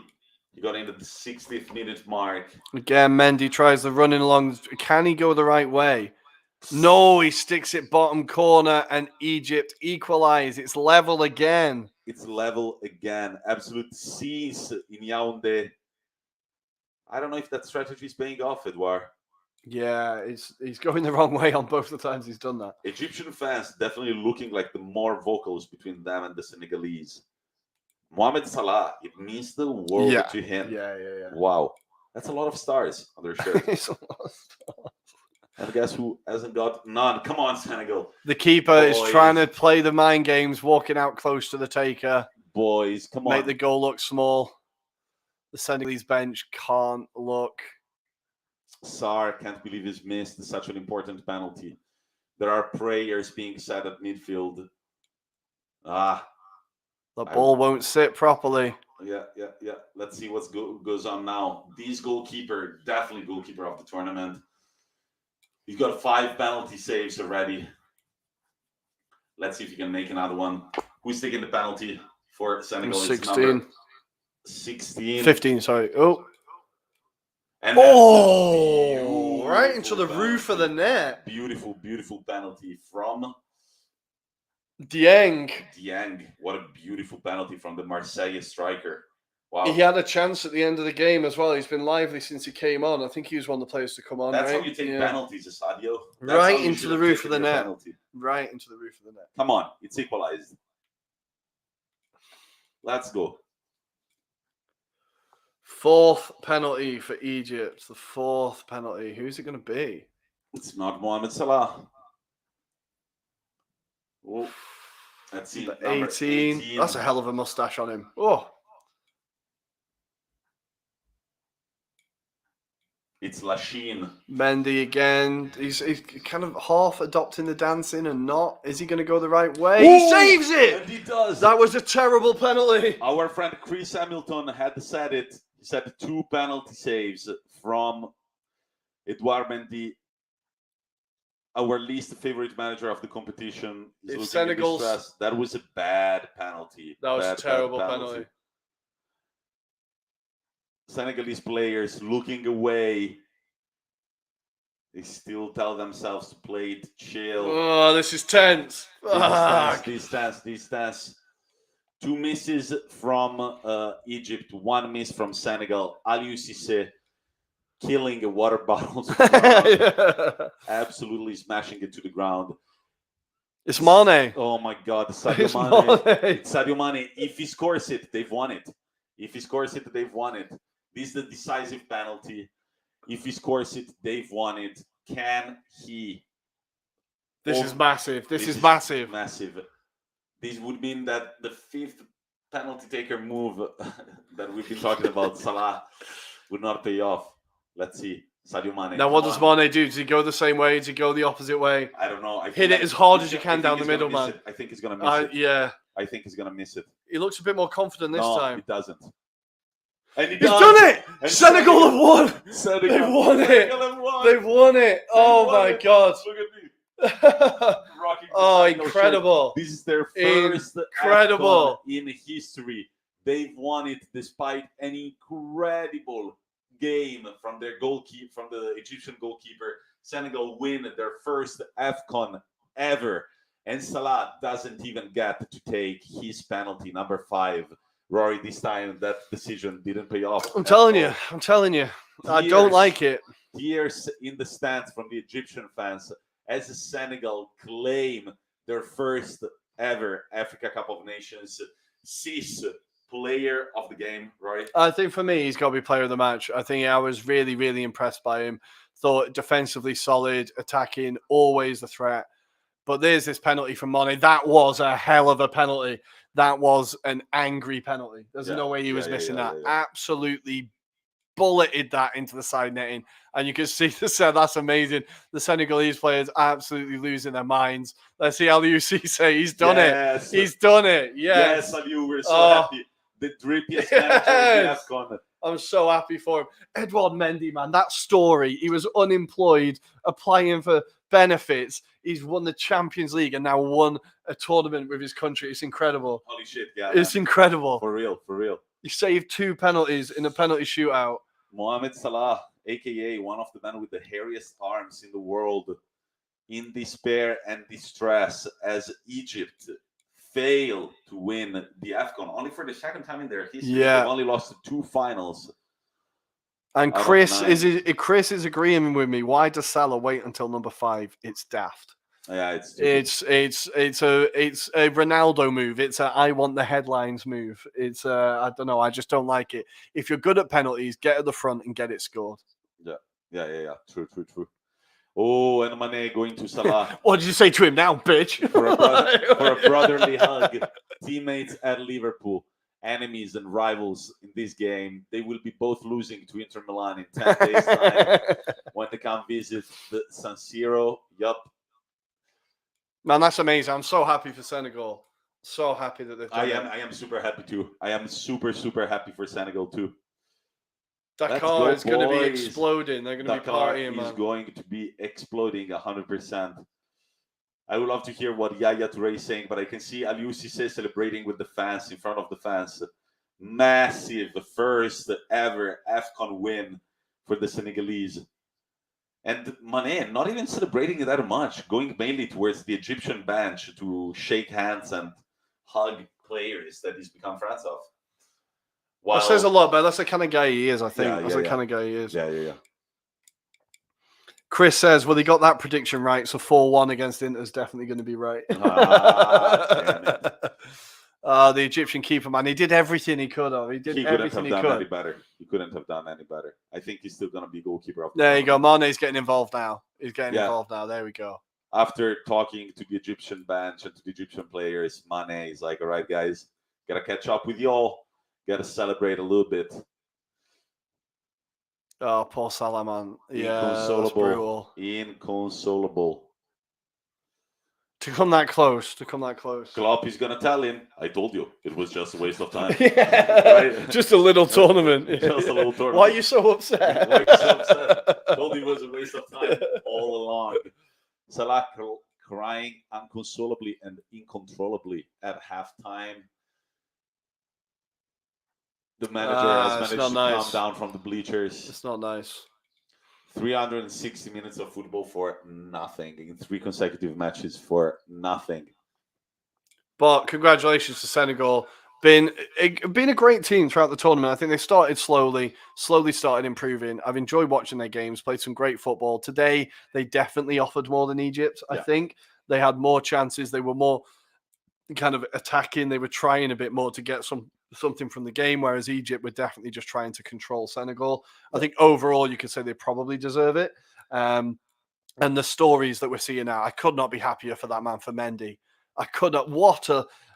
He got into the 60th minute mark. Again, Mendy tries the running along. Can he go the right way? No, he sticks it bottom corner and Egypt equalize. It's level again. It's level again. Absolute Cisse in Yaoundé. I don't know if that strategy is paying off, Edouard. Yeah, he's going the wrong way on both the times he's done that. Egyptian fans definitely looking like the more vocals between them and the Senegalese. Mohamed Salah, it means the world to him. Yeah. Wow. That's a lot of stars on their shirt. It's a lot of stars. And guess who hasn't got none? Come on, Senegal. The keeper is trying to play the mind games, walking out close to the taker. Boys, come on. Make the goal look small. The Senegalese bench can't look. Sarr can't believe he's missed such an important penalty. There are prayers being said at midfield. The ball won't sit properly. Yeah. Let's see what goes on now. This goalkeeper, definitely goalkeeper of the tournament. He's got 5 penalty saves already. Let's see if he can make another one. Who's taking the penalty for Senegal? 16. 16. 15, sorry. Oh. And right into the roof of the net. Beautiful penalty from Dieng. What a beautiful penalty from the Marseille striker. Wow. He had a chance at the end of the game as well. He's been lively since he came on. I think he was one of the players to come on. That's right? how you take penalties, Sadio. That's Right how you into should the have roof of taken the your net. penalty. Right into the roof of the net. Come on, it's equalized. Let's go. 4th penalty for Egypt. The 4th penalty. Who's it going to be? It's not Mohamed Salah. Oh, let's see. The Number 18. That's a hell of a mustache on him. Oh. It's Lachine. Mendy again. He's kind of half adopting the dancing and not. Is he going to go the right way? Ooh, he saves it! And he does. That was a terrible penalty. Our friend Chris Hamilton had said it. He said 2 penalty saves from Edouard Mendy, our least favorite manager of the competition. If Senegal's... That was a bad penalty. That was a terrible penalty. Senegalese players looking away. They still tell themselves to play it chill. Oh, this is tense. This tense. 2 misses from Egypt, 1 miss from Senegal. Aliou Cisse killing a water bottle. Absolutely smashing it to the ground. It's Mane. Oh my God, Sadio Mane. It's Sadio Mane. If he scores it, they've won it. If he scores it, they've won it. This is the decisive penalty. If he scores it, they've won it. Can he? This is massive. This is massive. Massive. This would mean that the 5th penalty taker move that we've been talking about, Salah, would not pay off. Let's see. Sadio Mane. Now, what does Mane do? Does he go the same way? Does he go the opposite way? I don't know. Hit it as hard as you can down the middle, man. I think he's going to miss it. Yeah. I think he's going to miss it. He looks a bit more confident this time. No, he doesn't. And he's done it! And Senegal have won! Senegal, They've won it! They've won it! Oh my God! Look at me! Oh, incredible! This is their first AFCON in history. They've won it despite an incredible game from their goalkeeper, from the Egyptian goalkeeper. Senegal win their first AFCON ever, and Salah doesn't even get to take his penalty, number 5. Rory, this time that decision didn't pay off. I'm telling you. I don't like it. Tears in the stands from the Egyptian fans as Senegal claim their first ever Africa Cup of Nations. Cisse, player of the game, right? I think for me, he's got to be player of the match. I think I was really, really impressed by him. Thought defensively solid, attacking, always a threat. But there's this penalty from Mane. That was a hell of a penalty. That was an angry penalty. There's no way he was missing that. Absolutely bulleted that into the side netting. And you can see that's amazing. The Senegalese players absolutely losing their minds. Let's see Aliou Cisse. He's done it. He's done it. Yes, Aliou, we're so happy. The drippiest manager in AFCON. I'm so happy for him. Edouard Mendy, man, that story. He was unemployed, applying for benefits. He's won the Champions League and now won a tournament with his country. It's incredible. Holy shit, yeah. It's incredible. For real. He saved 2 penalties in a penalty shootout. Mohamed Salah, a.k.a. one of the men with the hairiest arms in the world, in despair and distress as Egypt fail to win the AFCON, only for the 2nd time in their history. Yeah. They've only lost 2 finals. And Chris is agreeing with me. Why does Salah wait until number 5? It's daft. Yeah, it's a Ronaldo move. It's a I want the headlines move. It's I don't know. I just don't like it. If you're good at penalties, get at the front and get it scored. Yeah. True. Oh, and Mane going to Salah. What did you say to him now, bitch? for a brotherly hug. Teammates at Liverpool, enemies and rivals in this game. They will be both losing to Inter Milan in 10 days' time when they come visit the San Siro. Yup. Man, that's amazing. I'm so happy for Senegal. So happy that they've done it. I am super happy too. I am super happy for Senegal too. Dakar is going to be exploding. They're going to be partying, man. Is going to be exploding 100%. I would love to hear what Yaya Touré is saying, but I can see Aliou Cisse celebrating with the fans, in front of the fans. Massive first ever AFCON win for the Senegalese. And Mane not even celebrating that much, going mainly towards the Egyptian bench to shake hands and hug players that he's become friends of. While, that says a lot, but that's the kind of guy he is, I think. Yeah, That's yeah, the yeah. kind of guy he is. Yeah. Chris says, well, he got that prediction right, so 4-1 against Inter is definitely going to be right. Damn it. The Egyptian keeper, man, he did everything he could have. He did everything he He couldn't have done could. any better. He couldn't have done any better. I think he's still going to be goalkeeper of the There you go. tournament. Mane's getting involved now. He's getting involved now. There we go. After talking to the Egyptian bench and to the Egyptian players, Mane is like, all right, guys, got to catch up with y'all. Got to celebrate a little bit. Oh, poor Salah, man. Yeah, that's brutal. Inconsolable. To come that close. Klopp is going to tell him, I told you, it was just a waste of time. Right? Just a little tournament. Just a little tournament. Why are you so upset? Told you it was a waste of time all along. Salah crying inconsolably and uncontrollably at halftime. The manager has managed to come down from the bleachers. It's not nice. 360 minutes of football for nothing in 3 consecutive matches for nothing. But congratulations to Senegal. Been a great team throughout the tournament. I think they started slowly started improving. I've enjoyed watching their games, played some great football. Today, they definitely offered more than Egypt, I think. They had more chances. They were more kind of attacking. They were trying a bit more to get something from the game, whereas Egypt were definitely just trying to control Senegal. I think overall you could say they probably deserve it. And the stories that we're seeing now, I could not be happier for that man, for Mendy. I could not.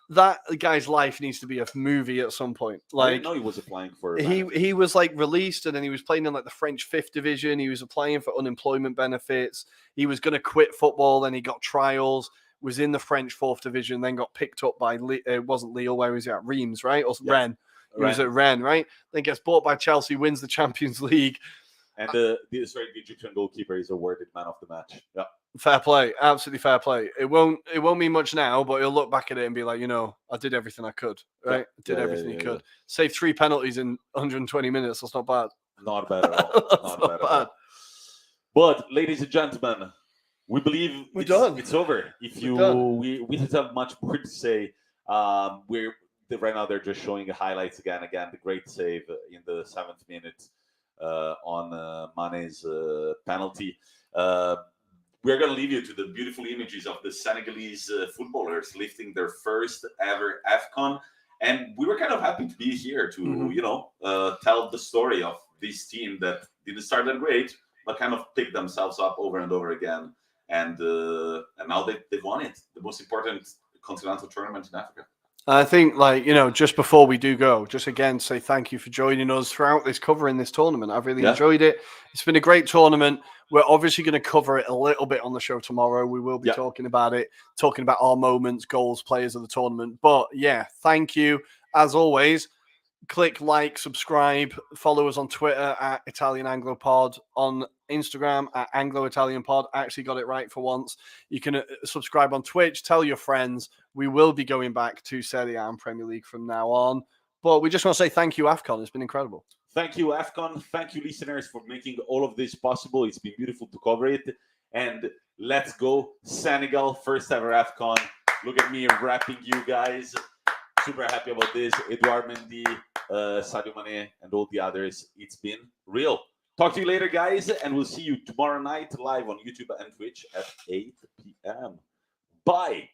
That guy's life needs to be a movie at some point. I didn't know he was applying for. He was like released, and then he was playing in like the French 5th division. He was applying for unemployment benefits. He was going to quit football. Then he got trials. Was in the French 4th division. Then got picked up by it wasn't Lille. Where was he at? Reims, right? Or Rennes. He was at Rennes, right? Then gets bought by Chelsea. Wins the Champions League. And the Egyptian goalkeeper is awarded man of the match. Yeah. Fair play, absolutely fair play. It won't mean much now, but he'll look back at it and be like, I did everything I could, right? I did everything I could. Saved 3 penalties in 120 minutes. That's not bad. Not bad at all. Not bad. But ladies and gentlemen, we believe it's over. We don't have much more to say. Right now they're just showing the highlights again. The great save in the 7th minute on Mane's penalty. We're going to leave you to the beautiful images of the Senegalese footballers lifting their first ever AFCON. And we were kind of happy to be here to, tell the story of this team that didn't start that great, but kind of picked themselves up over and over again. And now they've won it, the most important continental tournament in Africa. I think, just before we do go, just again say thank you for joining us throughout this covering this tournament. I've really enjoyed it. It's been a great tournament. We're obviously going to cover it a little bit on the show tomorrow. We will be talking about it, talking about our moments, goals, players of the tournament. But thank you. As always, click like, subscribe, follow us on Twitter at Italian Anglo Pod, on Instagram at Anglo-Italian Pod. I actually got it right for once. You can subscribe on Twitch, tell your friends. We will be going back to Serie A and Premier League from now on. But we just want to say thank you, AFCON. It's been incredible. Thank you, AFCON. Thank you, listeners, for making all of this possible. It's been beautiful to cover it. And let's go, Senegal, first ever AFCON. Look at me rapping you guys. Super happy about this. Edouard Mendy, Sadio Mane, and all the others. It's been real. Talk to you later, guys, and we'll see you tomorrow night live on YouTube and Twitch at 8 p.m. Bye.